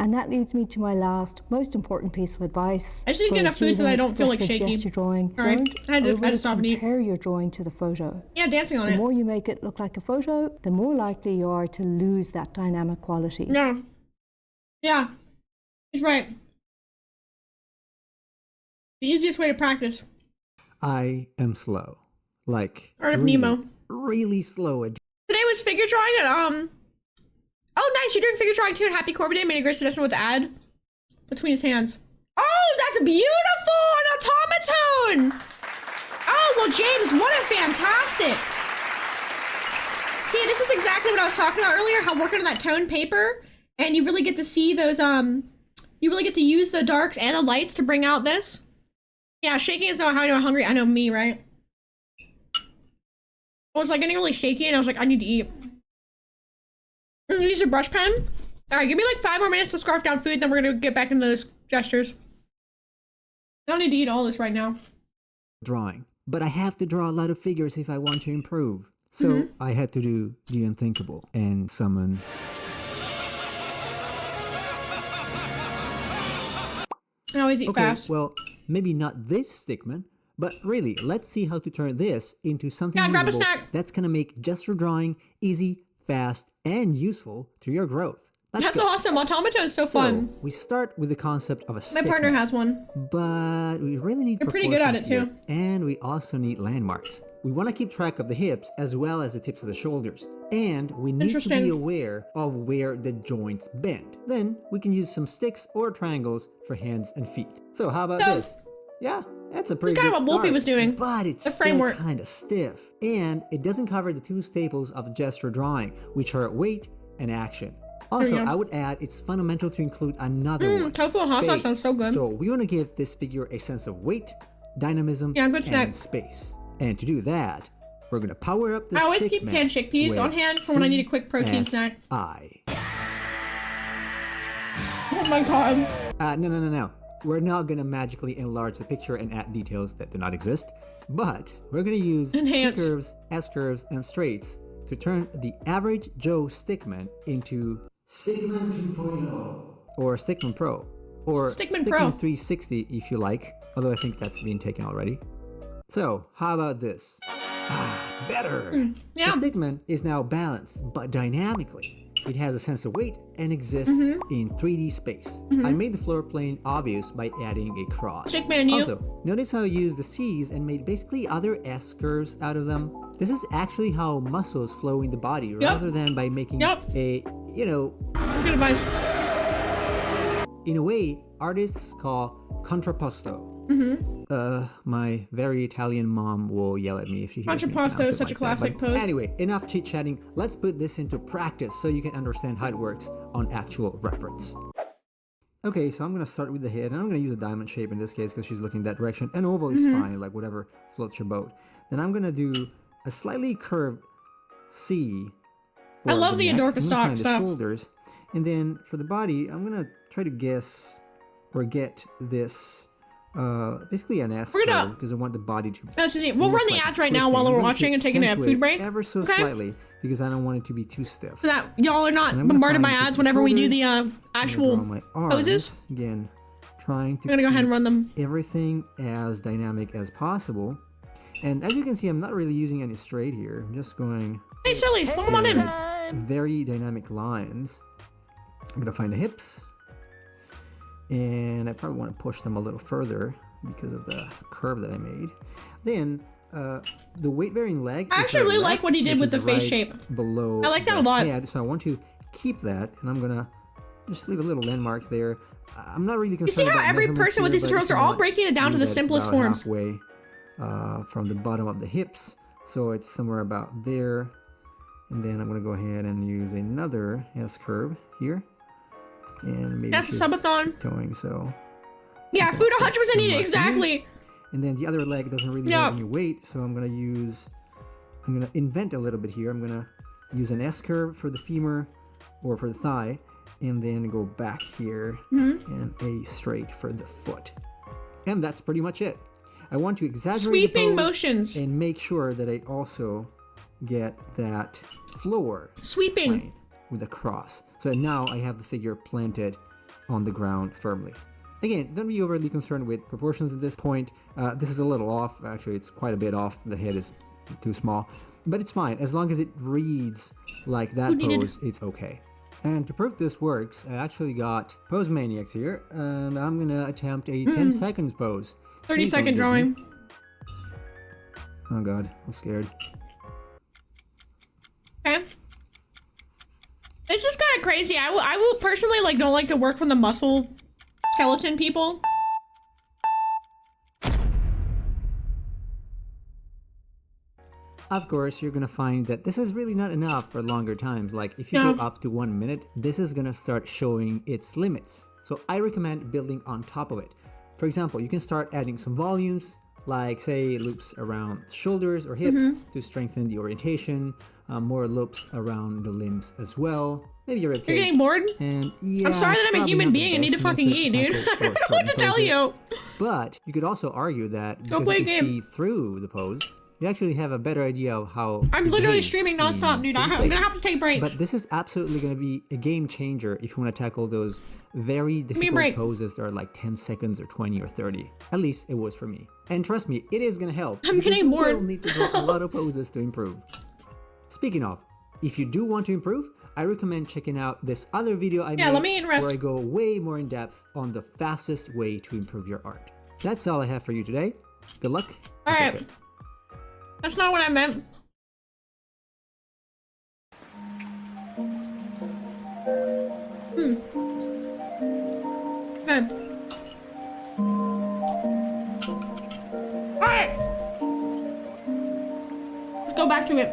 And that leads me to my last, most important piece of advice. I just need to get enough food so that I don't feel like shaky. Drawing. All right, I had to stop and eat. Compare your drawing to the photo. Yeah, dancing on it. The more you make it look like a photo, the more likely you are to lose that dynamic quality. Yeah. Yeah. He's right. The easiest way to practice. I am slow. Like, Art of really, Nemo. Really slow at Today was figure drawing at, oh, nice, you're doing figure drawing too, and Happy Corbin Day made a great suggestion what to add between his hands. Oh, that's beautiful! An automaton! Oh, well, James, what a fantastic... See, this is exactly what I was talking about earlier, how working on that toned paper, and you really get to see those, you really get to use the darks and the lights to bring out this. Yeah, shaking is not how I know I'm hungry. I know me, right? I was like getting really shaky, and I was like, I need to eat. Use a brush pen. All right, give me like 5 more minutes to scarf down food, then we're gonna get back into those gestures. I don't need to eat all this right now. drawing. But I have to draw a lot of figures if I want to improve. So I had to do the unthinkable and summon... I always eat fast. Well, maybe not this stickman, but really, let's see how to turn this into something grab a snack. that's going to make gesture drawing easy, fast, and useful to your growth. That's awesome. Automata is so fun. We start with the concept of a My partner has one. But we really need You're pretty good at it too. And we also need landmarks. We want to keep track of the hips as well as the tips of the shoulders. And we need to be aware of where the joints bend. Then we can use some sticks or triangles for hands and feet. So how about this? Yeah, that's a pretty good start. That's kind of what Wolfie was doing. But it's still kind of stiff. And it doesn't cover the two staples of gesture drawing, which are weight and action. Also, I would add, it's fundamental to include another one. Tofu and hot sauce sounds so good. So we want to give this figure a sense of weight, dynamism, and space. And to do that, we're going to power up the I always keep canned chickpeas on hand for when I need a quick protein snack. Oh my god. No. We're not going to magically enlarge the picture and add details that do not exist. But we're going to use C-curves, S-curves, and straights to turn the average Joe Stickman into Stickman 2.0 or Stickman Pro or Stickman 360 if you like, although I think that's been taken already. So how about this? Better! The Stickman is now balanced but dynamically. It has a sense of weight and exists in 3D space. I made the floor plane obvious by adding a cross. Also, notice how I used the C's and made basically other S curves out of them. This is actually how muscles flow in the body rather than by making a, you know... Good advice. In a way, artists call contrapposto. My very Italian mom will yell at me if she hears me pronounce it is such a classic pose. Anyway, enough chit-chatting. Let's put this into practice so you can understand how it works on actual reference. Okay, so I'm going to start with the head, and I'm going to use a diamond shape in this case because she's looking that direction. An oval is fine, like whatever floats your boat. Then I'm going to do a slightly curved C. I love the Adorka stock stuff. Shoulders. And then for the body, I'm going to try to guess or get this... basically an S curve because I want the body to... We'll run the ads right now while we're watching and taking a food break. Ever so slightly because I don't want it to be too stiff. So that y'all are not bombarded by ads whenever we do the actual poses. Again, trying to I'm gonna go ahead and run them. Everything as dynamic as possible. And as you can see, I'm not really using any straight here. I'm just going... Hey, Silly, welcome on in. Very dynamic lines. I'm gonna find the hips. And I probably want to push them a little further because of the curve that I made. Then the weight-bearing leg. I actually really like what he did with the face shape. Below I like that a lot. Head, so I want to keep that, and I'm gonna just leave a little landmark there. I'm not really concerned. You see how every person with these tutorials are all breaking it down to the simplest forms. Halfway from the bottom of the hips, so it's somewhere about there. And then I'm gonna go ahead and use another S curve here. And maybe that's a subathon. Going so. Yeah, food 100% eat it, exactly. And then the other leg doesn't really have any weight, so I'm gonna invent a little bit here. I'm gonna use an S curve for the femur or for the thigh, and then go back here and a straight for the foot. And that's pretty much it. I want to exaggerate sweeping motions and make sure that I also get that floor sweeping with a cross. So now I have the figure planted on the ground firmly. Again, don't be overly concerned with proportions at this point. This is a little off. Actually, it's quite a bit off. The head is too small. But it's fine. As long as it reads like that pose, it's okay. And to prove this works, I actually got Pose Maniacs here. And I'm going to attempt a 10 seconds pose. 30-second drawing. Oh god, I'm scared. Okay. This is kind of crazy. I will personally like don't like to work from the muscle skeleton people. Of course, you're gonna find that this is really not enough for longer times. Like, if you go up to 1 minute, this is gonna start showing its limits. So I recommend building on top of it. For example, you can start adding some volumes, like say loops around shoulders or hips to strengthen the orientation, more loops around the limbs as well. Maybe your ribcage. You're getting bored? And yeah, I'm sorry that I'm a human being and need to fucking eat, dude. I don't know what to tell you. But you could also argue that because you can see through the pose, you actually have a better idea of how I'm literally streaming nonstop, dude. I'm gonna have to take breaks. But this is absolutely gonna be a game changer if you want to tackle those very difficult poses that are like 10 seconds or 20 or 30. At least it was for me. And trust me, it is gonna help. I'm getting bored. You will need to draw a lot of poses to improve. Speaking of, if you do want to improve, I recommend checking out this other video I made where I go way more in depth on the fastest way to improve your art. That's all I have for you today. Good luck. Alright. That's not what I meant. Okay. Alright. Let's go back to it.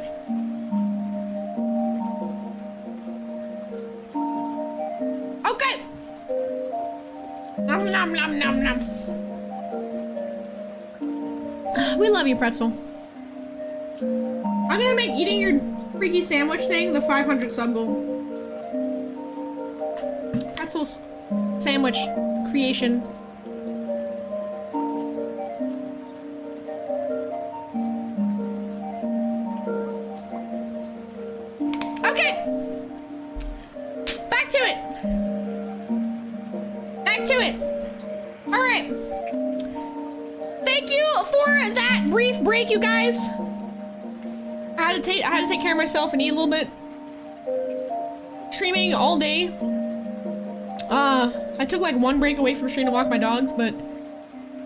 Okay. Nom nom nom nom nom. We love you, Pretzel. I'm gonna make eating your freaky sandwich thing the 500 sub goal. Pretzel's sandwich creation. Okay! Back to it! Back to it! Alright. Thank you for that brief break, you guys. I had to take care of myself and eat a little bit. Streaming all day. I took like one break away from streaming to walk my dogs, but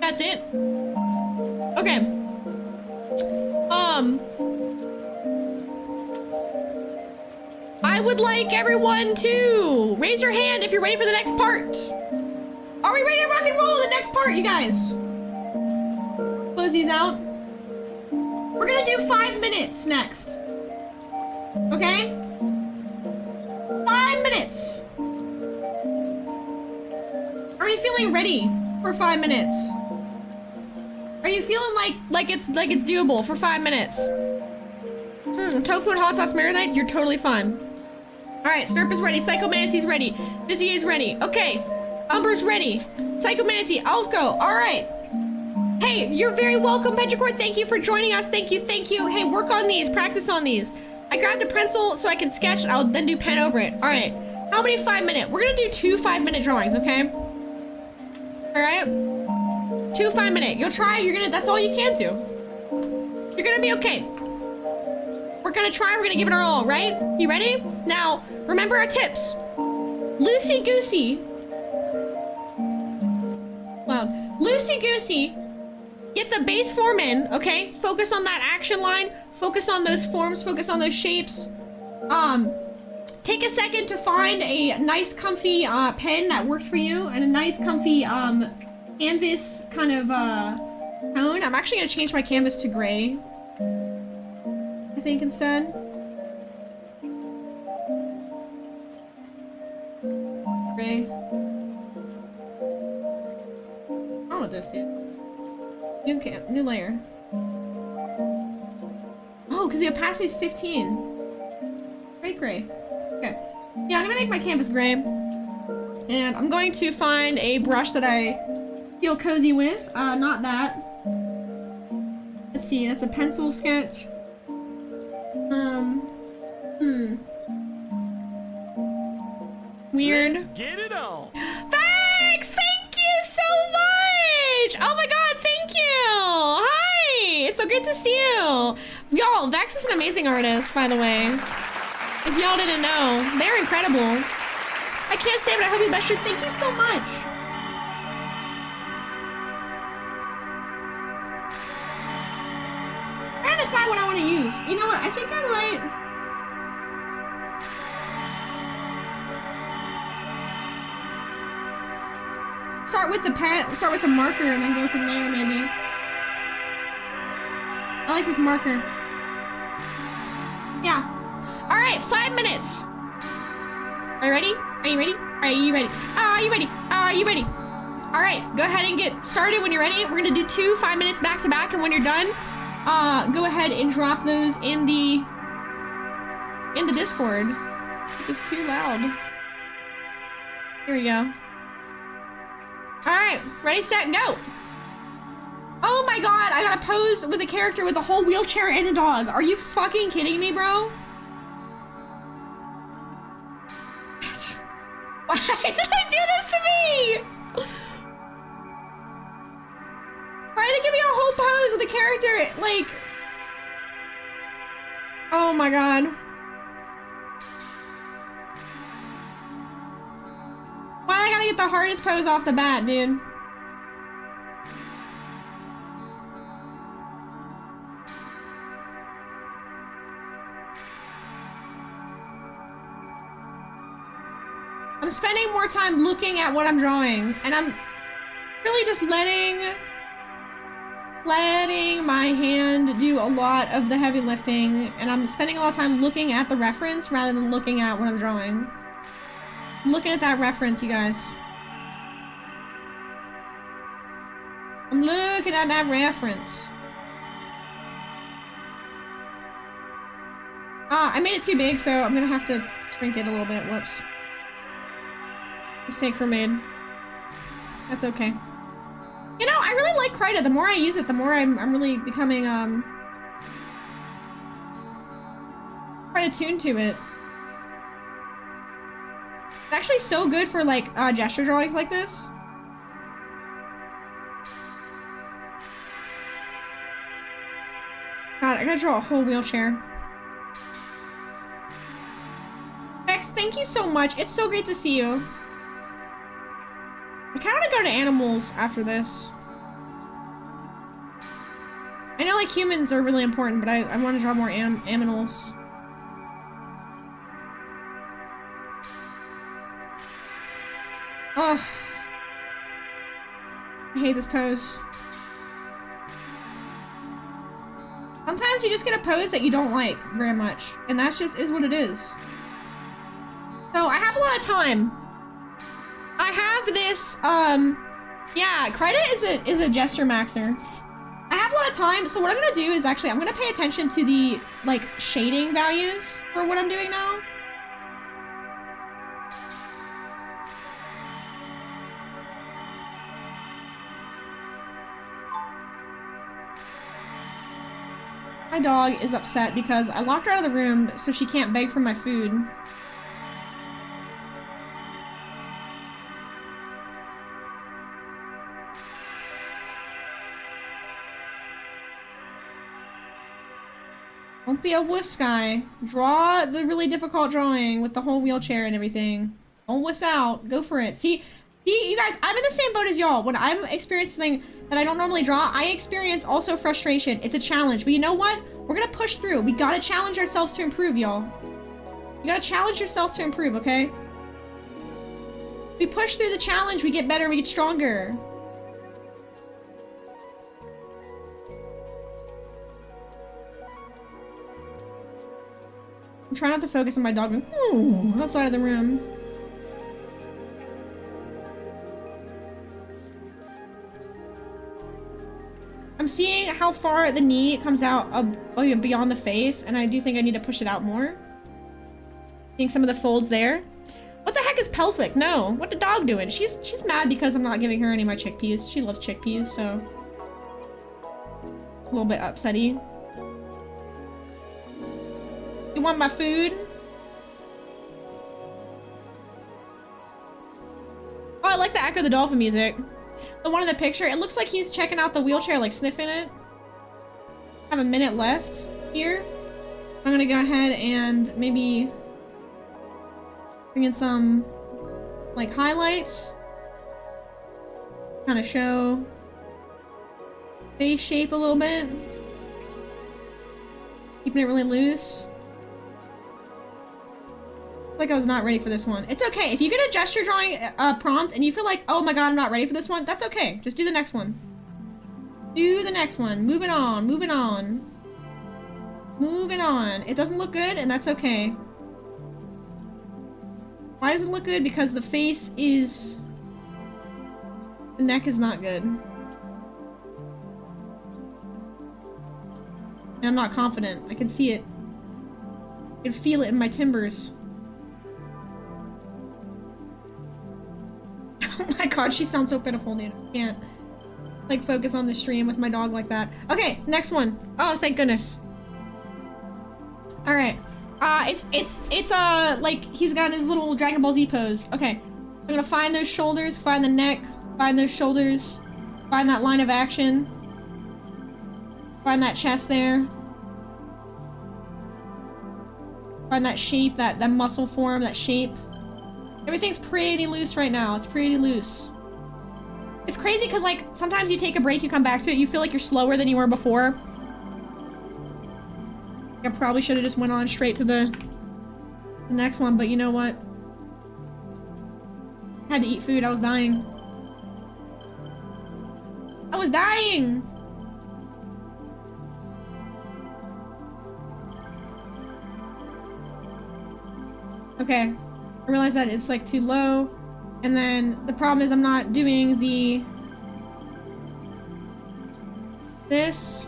that's it. Okay. I would like everyone to raise your hand if you're ready for the next part. Are we ready to rock and roll the next part, you guys? Close these out. We're gonna do 5 minutes next. Okay? 5 minutes. Are you feeling ready for 5 minutes? Are you feeling like it's doable for 5 minutes? Tofu and hot sauce marinade, you're totally fine. Alright, Snurp is ready, Psycho Manatee's ready, Vizier is ready. Okay, Umber's ready. Psycho Manatee, I'll go. Alright. Hey, you're very welcome, Petrichor. Thank you for joining us. Thank you, thank you. Hey, work on these. Practice on these. I grabbed a pencil so I can sketch. I'll then do pen over it. All right. How many 5 minute? We're gonna do 2 5-minute drawings, okay? All right. 2 5 minute. You'll try. You're gonna. That's all you can do. You're gonna be okay. We're gonna try. We're gonna give it our all. Right? You ready? Now, remember our tips. Loosey goosey. Wow. Loosey goosey. Get the base form in, okay? Focus on that action line. Focus on those forms. Focus on those shapes. Take a second to find a nice, comfy pen that works for you, and a nice, comfy canvas kind of tone. I'm actually gonna change my canvas to gray, I think, instead. Gray. Oh, with this, dude. New layer. Oh, because the opacity is 15. Gray. Okay. Yeah, I'm gonna make my canvas gray. And I'm going to find a brush that I feel cozy with. Not that. Let's see, that's a pencil sketch. Weird. Get it on. Fast to see you. Y'all, Vex is an amazing artist, by the way. If y'all didn't know, they're incredible. I can't stay, but I hope you best. Thank you so much. I gotta decide what I want to use. You know what? I think I might. Start with the pen, start with the marker, and then go from there, maybe. I like this marker. Yeah. All right, 5 minutes. Are you ready? Are you ready? Are you ready? Are you ready? Are you ready? All right, go ahead and get started when you're ready. We're gonna do 2 5 minutes back to back, and when you're done, go ahead and drop those in the Discord. It's too loud. Here we go. All right, ready, set, go. Oh my god, I gotta pose with a character with a whole wheelchair and a dog. Are you fucking kidding me, bro? Why did they do this to me? Why did they give me a whole pose with a character, like... Oh my god. Why I gotta get the hardest pose off the bat, dude? I'm spending more time looking at what I'm drawing, and I'm really just letting my hand do a lot of the heavy lifting, and I'm spending a lot of time looking at the reference rather than looking at what I'm drawing. I'm looking at that reference, you guys. I'm looking at that reference. I made it too big, so I'm gonna have to shrink it a little bit. Whoops. Mistakes were made. That's okay. You know, I really like Krita. The more I use it, the more I'm really becoming, quite attuned to it. It's actually so good for, like, gesture drawings like this. God, I gotta draw a whole wheelchair. Vex, thank you so much. It's so great to see you. I kind of want to go to animals after this. I know, like, humans are really important, but I want to draw more animals. Oh. I hate this pose. Sometimes you just get a pose that you don't like very much, and that just is what it is. So, I have a lot of time. I have this, yeah, Krita is a gesture maxer. I have a lot of time, so what I'm gonna do is actually, I'm gonna pay attention to the, like, shading values for what I'm doing now. My dog is upset because I locked her out of the room so she can't beg for my food. Don't be a wuss guy. Draw the really difficult drawing with the whole wheelchair and everything. Don't wuss out. Go for it. See, you guys, I'm in the same boat as y'all. When I'm experiencing something that I don't normally draw, I experience also frustration. It's a challenge. But you know what? We're gonna push through. We gotta challenge ourselves to improve, y'all. You gotta challenge yourself to improve, okay? We push through the challenge, we get better, we get stronger. I'm trying not to focus on my dog outside of the room. I'm seeing how far the knee comes out beyond the face, and I do think I need to push it out more. Seeing some of the folds there. What the heck is Pelswick? No. What the dog doing? She's mad because I'm not giving her any of my chickpeas. She loves chickpeas, so a little bit upsetty. You want my food? Oh, I like the Echo the Dolphin music. The one in the picture, it looks like he's checking out the wheelchair, like sniffing it. have a minute left here. I'm gonna go ahead and maybe bring in some like highlights. Kind of show face shape a little bit. Keeping it really loose. Like I was not ready for this one. It's okay. If you get a gesture drawing prompt and you feel like, oh my god, I'm not ready for this one, that's okay. Just do the next one. Do the next one. Moving on, moving on. Moving on. It doesn't look good, and that's okay. Why does it look good? Because the face is... The neck is not good. And I'm not confident. I can see it. I can feel it in my timbers. Oh my god, she sounds so pitiful, dude. I can't, like, focus on the stream with my dog like that. Okay, next one. Oh, thank goodness. Alright. It's like, he's got his little Dragon Ball Z pose. Okay. I'm gonna find those shoulders, find the neck, find those shoulders, find that line of action. Find that chest there. Find that shape, that muscle form, that shape. Everything's pretty loose right now. It's pretty loose. It's crazy because, like, sometimes you take a break, you come back to it, you feel like you're slower than you were before. I probably should have just went on straight to the next one, but you know what? I had to eat food. I was dying. I was dying! Okay. I realize that it's like too low. And then the problem is I'm not doing the... This.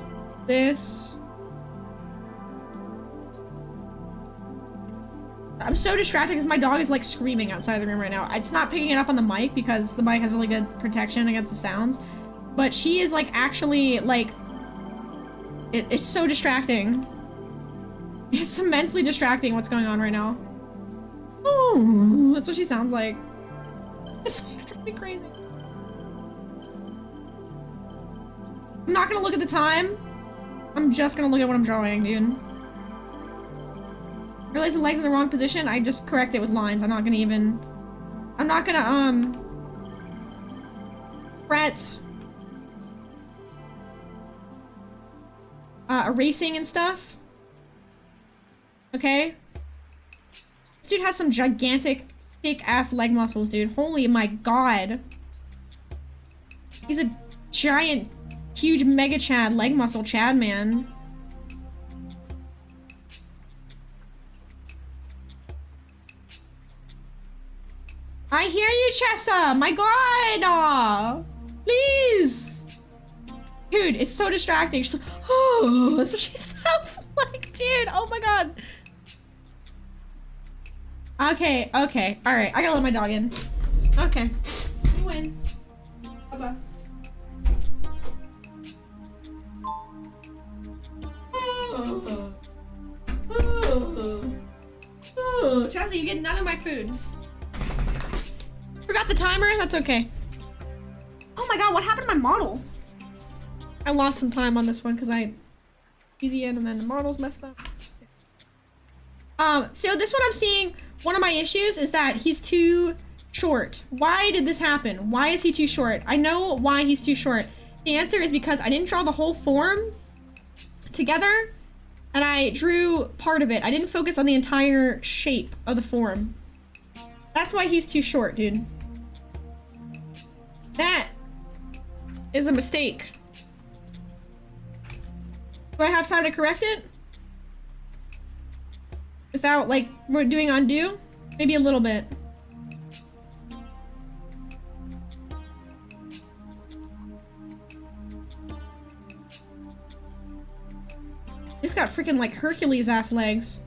I'm so distracted because my dog is like screaming outside of the room right now. It's not picking it up on the mic because the mic has really good protection against the sounds. But she is like actually like... It's so distracting. It's immensely distracting what's going on right now. Oh, that's what she sounds like. It's like driving me crazy. I'm not gonna look at the time. I'm just gonna look at what I'm drawing, dude. Realize the legs in the wrong position. I just correct it with lines. I'm not gonna even. I'm not gonna fret. Erasing and stuff. Okay. This dude has some gigantic, thick-ass leg muscles, dude. Holy my god. He's a giant, huge mega Chad, leg muscle Chad, man. I hear you, Chessa! My god! Aw. Please! Dude, it's so distracting. She's like, oh, that's what she sounds like, dude. Oh my god. Okay, okay. Alright, I gotta let my dog in. Okay. You win. Bye-bye. Chelsea, you get none of my food. Forgot the timer? That's okay. Oh my god, what happened to my model? I lost some time on this one because I easy in and then the model's messed up. So this one I'm seeing, one of my issues is that he's too short. Why did this happen? Why is he too short? I know why he's too short. The answer is because I didn't draw the whole form together and I drew part of it. I didn't focus on the entire shape of the form. That's why he's too short, dude. That is a mistake. Do I have time to correct it? Without, like, we're doing undo? Maybe a little bit. He's got freaking, like, Hercules-ass legs.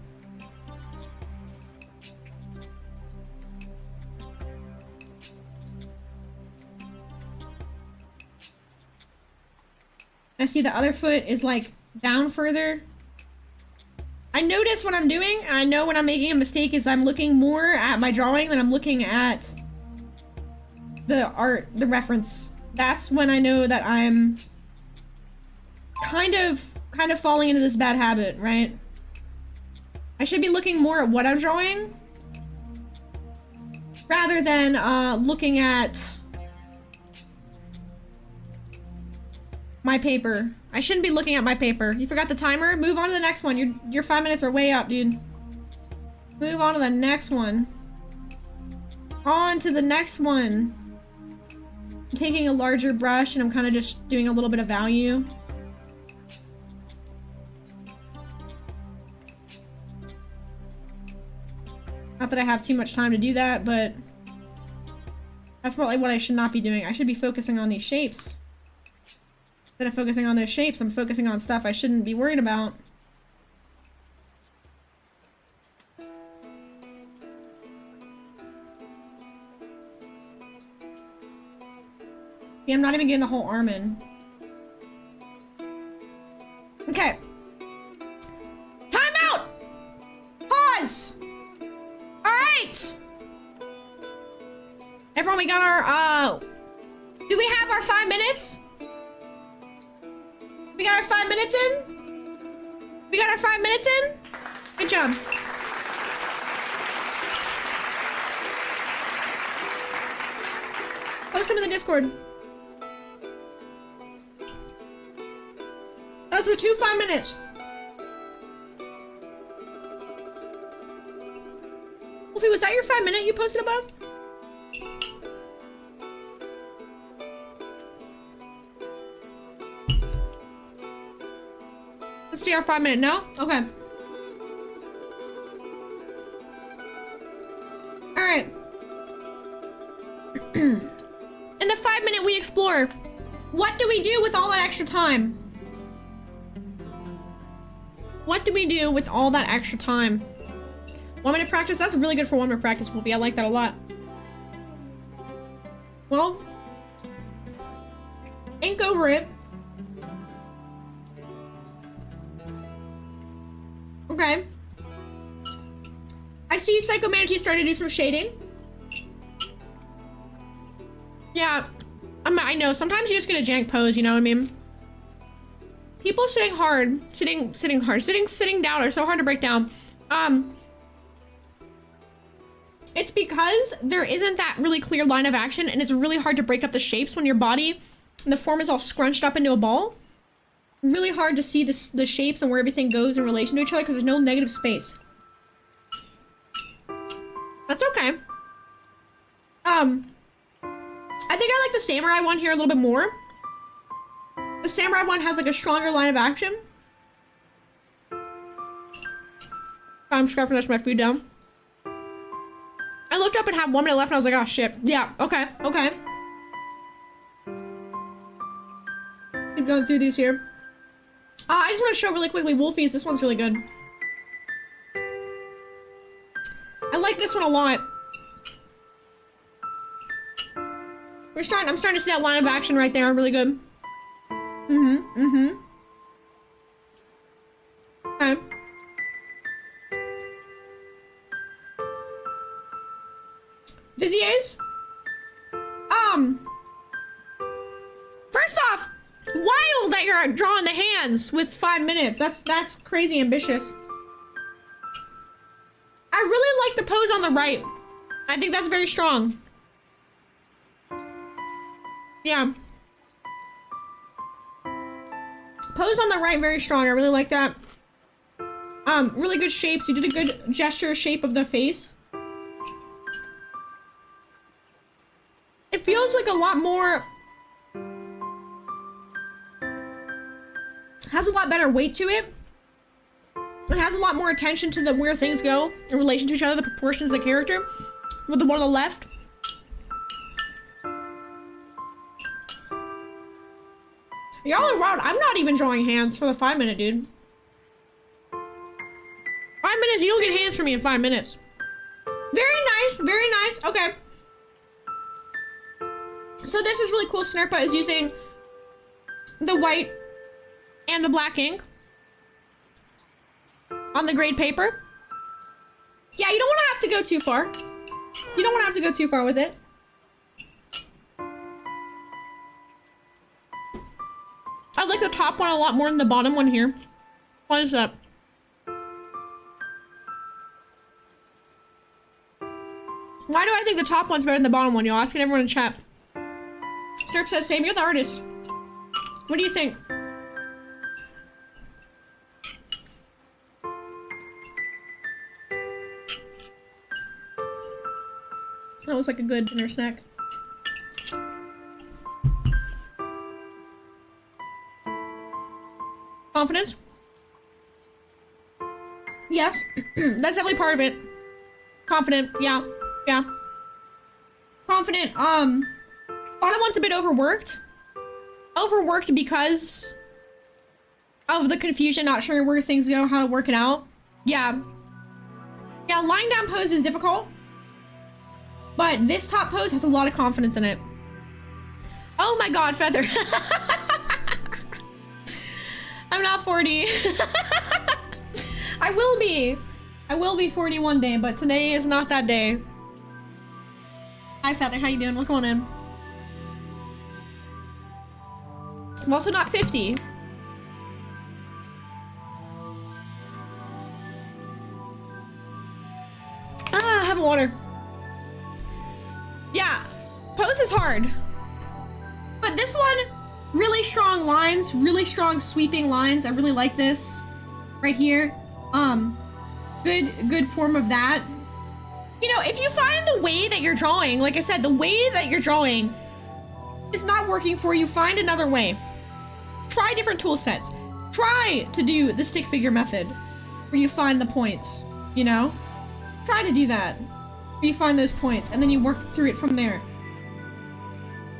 I see the other foot is, like, down further. I notice what I'm doing, and I know when I'm making a mistake is I'm looking more at my drawing than I'm looking at the art, the reference. That's when I know that I'm kind of kind of falling into this bad habit, right? I should be looking more at what I'm drawing rather than looking at my paper. I shouldn't be looking at my paper. You forgot the timer? Move on to the next one. Your 5 minutes are way up, dude. Move on to the next one. On to the next one. I'm taking a larger brush and I'm kind of just doing a little bit of value. Not that I have too much time to do that, but that's probably what I should not be doing. I should be focusing on these shapes. Instead of focusing on those shapes, I'm focusing on stuff I shouldn't be worried about. Yeah, I'm not even getting the whole arm in. Okay. Time out! Pause! Alright! Everyone, we got our, do we have our 5 minutes? We got our 5 minutes in? We got our 5 minutes in? Good job. Post them in the Discord. Those were 2 5 minutes. Wolfie, was that your 5 minute you posted above? Let's see our 5 minute. No? Okay. Alright. In the 5 minute we explore. What do we do with all that extra time? What do we do with all that extra time? 1 minute practice? That's really good for 1 minute practice, Wolfie. I like that a lot. Well, ink over it. Okay. I see Psychomanatee starting to do some shading. Yeah, I know. Sometimes you just get a jank pose, you know what I mean? People sitting down are so hard to break down. It's because there isn't that really clear line of action, and it's really hard to break up the shapes when your body and the form is all scrunched up into a ball. Really hard to see the shapes and where everything goes in relation to each other because there's no negative space. That's okay. I think I like the samurai one here a little bit more. The samurai one has like a stronger line of action. I'm just gonna finish my food down. I looked up and had 1 minute left and I was like, oh shit. Yeah, okay, okay. Keep going through these here. I just want to show really quickly Wolfie's. This one's really good. I like this one a lot. I'm starting to see that line of action right there. Really good. Okay. Viziers? First off, wild that you're drawing the hands with 5 minutes. That's crazy ambitious. I really like the pose on the right. I think that's very strong. Yeah. Pose on the right, very strong. I really like that. Really good shapes. You did a good gesture shape of the face. It feels like a lot more... has a lot better weight to it. It has a lot more attention to where things go in relation to each other, the proportions of the character. With the one on the left. Y'all are wild. I'm not even drawing hands for the 5 minute, dude. 5 minutes, you don't get hands from me in 5 minutes. Very nice, very nice. Okay. So this is really cool. Snerpa is using the white and the black ink on the grade paper. Yeah, you don't want to have to go too far. You don't want to have to go too far with it. I like the top one a lot more than the bottom one here. Why is that? Why do I think the top one's better than the bottom one? You're asking everyone in chat. Stirp says, same, you're the artist. What do you think? That was like a good dinner snack. Confidence? Yes. That's definitely part of it. Confident, yeah. Yeah. Confident, bottom one's a bit overworked. Overworked because of the confusion, not sure where things go, how to work it out. Yeah. Yeah, lying down pose is difficult. But this top pose has a lot of confidence in it. Oh my god, Feather. I'm not 40. I will be. I will be 40 one day, but today is not that day. Hi Feather, how you doing? What's going on? I'm also not 50. Ah, have water. Yeah, pose is hard. But this one, really strong lines, really strong sweeping lines. I really like this right here. Good form of that. You know, if you find the way that you're drawing, like I said, the way that you're drawing is not working for you, find another way. Try different tool sets. Try to do the stick figure method where you find the points, you know? Try to do that. Where you find those points and then you work through it from there.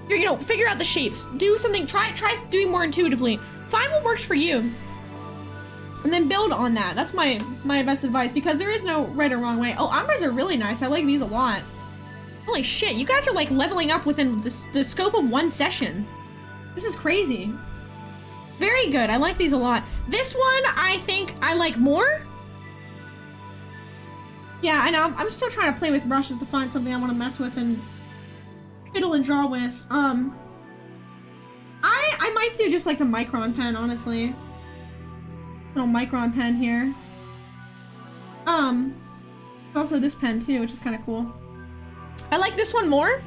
You know, figure out the shapes. Do something, try doing more intuitively. Find what works for you. And then build on that. That's my best advice because there is no right or wrong way. Oh, ombres are really nice. I like these a lot. Holy shit, you guys are like leveling up within the scope of one session. This is crazy. Very good, I like these a lot. This one, I think I like more. Yeah, I know, I'm still trying to play with brushes to find something I want to mess with and fiddle and draw with. I might do just like the micron pen, honestly. Little micron pen here. Also this pen too, which is kind of cool. I like this one more.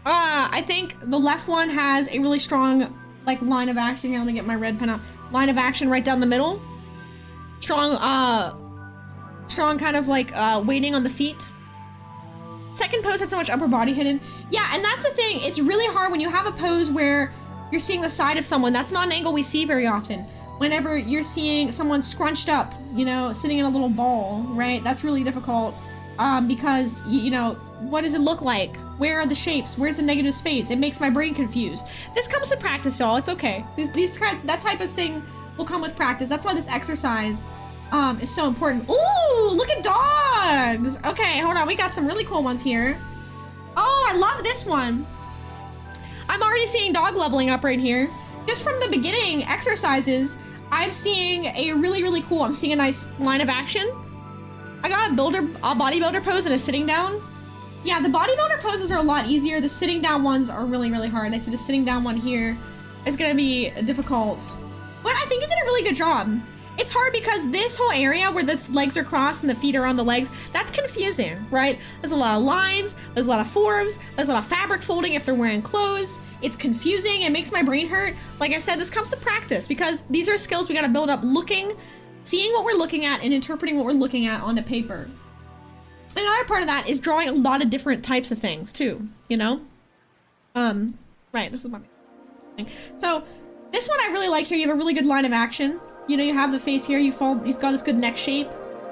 I think the left one has a really strong like line of action. Here, let me get my red pen out. Line of action right down the middle. Strong kind of like weighting on the feet. Second pose had so much upper body hidden. Yeah, and that's the thing. It's really hard when you have a pose where you're seeing the side of someone. That's not an angle we see very often. Whenever you're seeing someone scrunched up, you know, sitting in a little ball, right? That's really difficult because, you know, what does it look like? Where are the shapes? Where's the negative space? It makes my brain confused. This comes to practice, y'all. It's okay. That type of thing will come with practice. That's why this exercise is so important. Ooh, look at dogs. Okay, hold on. We got some really cool ones here. Oh, I love this one. I'm already seeing dog leveling up right here. Just from the beginning exercises, I'm seeing a really cool, I'm seeing a nice line of action. I got a bodybuilder pose and a sitting down. Yeah, the bodybuilder poses are a lot easier. The sitting down ones are really hard. I see the sitting down one here is gonna be difficult. But I think you did a really good job. It's hard because this whole area where the legs are crossed and the feet are on the legs, that's confusing, right? There's a lot of lines, there's a lot of forms, there's a lot of fabric folding if they're wearing clothes. It's confusing, it makes my brain hurt. Like I said, this comes to practice because these are skills we gotta build up seeing what we're looking at and interpreting what we're looking at onto paper. Another part of that is drawing a lot of different types of things too, you know? Right, this is my thing. So this one I really like here. You have a really good line of action. You know, you have the face here, you've got this good neck shape.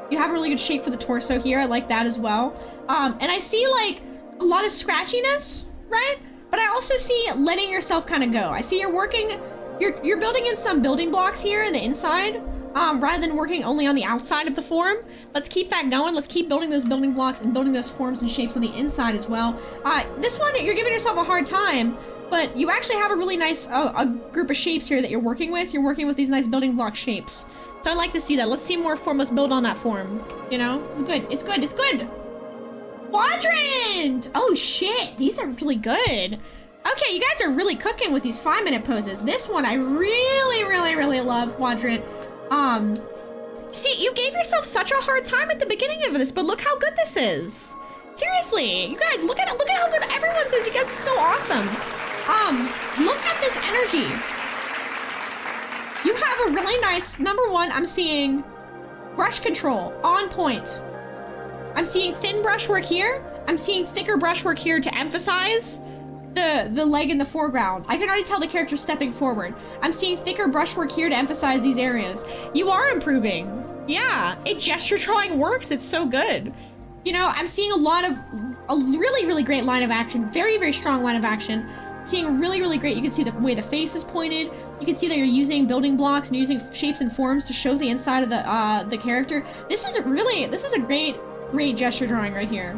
You have a really good shape for the torso here. I like that as well. And I see like a lot of scratchiness, right? But I also see letting yourself kind of go. I see you're building in some building blocks here in the inside, rather than working only on the outside of the form. Let's keep that going. Let's keep building those building blocks and building those forms and shapes on the inside as well. This one, you're giving yourself a hard time, but you actually have a really nice a group of shapes here that you're working with. You're working with these nice building block shapes. So I like to see that. Let's see more form. Let's build on that form. You know, it's good. It's good. It's good. Quadrant! Oh shit, these are really good. Okay, you guys are really cooking with these 5-minute poses. This one I really love, Quadrant. See, you gave yourself such a hard time at the beginning of this, but look how good this is. Seriously, you guys, look at how good everyone says. You guys are so awesome. Look at this energy. You have a really nice, number one, I'm seeing brush control on point. I'm seeing thin brushwork here. I'm seeing thicker brushwork here to emphasize the leg in the foreground. I can already tell the character stepping forward. I'm seeing thicker brushwork here to emphasize these areas. You are improving. Yeah, gesture drawing works. It's so good. You know, I'm seeing a really great line of action. Very strong line of action. I'm seeing really great. You can see the way the face is pointed. You can see that you're using building blocks and using shapes and forms to show the inside of the character. This is a great gesture drawing right here.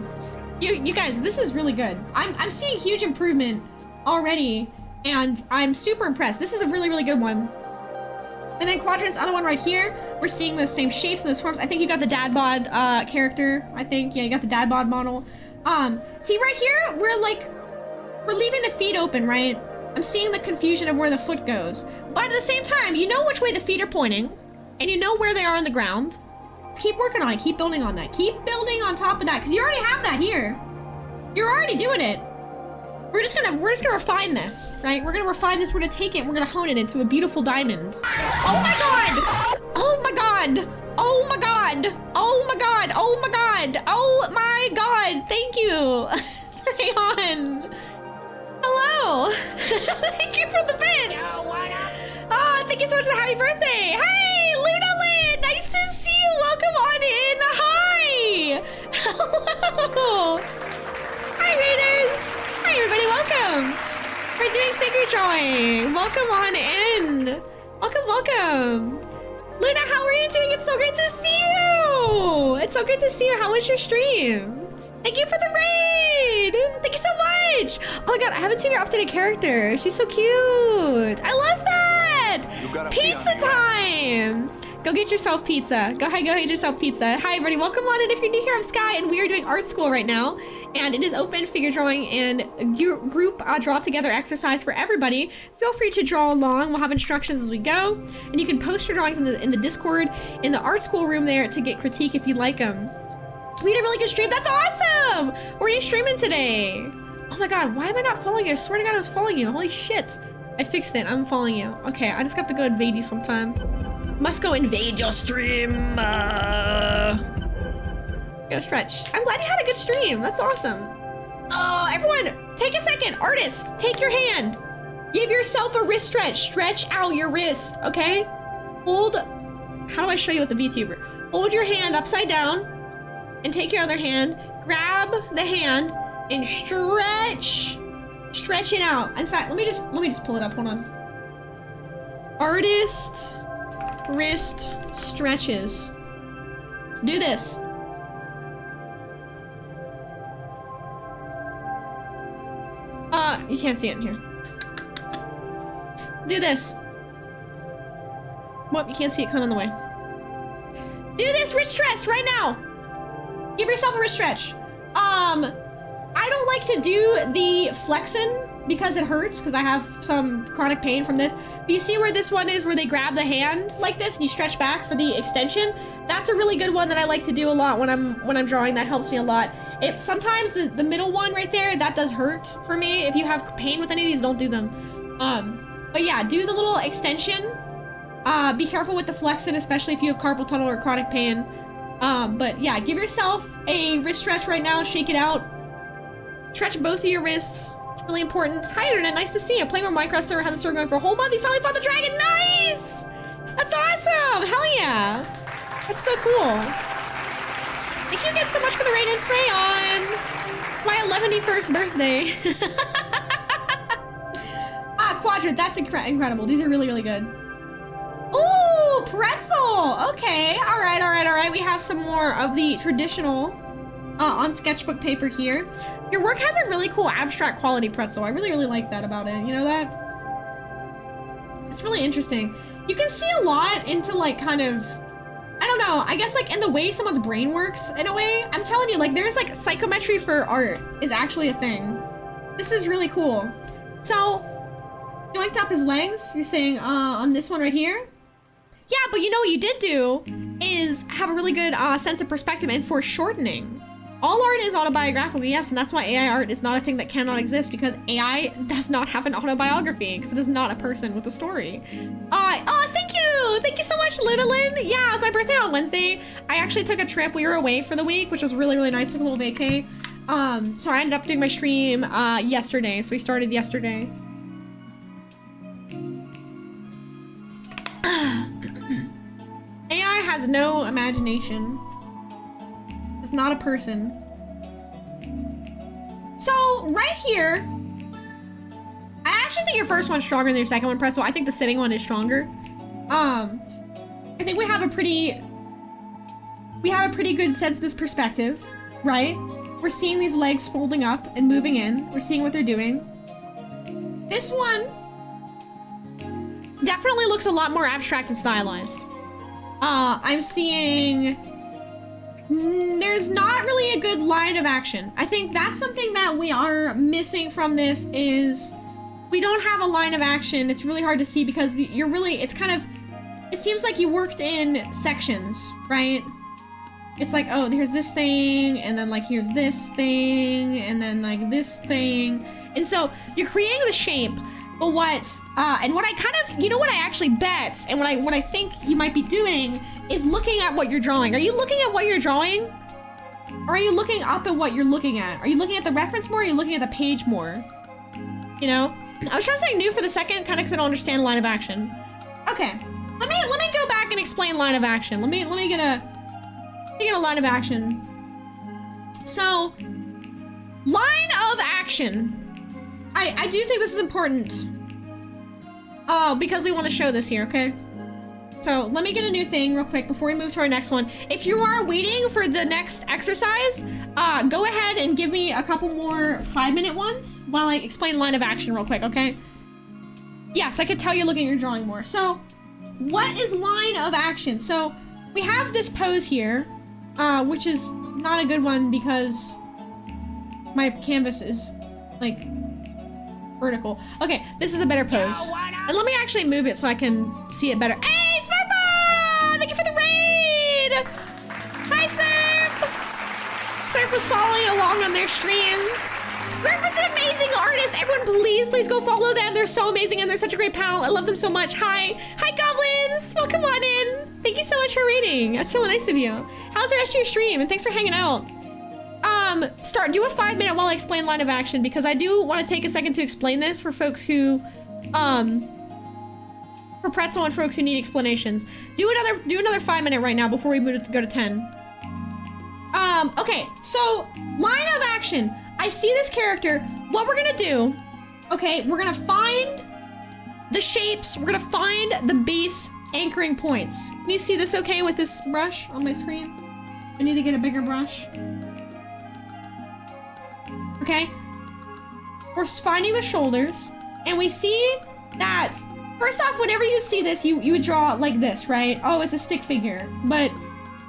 You guys, this is really good. I'm seeing huge improvement already, and I'm super impressed. This is a really good one. And then Quadrant's other one right here, we're seeing those same shapes and those forms. I think you got the dad bod character. I think, yeah, you got the dad bod model. See right here, we're leaving the feet open, right? I'm seeing the confusion of where the foot goes. But at the same time, you know which way the feet are pointing, and you know where they are on the ground. Keep working on it. Keep building on that. Keep building on top of that, because you already have that here. You're already doing it. We're just gonna refine this, right? We're gonna refine this. We're gonna take it. We're gonna hone it into a beautiful diamond. Oh my god! Oh my god! Oh my god! Oh my god! Oh my god! Oh my god! Thank you, Rayon. Hello. Thank you for the bits. Oh, thank you so much for the happy birthday. Hey, Luna Lynn, nice to see you. Welcome on in. Hi. Hello. Hi, Raiders. Hi, everybody. Welcome. We're doing figure drawing. Welcome on in. Welcome. Luna, how are you doing? It's so great to see you. It's so good to see you. How was your stream? Thank you for the raid. Thank you so much. Oh my god, I haven't seen your updated character. She's so cute. I love that. Pizza time. Go get yourself pizza. Go ahead, go get yourself pizza. Hi, everybody. Welcome on in. If you're new here, I'm Sky, and we are doing art school right now. And it is open figure drawing and group draw together exercise for everybody. Feel free to draw along. We'll have instructions as we go. And you can post your drawings in the Discord, in the art school room there to get critique if you like them. We had a really good stream. That's awesome. Where are you streaming today? Oh my god, why am I not following you? I swear to god I was following you. Holy shit. I fixed it. I'm following you. Okay, I just have to go invade you sometime. Must go invade your stream. Gotta stretch. I'm glad you had a good stream. That's awesome. Oh, everyone, take a second. Artist, take your hand. Give yourself a wrist stretch. Stretch out your wrist, okay? Hold. How do I show you with the VTuber? Hold your hand upside down and take your other hand. Grab the hand and stretch. Stretch it out. In fact, let me just pull it up. Hold on. Artist wrist stretches. Do this. You can't see it in here. Do this. Whoop, you can't see it, come on the way. Do this wrist stretch right now. Give yourself a wrist stretch. I don't like to do the flexing because it hurts, because I have some chronic pain from this. But you see where this one is, where they grab the hand like this and you stretch back for the extension? That's a really good one that I like to do a lot when I'm drawing. That helps me a lot. If sometimes the middle one right there, that does hurt for me. If you have pain with any of these, don't do them. But yeah, do the little extension. Be careful with the flexing, especially if you have carpal tunnel or chronic pain. But yeah, give yourself a wrist stretch right now. Shake it out. Stretch both of your wrists. It's really important. Hi, Internet. Nice to see you. Playing with Minecraft server. Had the server going for a whole month. You finally fought the dragon. Nice! That's awesome. Hell yeah. That's so cool. Thank you again so much for the raid and Crayon. It's my 11th birthday. Quadrant. That's incredible. These are really, really good. Ooh, pretzel. Okay. All right. We have some more of the traditional on sketchbook paper here. Your work has a really cool abstract quality pretzel. I really, really like that about it. You know that? It's really interesting. You can see a lot into like kind of, I don't know, I guess like in the way someone's brain works in a way. I'm telling you, like there's like psychometry for art is actually a thing. This is really cool. So, yoinked up his legs. You're saying on this one right here? Yeah, but you know what you did do is have a really good sense of perspective and foreshortening. All art is autobiographical, yes, and that's why AI art is not a thing that cannot exist, because AI does not have an autobiography, because it is not a person with a story. Oh, thank you! Thank you so much, Linolin! Yeah, it's my birthday on Wednesday. I actually took a trip. We were away for the week, which was really, really nice. Took a little vacay. So I ended up doing my stream yesterday, so we started yesterday. AI has no imagination. It's not a person. So right here, I actually think your first one's stronger than your second one, Pretzel. I think the sitting one is stronger. I think we have a pretty good sense of this perspective, right? We're seeing these legs folding up and moving in. We're seeing what they're doing. This one definitely looks a lot more abstract and stylized. I'm seeing there's not really a good line of action. I think that's something that we are missing from this is we don't have a line of action. It's really hard to see because you're really, it's kind of, it seems like you worked in sections, right? It's like, oh, here's this thing, and then like here's this thing, and then like this thing. And so you're creating the shape, but what I kind of, you know what I actually bet, and what I think you might be doing is looking at what you're drawing. Are you looking at what you're drawing? Or are you looking up at what you're looking at? Are you looking at the reference more, or are you looking at the page more? You know? I was trying to say new for the second, kind of because I don't understand line of action. Okay, let me go back and explain line of action. Let me get a line of action. So, line of action. I do think this is important. Because we want to show this here, okay? So let me get a new thing real quick before we move to our next one. If you are waiting for the next exercise, go ahead and give me a couple more 5-minute ones while I explain line of action real quick, okay? Yes, I could tell you're looking at your drawing more. So, what is line of action? So, we have this pose here, which is not a good one because my canvas is, like, vertical. Okay, this is a better pose. And let me actually move it so I can see it better. Hey, Slurpa! Thank you for the raid! Hi, Slurp! Slurp was following along on their stream. Slurp is an amazing artist. Everyone, please go follow them. They're so amazing and they're such a great pal. I love them so much. Hi, goblins! Welcome on in. Thank you so much for raiding. That's so nice of you. How's the rest of your stream? And thanks for hanging out. Do a 5-minute while I explain line of action, because I do want to take a second to explain this for folks who, for Pretzel and folks who need explanations. Do another 5-minute right now before we go to 10. Okay, so line of action. I see this character. What we're gonna do, okay, we're gonna find the shapes. We're gonna find the base anchoring points. Can you see this okay with this brush on my screen? I need to get a bigger brush. Okay, we're finding the shoulders, and we see that, first off, whenever you see this, you would draw it like this, right? Oh, it's a stick figure. But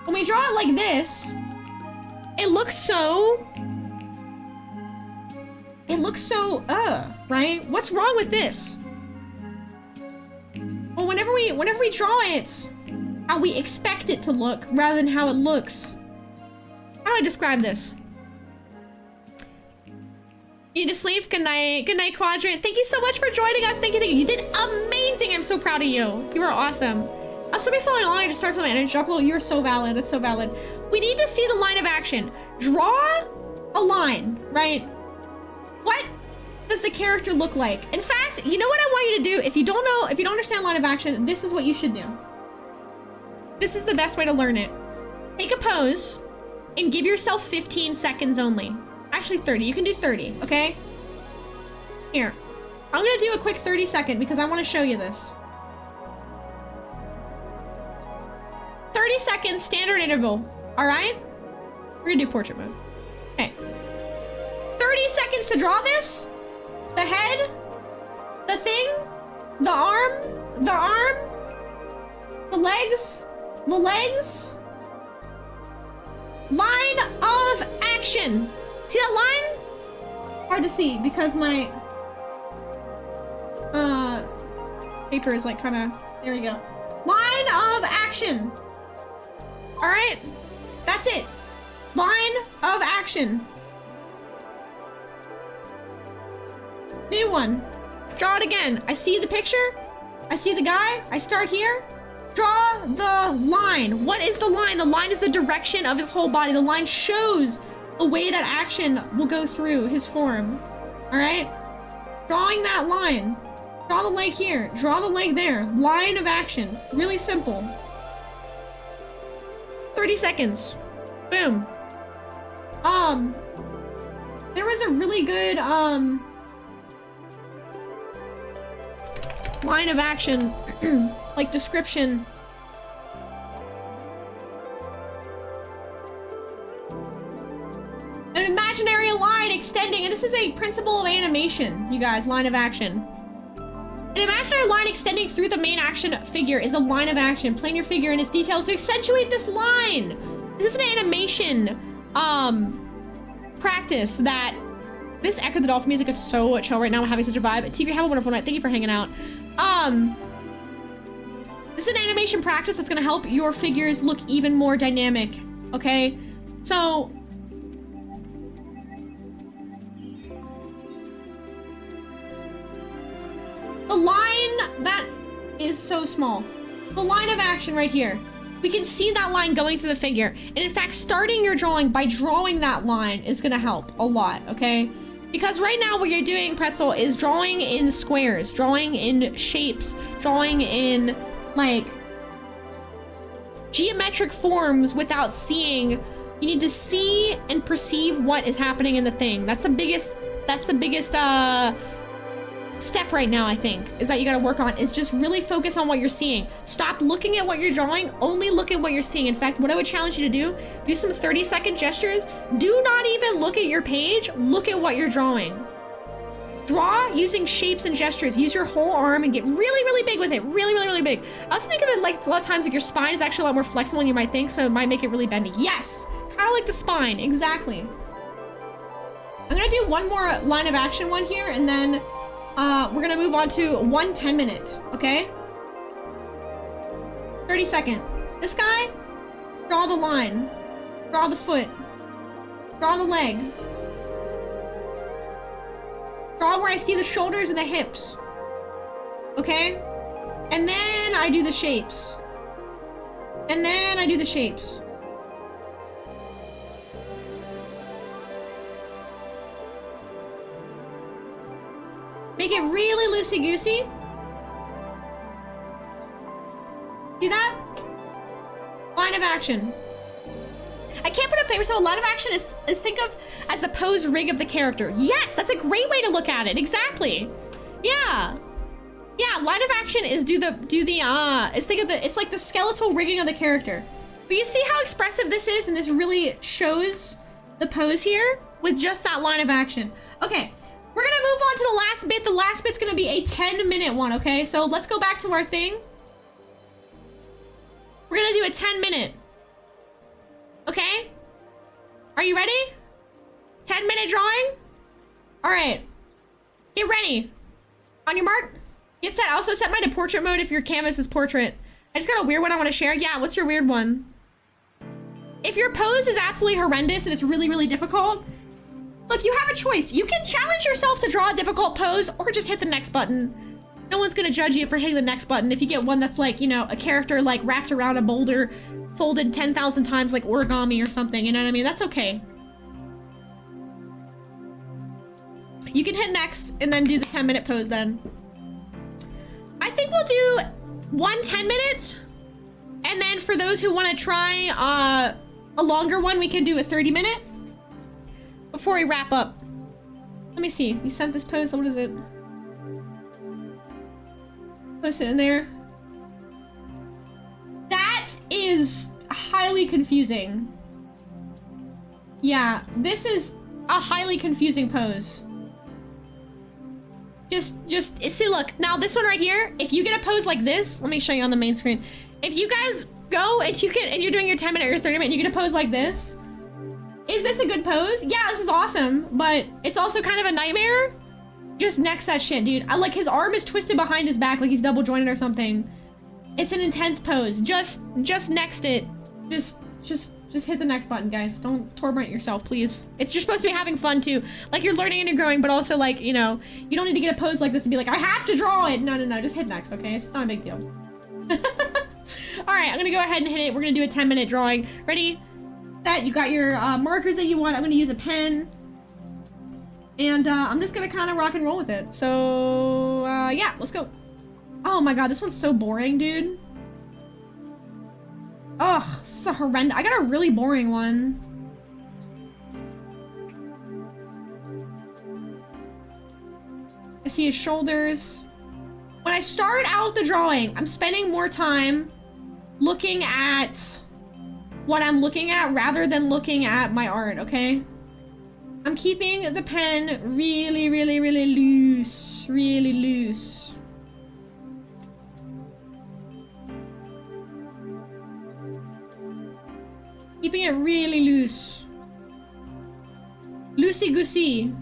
when we draw it like this, it looks so, right? What's wrong with this? Well, whenever we draw it, how we expect it to look rather than how it looks. How do I describe this? You need to sleep. Good night. Good night, Quadrant. Thank you so much for joining us. Thank you. You did amazing. I'm so proud of you. You are awesome. I'll still be following along. I just started feeling my energy drop a little. You're so valid. That's so valid. We need to see the line of action. Draw a line, right? What does the character look like? In fact, you know what I want you to do? If you don't understand line of action, this is what you should do. This is the best way to learn it. Take a pose and give yourself 15 seconds only. Actually 30, you can do 30, okay? Here, I'm gonna do a quick 30-second because I wanna show you this. 30 seconds, standard interval, all right? We're gonna do portrait mode. Okay. 30 seconds to draw this. The head, the thing, the arm, the legs. Line of action. See that line? Hard to see because my paper is like kind of, there we go. Line of action. All right, that's it. Line of action. New one. Draw it again. I see the picture. I see the guy. I start here. Draw the line. What is the line? The line is the direction of his whole body. The line shows the way that action will go through his form. All right? Drawing that line. Draw the leg here. Draw the leg there. Line of action. Really simple. 30 seconds. Boom. There was a really good, line of action, like description. An imaginary line extending, and this is a principle of animation, you guys, line of action. An imaginary line extending through the main action figure is a line of action. Plan your figure and its details to accentuate this line. This is an animation, practice that this Echo the Dolphin music is so chill right now. I'm having such a vibe. TV, have a wonderful night. Thank you for hanging out. This is an animation practice that's gonna help your figures look even more dynamic, okay? So, the line that is so small. The line of action right here. We can see that line going through the figure. And in fact, starting your drawing by drawing that line is gonna help a lot, okay? Because right now what you're doing, Pretzel, is drawing in squares, drawing in shapes, drawing in, like, geometric forms without seeing. You need to see and perceive what is happening in the thing. That's the biggest step right now, I think, is that you gotta work on, is just really focus on what you're seeing. Stop looking at what you're drawing, only look at what you're seeing. In fact, what I would challenge you to do some 30-second gestures. Do not even look at your page, look at what you're drawing. Draw using shapes and gestures. Use your whole arm and get really, really big with it. Really, really, really big. I also think of it like a lot of times like your spine is actually a lot more flexible than you might think, so it might make it really bendy. Yes, kind of like the spine, exactly. I'm gonna do one more line of action one here, and then we're gonna move on to 1 10-minute, okay? 30-second. This guy, draw the line, draw the foot, draw the leg, draw where I see the shoulders and the hips, okay? And then I do the shapes. And then I do the shapes. Make it really loosey-goosey. See that? Line of action. I can't put a paper, so a line of action is think of as the pose rig of the character. Yes, that's a great way to look at it. Exactly. Yeah. Yeah, line of action is think of it's like the skeletal rigging of the character. But you see how expressive this is, and this really shows the pose here with just that line of action. Okay. We're gonna move on to the last bit. The last bit's gonna be a 10-minute one, okay? So let's go back to our thing. We're gonna do a 10-minute. Okay? Are you ready? 10-minute drawing? All right. Get ready. On your mark. Get set. I also set mine to portrait mode if your canvas is portrait. I just got a weird one I want to share. Yeah, what's your weird one? If your pose is absolutely horrendous and it's really, really difficult, look, you have a choice. You can challenge yourself to draw a difficult pose or just hit the next button. No one's gonna judge you for hitting the next button if you get one that's like, you know, a character like wrapped around a boulder, folded 10,000 times like origami or something, you know what I mean? That's okay. You can hit next and then do the 10-minute pose then. I think we'll do 1 10-minute, and then for those who want to try a longer one, we can do a 30-minute. Before we wrap up, let me see. You sent this pose. What is it? Post it in there. That is highly confusing. Yeah, this is a highly confusing pose. Just see. Look, now this one right here. If you get a pose like this, let me show you on the main screen. If you guys go and you're doing your 10-minute or your 30-minute, you get a pose like this. Is this a good pose? Yeah, this is awesome, but it's also kind of a nightmare Just next that shit, dude. Like his arm is twisted behind his back like he's double jointed or something. It's an intense pose. Just next it. Just hit the next button, guys. Don't torment yourself, please. You're supposed to be having fun too. Like you're learning and you're growing, but also like, you know, you don't need to get a pose like this and be like, I have to draw it. No, just hit next, okay? It's not a big deal. All right, I'm gonna go ahead and hit it. We're gonna do a 10-minute drawing. Ready? Set. You got your markers that you want. I'm gonna use a pen. And I'm just gonna kind of rock and roll with it. So, yeah, let's go. Oh my god, this one's so boring, dude. Oh, this is a horrendous. I got a really boring one. I see his shoulders. When I start out the drawing, I'm spending more time looking at what I'm looking at rather than looking at my art, okay? I'm keeping the pen really, really, really loose. Really loose. Keeping it really loose. Loosey-goosey.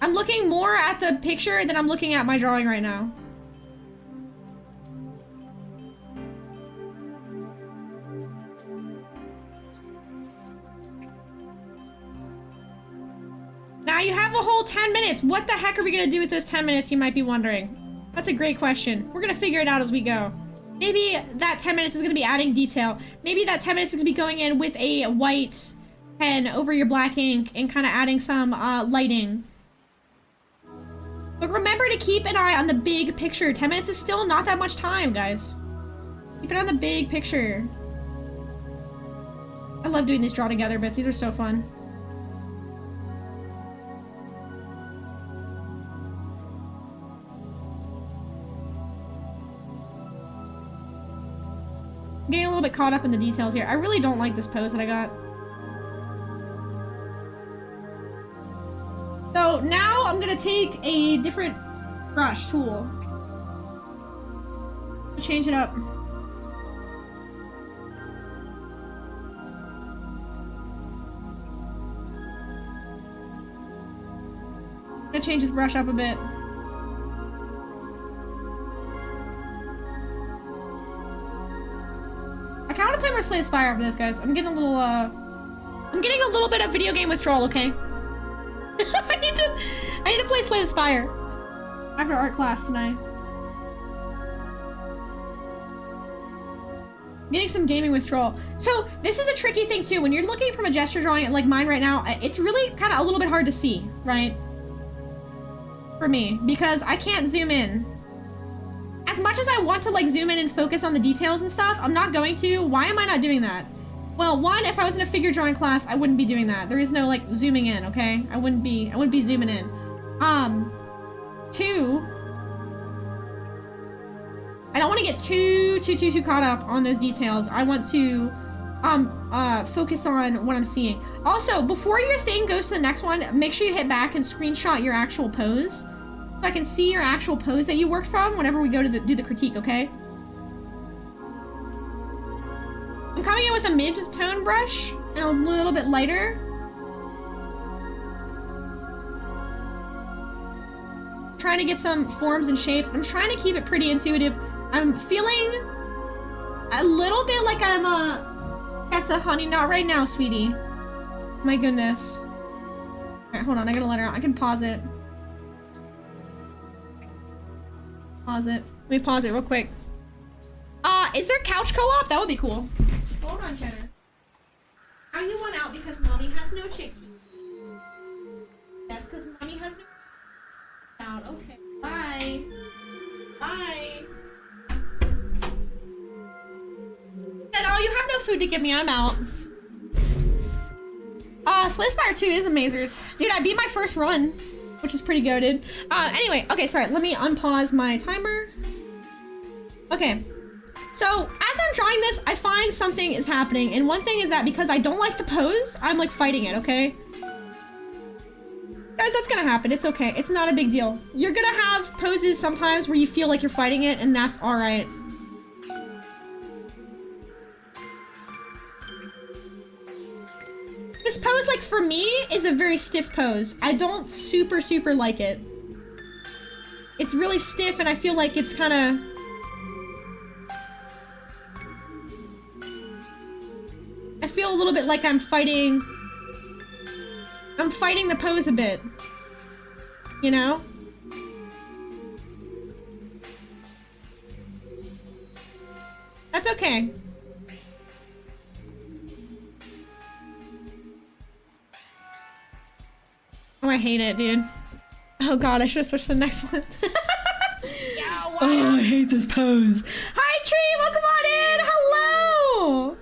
I'm looking more at the picture than I'm looking at my drawing right now. Now you have a whole 10 minutes. What the heck are we gonna do with those 10 minutes, you might be wondering? That's a great question. We're gonna figure it out as we go. Maybe that 10 minutes is gonna be adding detail. Maybe that 10 minutes is gonna be going in with a white pen over your black ink and kind of adding some lighting. But remember to keep an eye on the big picture. 10 minutes is still not that much time, guys. Keep it on the big picture. I love doing these draw together bits. These are so fun. I'm getting a little bit caught up in the details here. I really don't like this pose that I got. So now I'm gonna take a different brush tool. Change it up. I'm gonna change this brush up a bit. I kinda wanna play more Slay Spire after this, guys. I'm getting a little bit of video game withdrawal, okay? I need to play Slay the Spire after art class tonight. I'm getting some gaming withdrawal. So this is a tricky thing too. When you're looking from a gesture drawing like mine right now, it's really kind of a little bit hard to see, right? For me, because I can't zoom in. As much as I want to like zoom in and focus on the details and stuff, I'm not going to. Why am I not doing that? Well, one, if I was in a figure drawing class, I wouldn't be doing that. There is no like zooming in, okay? I wouldn't be zooming in. Two, I don't want to get too caught up on those details. I want to focus on what I'm seeing. Also, before your thing goes to the next one, make sure you hit back and screenshot your actual pose. So I can see your actual pose that you worked from whenever we go to do the critique, okay? I'm coming in with a mid-tone brush and a little bit lighter. Trying to get some forms and shapes. I'm trying to keep it pretty intuitive. I'm feeling a little bit like I'm Tessa, honey, not right now, sweetie. My goodness. Alright, hold on, I gotta let her out. I can pause it. Pause it. Let me pause it real quick. Is there couch co-op? That would be cool. Hold on, Cheddar. Are you one out because mommy has no chicken? That's because mommy has no out. Okay. Bye. Bye. Said, oh, you have no food to give me. I'm out. Slay Spire 2 is amazers. Dude, I beat my first run, which is pretty goated. Anyway, okay, sorry. Let me unpause my timer. Okay. So, as I'm drawing this, I find something is happening. And one thing is that because I don't like the pose, I'm like fighting it, okay? Guys, that's gonna happen. It's okay. It's not a big deal. You're gonna have poses sometimes where you feel like you're fighting it, and that's alright. me, is a very stiff pose. I don't super like it. It's really stiff and I feel like it's kind of... I feel a little bit like I'm fighting the pose a bit. You know? That's okay. Oh, I hate it, dude. Oh god, I should have switched to the next one. Oh, I hate this pose. Hi, Tree! Welcome on in! Hello!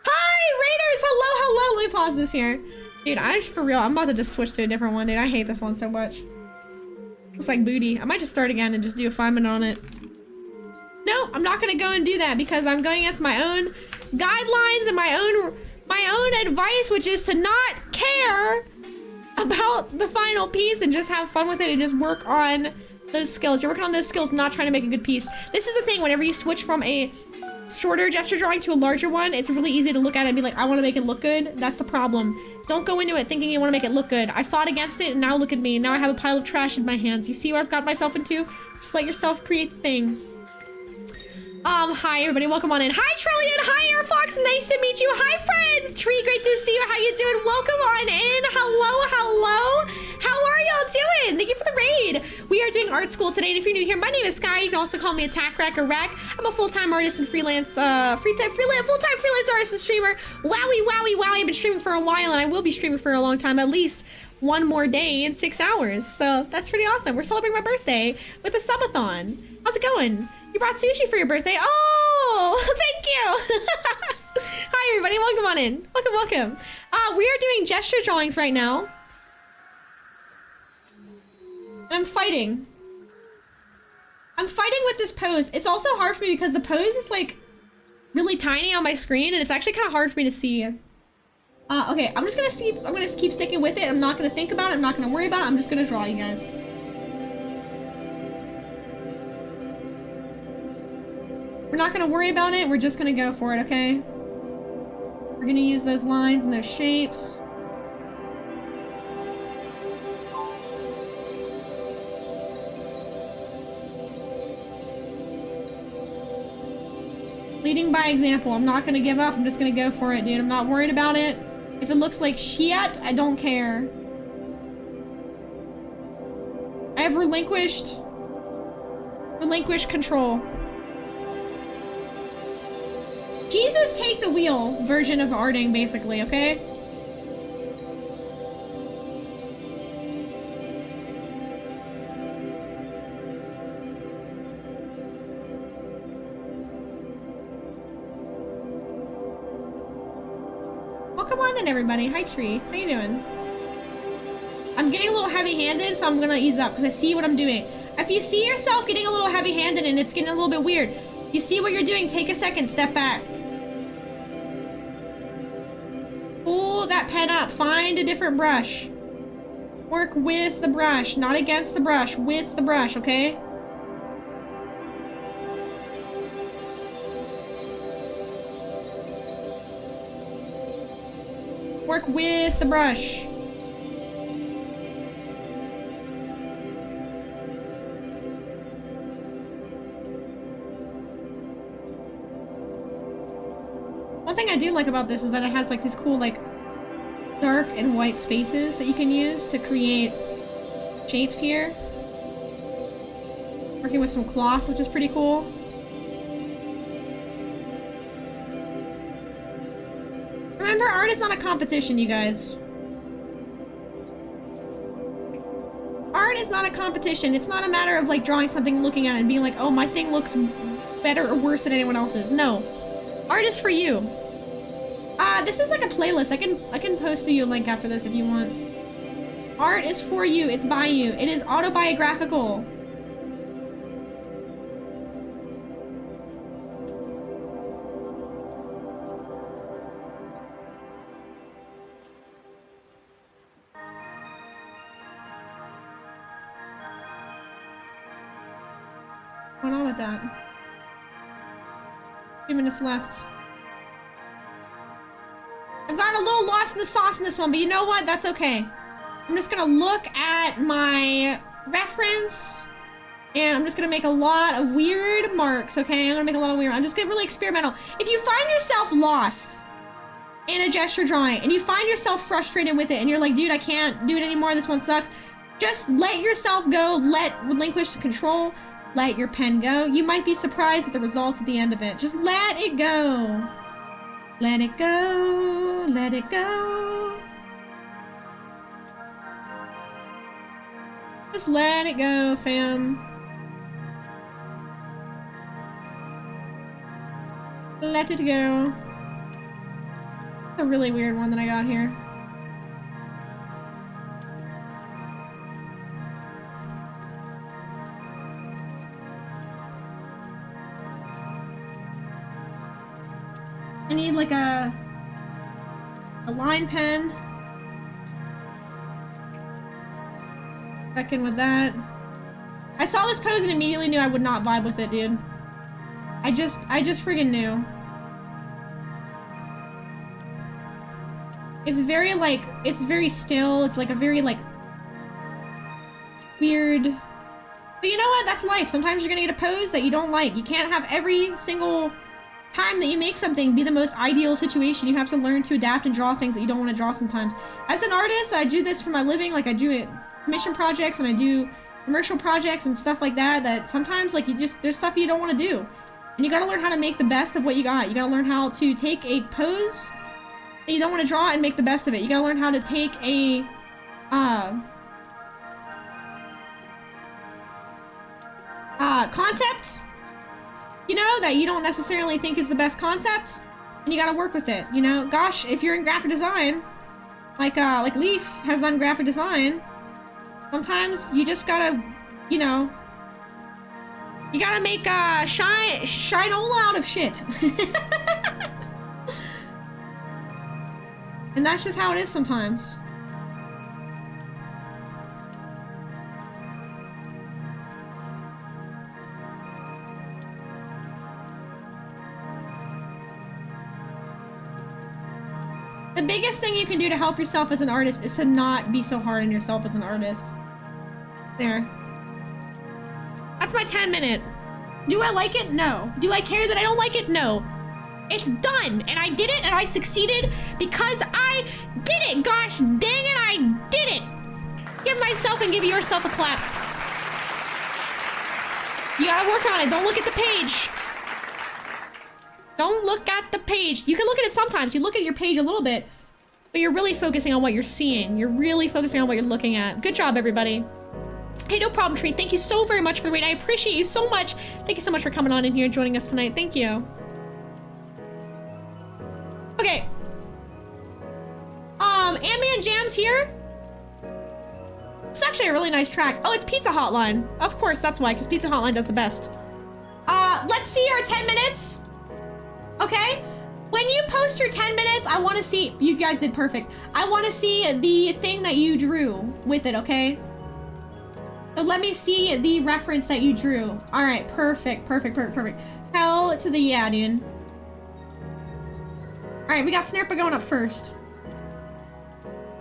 Hi, Raiders! Hello! Let me pause this here. Dude, for real, I'm about to just switch to a different one, dude. I hate this one so much. Looks like booty. I might just start again and just do a 5-minute on it. No, I'm not gonna go and do that because I'm going against my own guidelines and my own advice, which is to not care about the final piece and just have fun with it and just work on those skills. You're working on those skills, not trying to make a good piece. This is the thing, whenever you switch from a shorter gesture drawing to a larger one, it's really easy to look at it and be like, I want to make it look good. That's the problem. Don't go into it thinking you want to make it look good. I fought against it and now look at me. Now I have a pile of trash in my hands. You see what I've got myself into? Just let yourself create the thing. Hi everybody, welcome on in. Hi Trillion, hi Airfox, nice to meet you. Hi friends, Tree, great to see you. How you doing? Welcome on in. Hello. How are y'all doing? Thank you for the raid. We are doing art school today, and if you're new here, my name is Sky. You can also call me Attack Rack or Rack. I'm a full-time artist and freelance, full-time freelance artist and streamer. Wowie. I've been streaming for a while, and I will be streaming for a long time, at least one more day in 6 hours. So that's pretty awesome. We're celebrating my birthday with a subathon. How's it going? You brought sushi for your birthday. Oh, thank you. Hi, everybody. Welcome on in. Welcome. We are doing gesture drawings right now. And I'm fighting. with this pose. It's also hard for me because the pose is like really tiny on my screen and it's actually kind of hard for me to see. Okay, I'm gonna keep sticking with it. I'm not gonna think about it. I'm not gonna worry about it. I'm just gonna draw, you guys. We're not gonna worry about it. We're just gonna go for it, okay? We're gonna use those lines and those shapes. Leading by example. I'm not gonna give up. I'm just gonna go for it, dude. I'm not worried about it. If it looks like shit, I don't care. I have relinquished control. Jesus take the wheel version of arting, basically, okay? Welcome on in, everybody. Hi, Tree. How you doing? I'm getting a little heavy-handed, so I'm gonna ease up, because I see what I'm doing. If you see yourself getting a little heavy-handed and it's getting a little bit weird, you see what you're doing, take a second, step back. Pull that pen up. Find a different brush. Work with the brush, not against the brush. With the brush, okay? Work with the brush. One thing I do like about this is that it has like these cool like dark and white spaces that you can use to create shapes here. Working with some cloth, which is pretty cool. Remember, art is not a competition, you guys. Art is not a competition. It's not a matter of like drawing something, looking at it and being like, oh, my thing looks better or worse than anyone else's. No. Art is for you. This is like a playlist. I can post you a link after this if you want. Art is for you. It's by you. It is autobiographical. What's going on with that? 2 minutes left. I've got a little lost in the sauce in this one, but you know what? That's okay. I'm just gonna look at my reference, and I'm just gonna make a lot of weird marks, okay? I'm gonna make a lot of weird, I'm just getting really experimental. If you find yourself lost in a gesture drawing, and you find yourself frustrated with it, and you're like, dude, I can't do it anymore, this one sucks, just let yourself go, relinquish control, let your pen go. You might be surprised at the results at the end of it. Just let it go. Let it go, let it go. Just let it go, fam. Let it go. A really weird one that I got here. I need like a line pen. Back in with that. I saw this pose and immediately knew I would not vibe with it, dude. I just friggin' knew. It's very like, it's very still. It's like a very like weird. But you know what? That's life. Sometimes you're gonna get a pose that you don't like. You can't have every single time that you make something be the most ideal situation. You have to learn to adapt and draw things that you don't want to draw sometimes. As an artist, I do this for my living. Like I do it commission projects and I do commercial projects and stuff like that, that sometimes like there's stuff you don't want to do. And you gotta learn how to make the best of what you got. You gotta learn how to take a pose that you don't want to draw and make the best of it. You gotta learn how to take a concept, you know, that you don't necessarily think is the best concept, and you gotta work with it, you know? Gosh, if you're in graphic design, like Leaf has done graphic design, sometimes you just gotta, you know, you gotta make shinola out of shit. And that's just how it is sometimes. The biggest thing you can do to help yourself as an artist is to not be so hard on yourself as an artist. There. That's my 10-minute. Do I like it? No. Do I care that I don't like it? No. It's done, and I did it, and I succeeded because I did it. Gosh dang it, I did it. Give myself and give yourself a clap. You gotta work on it. Don't look at the page. Don't look at the page. You can look at it sometimes. You look at your page a little bit, but you're really focusing on what you're seeing. You're really focusing on what you're looking at. Good job, everybody. Hey, no problem, Tree. Thank you so very much for the raid. I appreciate you so much. Thank you so much for coming on in here and joining us tonight. Thank you. Okay. Ambient Jams here. It's actually a really nice track. Oh, it's Pizza Hotline. Of course, that's why, because Pizza Hotline does the best. Let's see our 10 minutes. Okay? When you post your 10 minutes, I want to see... You guys did perfect. I want to see the thing that you drew with it, okay? So let me see the reference that you drew. All right, perfect, perfect, perfect, perfect. Hell to the yeah, dude. All right, we got Snarpa going up first.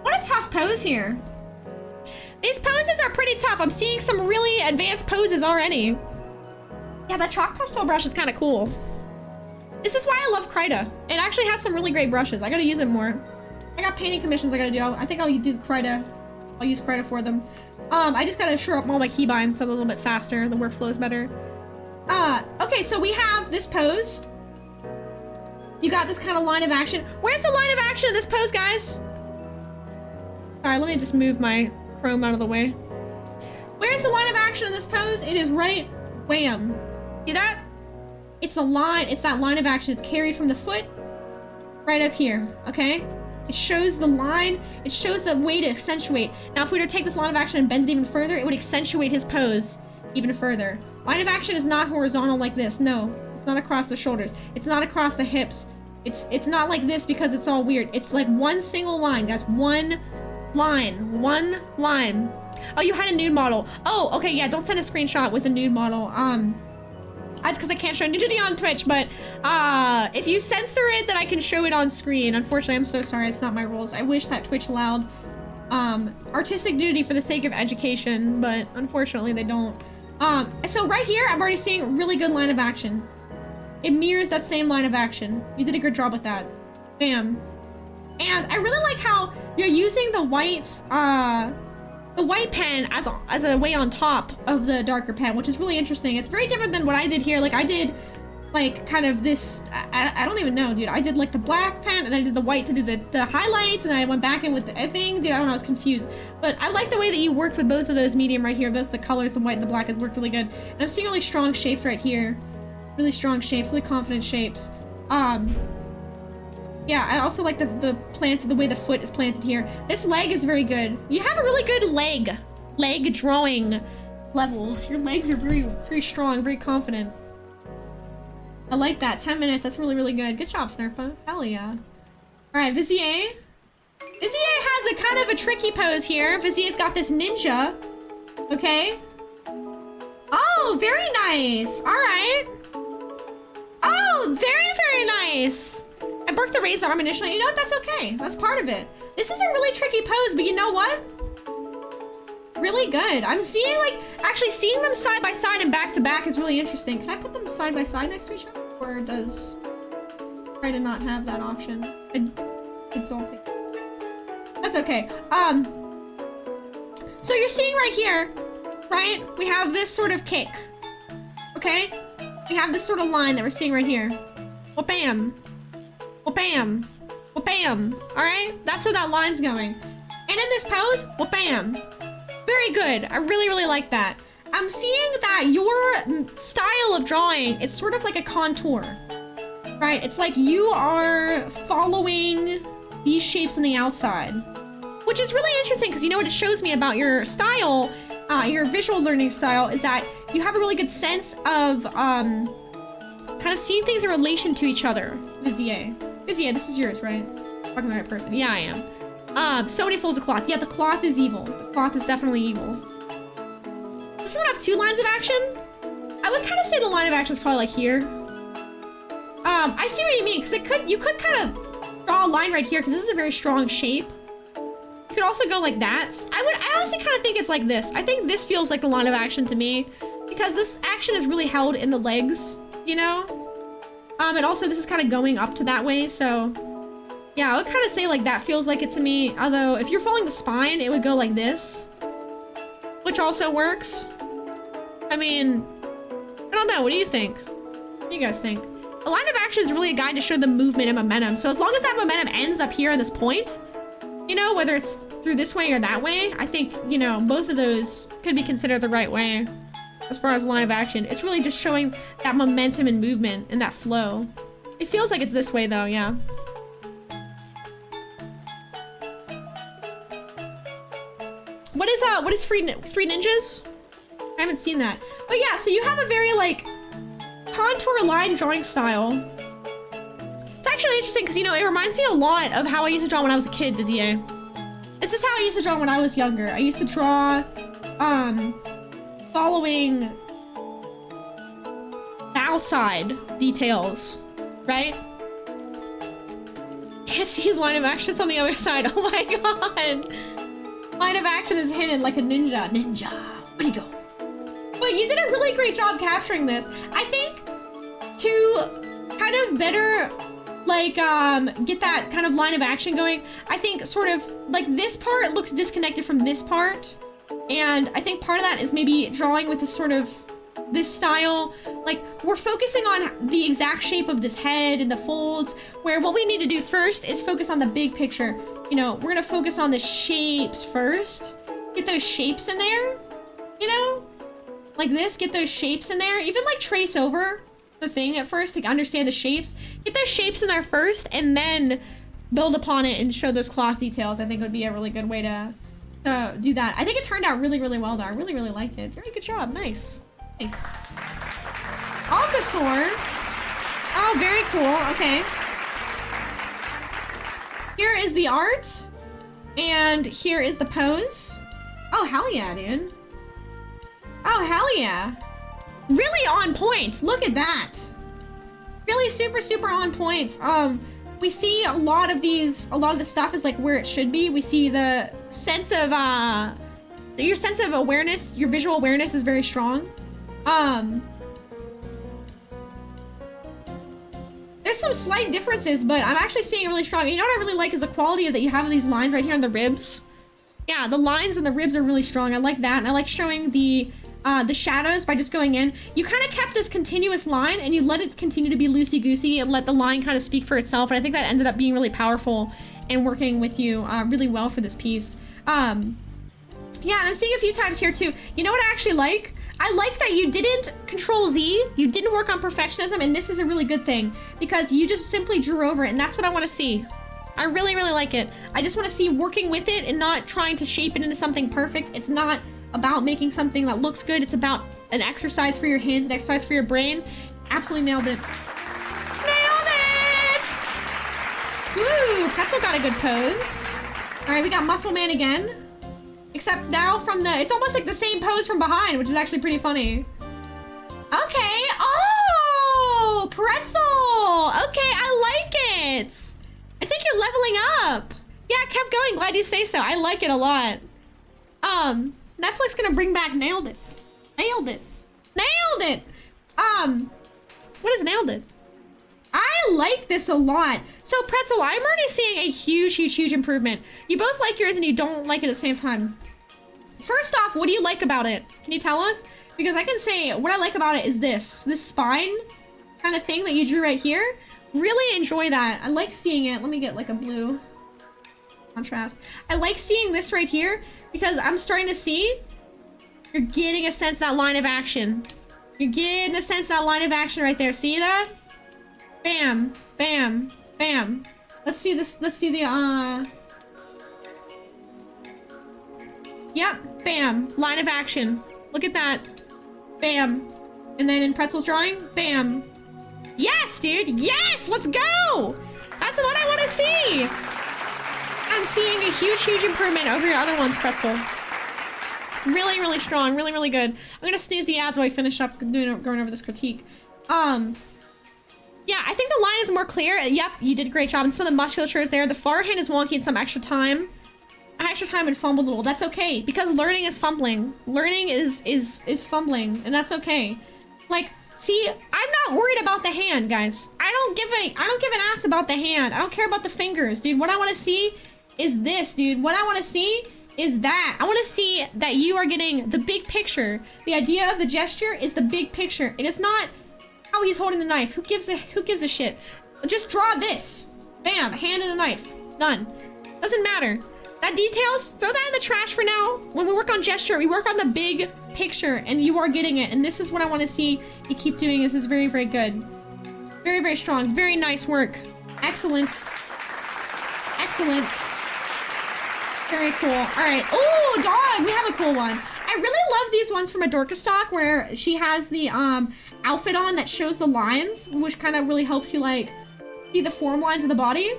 What a tough pose here. These poses are pretty tough. I'm seeing some really advanced poses already. Yeah, that chalk pastel brush is kind of cool. This is why I love Krita. It actually has some really great brushes. I gotta use it more. I got painting commissions I gotta do. I think I'll do Krita. I'll use Krita for them. I just gotta shore up all my keybinds so they're a little bit faster. The workflow is better. Okay, so we have this pose. You got this kind of line of action. Where's the line of action in this pose, guys? All right, let me just move my chrome out of the way. Where's the line of action in this pose? It is right wham. See that? It's the line, it's that line of action. It's carried from the foot right up here, okay? It shows the line, it shows the way to accentuate. Now, if we were to take this line of action and bend it even further, it would accentuate his pose even further. Line of action is not horizontal like this, no. It's not across the shoulders. It's not across the hips. It's not like this because it's all weird. It's like one single line, guys. One line. Oh, you had a nude model. Oh, okay, yeah, don't send a screenshot with a nude model. That's because I can't show nudity on Twitch, but if you censor it, then I can show it on screen. Unfortunately, I'm so sorry. It's not my rules. I wish that Twitch allowed artistic nudity for the sake of education, but unfortunately they don't. So right here, I'm already seeing really good line of action. It mirrors that same line of action. You did a good job with that. Bam. And I really like how you're using the white pen as a way on top of the darker pen, which is really interesting. It's very different than what I did here. Like I did like kind of this, I don't even know, dude. I did like the black pen and then I did the white to do the highlights, and then I went back in with the thing. Dude, I don't know, I was confused. But I like the way that you worked with both of those medium right here, both the colors, the white and the black. It worked really good. And I'm seeing really strong shapes right here. Really strong shapes, really confident shapes. Yeah, I also like the plants, the way the foot is planted here. This leg is very good. You have a really good leg drawing levels. Your legs are very, very strong, very confident. I like that. 10 minutes, that's really, really good. Good job, Snurpa. Hell yeah. All right, Vizier. Vizier has a kind of a tricky pose here. Vizier's got this ninja. Okay. Oh, very nice. All right. Oh, very, very nice. I broke the raised arm initially. You know what? That's okay. That's part of it. This is a really tricky pose, but you know what? Really good. I'm seeing actually seeing them side by side and back to back is really interesting. Can I put them side by side next to each other? Or does try to not have that option? I don't think. That's okay. So you're seeing right here, right? We have this sort of kick. Okay? We have this sort of line that we're seeing right here. Well, bam. Well, bam. Well, bam. Alright? That's where that line's going. And in this pose, well, bam. Very good. I really, really like that. I'm seeing that your style of drawing, it's sort of like a contour. Right? It's like you are following these shapes on the outside. Which is really interesting because you know what it shows me about your style, your visual learning style, is that you have a really good sense of kind of seeing things in relation to each other. Vizier. Vizier, this is yours, right? I'm talking to the right person. Yeah, I am. So many folds of cloth. Yeah, the cloth is evil. The cloth is definitely evil. This doesn't have two lines of action. I would kind of say the line of action is probably like here. I see what you mean, because you could kind of draw a line right here, because this is a very strong shape. You could also go like that. I honestly kind of think it's like this. I think this feels like the line of action to me, because this action is really held in the legs, you know? And also this is kind of going up to that way, so yeah, I would kind of say like that feels like it to me. Although if you're following the spine, it would go like this, which also works. I mean, I don't know. What do you think? What do you guys think? A line of action is really a guide to show the movement and momentum. So as long as that momentum ends up here at this point, you know, whether it's through this way or that way, I think, you know, both of those could be considered the right way. As far as line of action, it's really just showing that momentum and movement and that flow. It feels like it's this way though, yeah. What is Free Ninjas? I haven't seen that. But yeah, so you have a very like contour line drawing style. It's actually interesting because, you know, it reminds me a lot of how I used to draw when I was a kid, Vizier. This is how I used to draw when I was younger. I used to draw, following the outside details, right? Can't see his line of action's on the other side. Oh my god. Line of action is hidden like a ninja. Ninja. Where'd he go? But you did a really great job capturing this. I think to kind of better like get that kind of line of action going, I think sort of like this part looks disconnected from this part. And I think part of that is maybe drawing with this sort of, this style. Like, we're focusing on the exact shape of this head and the folds, where what we need to do first is focus on the big picture. You know, we're gonna focus on the shapes first. Get those shapes in there, you know? Like this, get those shapes in there. Even like trace over the thing at first to understand the shapes. Get those shapes in there first and then build upon it and show those cloth details. I think would be a really good way to do that. I think it turned out really, really well though. I really, really liked it. Very good job. Nice. Nice. Alcasaur. Oh, very cool. Okay. Here is the art. And here is the pose. Oh, hell yeah, dude. Oh, hell yeah. really on point. Look at that. Really super on point. We see a lot of the stuff is like where it should be. We see the sense of your sense of awareness, your visual awareness is very strong. There's some slight differences, but I'm actually seeing it really strong. And you know what I really like is the quality of that you have these lines right here on the ribs. Yeah, the lines and the ribs are really strong. I like that, and I like showing the shadows by just going in. You kind of kept this continuous line and you let it continue to be loosey-goosey and let the line kind of speak for itself. And I think that ended up being really powerful and working with you really well for this piece. Yeah, and I'm seeing a few times here too. You know what I actually like? I like that you didn't Control Z, you didn't work on perfectionism, and this is a really good thing because you just simply drew over it, and that's what I want to see. I really like it. I just want to see working with it and not trying to shape it into something perfect. It's not about making something that looks good. It's about an exercise for your hands, an exercise for your brain. Absolutely nailed it. Nailed it! Woo! Pretzel got a good pose. All right, we got Muscle Man again. Except now from it's almost like the same pose from behind, which is actually pretty funny. Okay. Oh, Pretzel. Okay, I like it. I think you're leveling up. Yeah, kept going. Glad you say so. I like it a lot. Netflix gonna bring back Nailed It. Nailed it. Nailed it. What is Nailed It? I like this a lot. So Pretzel, I'm already seeing a huge improvement. You both like yours and you don't like it at the same time. First off, what do you like about it? Can you tell us? Because I can say what I like about it is this spine kind of thing that you drew right here. Really enjoy that. I like seeing it. Let me get like a blue contrast. I like seeing this right here because I'm starting to see you're getting a sense of that line of action. You're getting a sense of that line of action right there. See that? Bam, bam, bam. Let's see this. Let's see the, Yep, bam. Line of action. Look at that. Bam. And then in Pretzel's drawing, bam. Yes, dude. Yes, let's go. That's what I want to see. I'm seeing a huge improvement over your other ones, Pretzel. Really strong. Really good. I'm going to snooze the ads while I finish up going over this critique. Yeah, I think the line is more clear. Yep, you did a great job. And some of the musculature is there. The forehand is wonky and some extra time. And fumbled a little. That's okay, because learning is fumbling. Learning is fumbling, and that's okay. Like, see, I'm not worried about the hand, guys. I don't give an ass about the hand. I don't care about the fingers, dude. What I want to see is this, dude. What I want to see is that. I want to see that you are getting the big picture. The idea of the gesture is the big picture. It is not how he's holding the knife. Who gives a shit? Just draw this. Bam, hand and a knife. Done. Doesn't matter. That details, throw that in the trash for now. When we work on gesture, we work on the big picture, and you are getting it. And this is what I want to see you keep doing. This is very good. Very strong. Very nice work. Excellent. Excellent. Very cool. All right. Oh, dog. We have a cool one. I really love these ones from Adorka stock where she has the outfit on that shows the lines, which kind of really helps you like see the form lines of the body.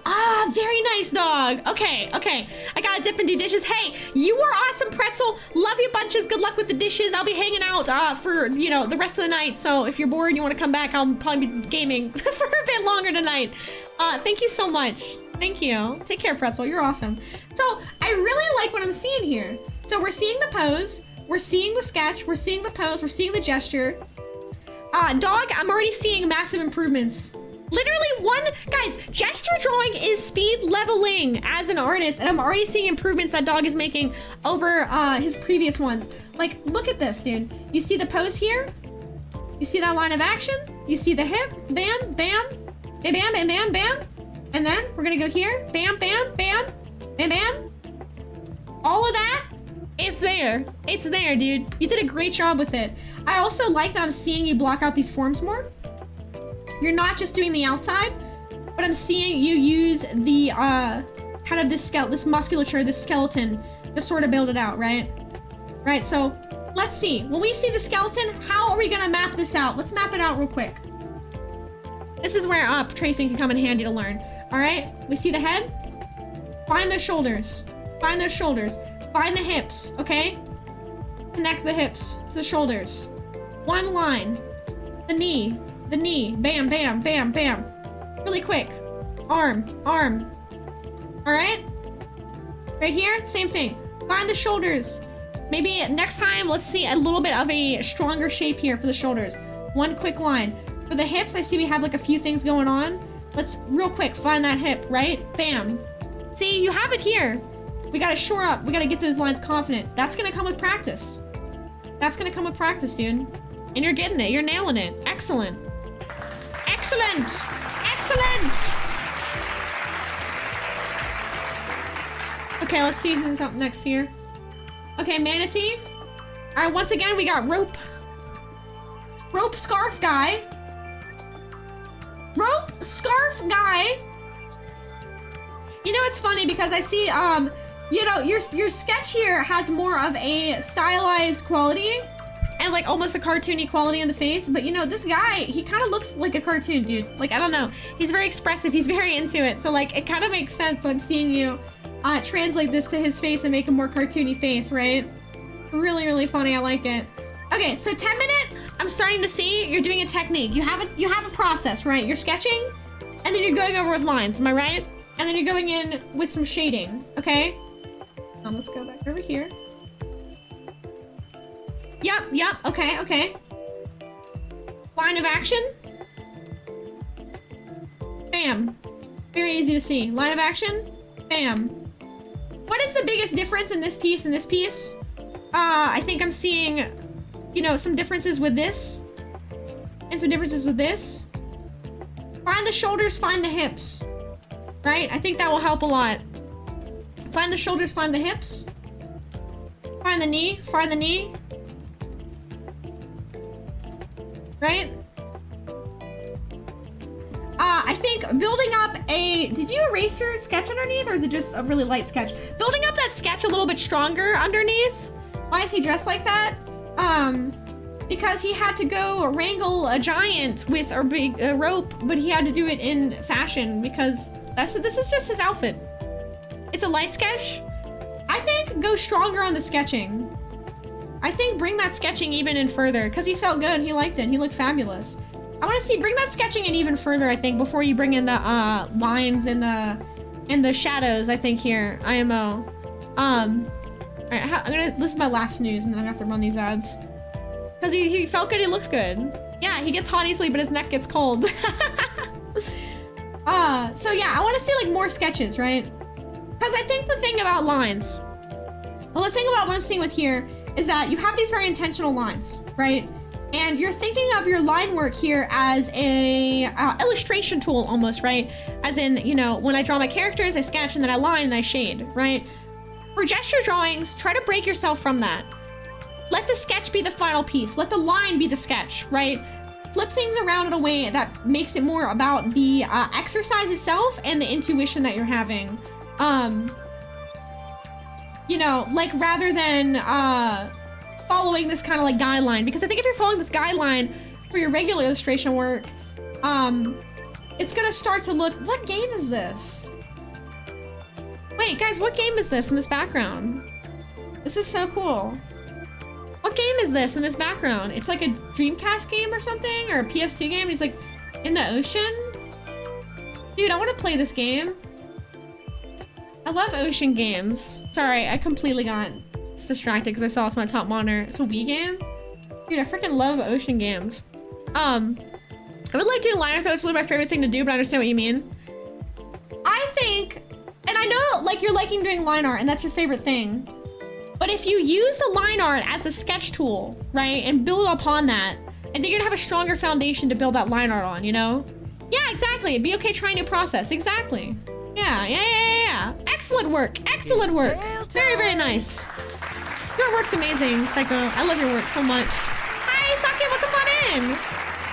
Ah, very nice, dog. Okay. I gotta dip and do dishes. Hey, you were awesome, Pretzel. Love you bunches. Good luck with the dishes. I'll be hanging out for, the rest of the night. So if you're bored and you want to come back, I'll probably be gaming for a bit longer tonight. Thank you so much. Thank you. Take care, Pretzel. You're awesome. So I really like what I'm seeing here. So we're seeing the pose. We're seeing the sketch. We're seeing the pose. We're seeing the gesture. Dog, I'm already seeing massive improvements. Literally guys, gesture drawing is speed leveling as an artist, and I'm already seeing improvements that dog is making over his previous ones. Like, look at this, dude. You see the pose here? You see that line of action? You see the hip? Bam, bam, bam, bam, bam, bam, bam. And then we're gonna go here. Bam, bam, bam, bam, bam. All of that, it's there. It's there, dude. You did a great job with it. I also like that I'm seeing you block out these forms more. You're not just doing the outside, but I'm seeing you use the kind of this musculature, this skeleton to sort of build it out, right? Right, so let's see. When we see the skeleton, how are we gonna map this out? Let's map it out real quick. This is where tracing can come in handy to learn. All right, we see the head. Find those shoulders. Find those shoulders. Find the hips, okay? Connect the hips to the shoulders. One line. The knee. The knee. Bam, bam, bam, bam. Really quick. Arm. Arm. Alright? Right here, same thing. Find the shoulders. Maybe next time, let's see a little bit of a stronger shape here for the shoulders. One quick line. For the hips, I see we have like a few things going on. Let's real quick find that hip, right? Bam. See, you have it here. We gotta shore up. We gotta get those lines confident. That's gonna come with practice. That's gonna come with practice, dude. And you're getting it. You're nailing it. Excellent. Excellent. Excellent. Okay, let's see who's up next here. Okay, manatee. All right, once again, we got rope. Rope scarf guy. Rope scarf guy. You know, it's funny because I see, you know, your sketch here has more of a stylized quality and like almost a cartoony quality in the face. But you know, this guy, he kind of looks like a cartoon, dude. Like, I don't know. He's very expressive. He's very into it. So like, it kind of makes sense. I'm seeing you translate this to his face and make a more cartoony face, right? Really, really funny. I like it. Okay, so 10 minute, I'm starting to see you're doing a technique. You have a process, right? You're sketching and then you're going over with lines. Am I right? And then you're going in with some shading, okay? Let's go back over here. Yep, okay. Line of action. Bam. Very easy to see. Line of action. Bam. What is the biggest difference in this piece and this piece? I think I'm seeing, you know, some differences with this. And some differences with this. Find the shoulders, find the hips. Right? I think that will help a lot. Find the shoulders, find the hips. Find the knee, find the knee. Right? I think building up a... Did you erase your sketch underneath, or is it just a really light sketch? Building up that sketch a little bit stronger underneath. Why is he dressed like that? Because he had to go wrangle a giant with a big rope, but he had to do it in fashion because this is just his outfit. It's a light sketch. I think go stronger on the sketching. I think bring that sketching even in further because he felt good. He liked it. He looked fabulous. I want to see bring that sketching in even further. I think before you bring in the lines and the shadows. I think here IMO. All right, this is my last snooze, and then I have to run these ads because he felt good. He looks good. Yeah, he gets hot easily, but his neck gets cold. So yeah, I want to see like more sketches, right? Because I think the thing about lines, well, the thing about what I'm seeing with here is that you have these very intentional lines, right? And you're thinking of your line work here as a illustration tool almost, right? As in, you know, when I draw my characters, I sketch and then I line and I shade, right? For gesture drawings, try to break yourself from that. Let the sketch be the final piece. Let the line be the sketch, right? Flip things around in a way that makes it more about the exercise itself and the intuition that you're having. You know, like rather than following this kind of like guideline, because I think if you're following this guideline for your regular illustration work, it's gonna start to look, what game is this? Wait, guys, what game is this in this background? This is so cool. What game is this in this background? It's like a Dreamcast game or something, or a PS2 game. He's like in the ocean. Dude, I want to play this game. I love ocean games. Sorry, I completely got distracted because I saw it's my top monitor. It's a Wii game. Dude, I freaking love ocean games. I would like doing liner though. It's really my favorite thing to do, but I understand what you mean. I think, and I know like you're liking doing line art and that's your favorite thing. But if you use the line art as a sketch tool, right, and build upon that, I think you're gonna have a stronger foundation to build that line art on, you know? Yeah, exactly. Be okay trying new process. Exactly. Yeah. Excellent work. Excellent work. Very, very nice. Your work's amazing, Psycho. I love your work so much. Hi, Sake, welcome on in.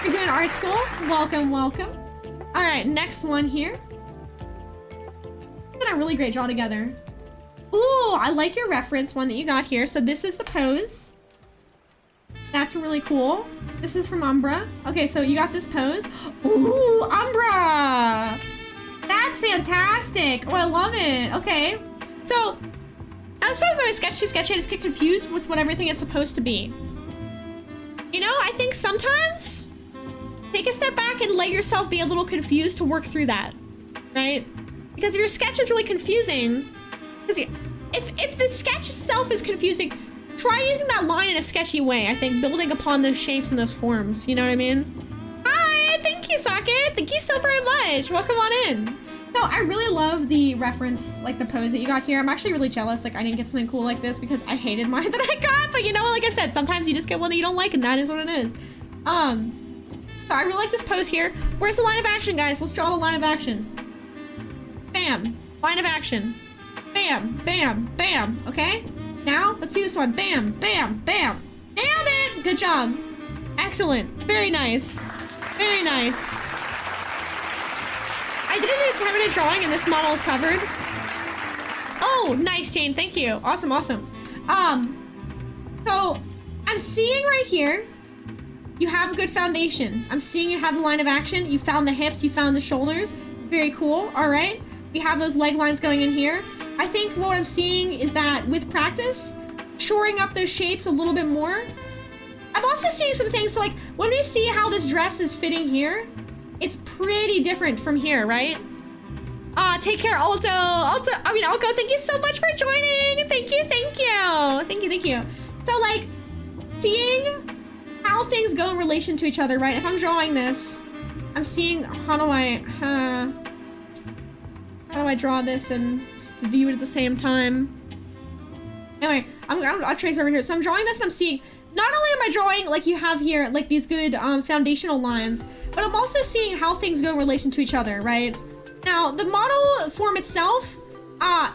You're doing art school? Welcome, welcome. All right, next one here. We've done a really great draw together. Ooh, I like your reference one that you got here. So this is the pose. That's really cool. This is from Umbra. Okay, so you got this pose. Ooh, Umbra! That's fantastic. Oh, I love it. Okay. So, I was supposed to my sketch to sketch, I just get confused with what everything is supposed to be. You know, I think sometimes take a step back and let yourself be a little confused to work through that, right? Because if your sketch is really confusing, because if the sketch itself is confusing, try using that line in a sketchy way, I think, building upon those shapes and those forms, you know what I mean? Hi, thank you, Socket. Thank you so very much. Welcome on in. So I really love the reference, like the pose that you got here. I'm actually really jealous, like I didn't get something cool like this because I hated mine that I got, but you know what, like I said, sometimes you just get one that you don't like and that is what it is. So I really like this pose here. Where's the line of action, guys? Let's draw the line of action. Bam, line of action. Bam, bam, bam, okay? Now, let's see this one. Bam, bam, bam. Nailed it! Good job. Excellent. Very nice. Very nice. I did an 10-minute drawing and this model is covered. Oh, nice, Jane. Thank you. Awesome, awesome. So I'm seeing right here, you have a good foundation. I'm seeing you have the line of action. You found the hips, you found the shoulders. Very cool. All right. We have those leg lines going in here. I think what I'm seeing is that with practice, shoring up those shapes a little bit more. I'm also seeing some things, so like when we see how this dress is fitting here, it's pretty different from here, right? Take care, Alto. Alco, thank you so much for joining. Thank you, thank you. Thank you, thank you. So like, seeing how things go in relation to each other, right? If I'm drawing this, I'm seeing, how do I draw this and view it at the same time? Anyway, I'll trace over here. So I'm drawing this and I'm seeing, not only am I drawing like you have here, like these good foundational lines, but I'm also seeing how things go in relation to each other, right? Now, the model form itself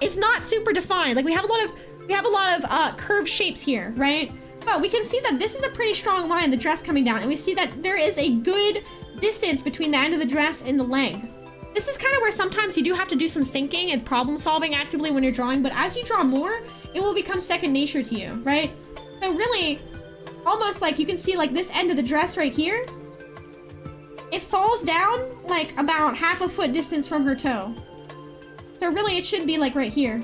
is not super defined. Like we have a lot of curved shapes here, right? But we can see that this is a pretty strong line, the dress coming down, and we see that there is a good distance between the end of the dress and the leg. This is kind of where sometimes you do have to do some thinking and problem solving actively when you're drawing, but as you draw more, it will become second nature to you, right? So really, almost like you can see like this end of the dress right here, it falls down like about half a foot distance from her toe. So really it should be like right here.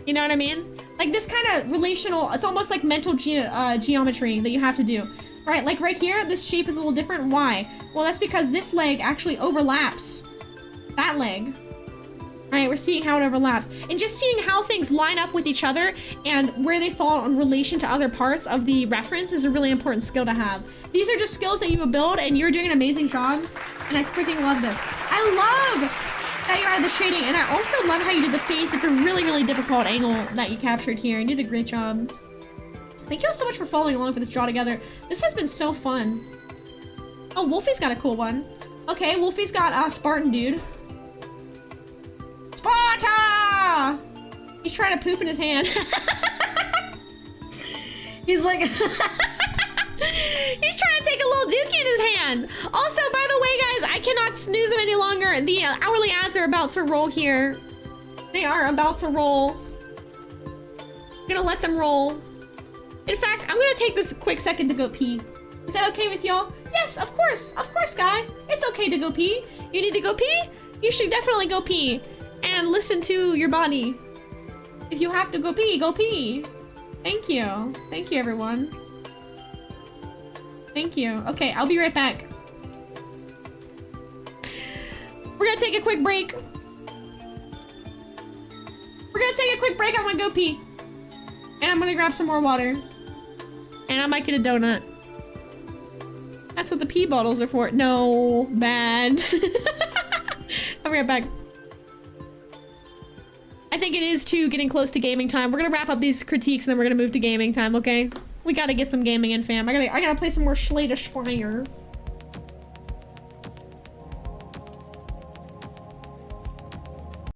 You know what I mean? Like this kind of relational, it's almost like mental geometry that you have to do, right? Like right here, this shape is a little different. Why? Well, that's because this leg actually overlaps that leg. Right, we're seeing how it overlaps. And just seeing how things line up with each other and where they fall in relation to other parts of the reference is a really important skill to have. These are just skills that you will build and you're doing an amazing job. And I freaking love this. I love that you added the shading, and I also love how you did the face. It's a really, really difficult angle that you captured here. You did a great job. Thank you all so much for following along for this draw together. This has been so fun. Oh, Wolfie's got a cool one. Okay, Wolfie's got Spartan dude. Sparta! He's trying to poop in his hand. He's like... He's trying to take a little dookie in his hand. Also, by the way, guys, I cannot snooze them any longer. The hourly ads are about to roll here. They are about to roll. I'm gonna let them roll. In fact, I'm gonna take this quick second to go pee. Is that okay with y'all? Yes, of course, Guy. It's okay to go pee. You need to go pee? You should definitely go pee. And listen to your body. If you have to go pee, go pee. Thank you. Thank you, everyone. Thank you. Okay, I'll be right back. We're gonna take a quick break. I'm gonna go pee. And I'm gonna grab some more water. And I might get a donut. That's what the pee bottles are for. No, bad. I'll be right back. I think it is too getting close to gaming time. We're gonna wrap up these critiques and then we're gonna move to gaming time, okay? We gotta get some gaming in, fam. I gotta play some more Slay the Spire.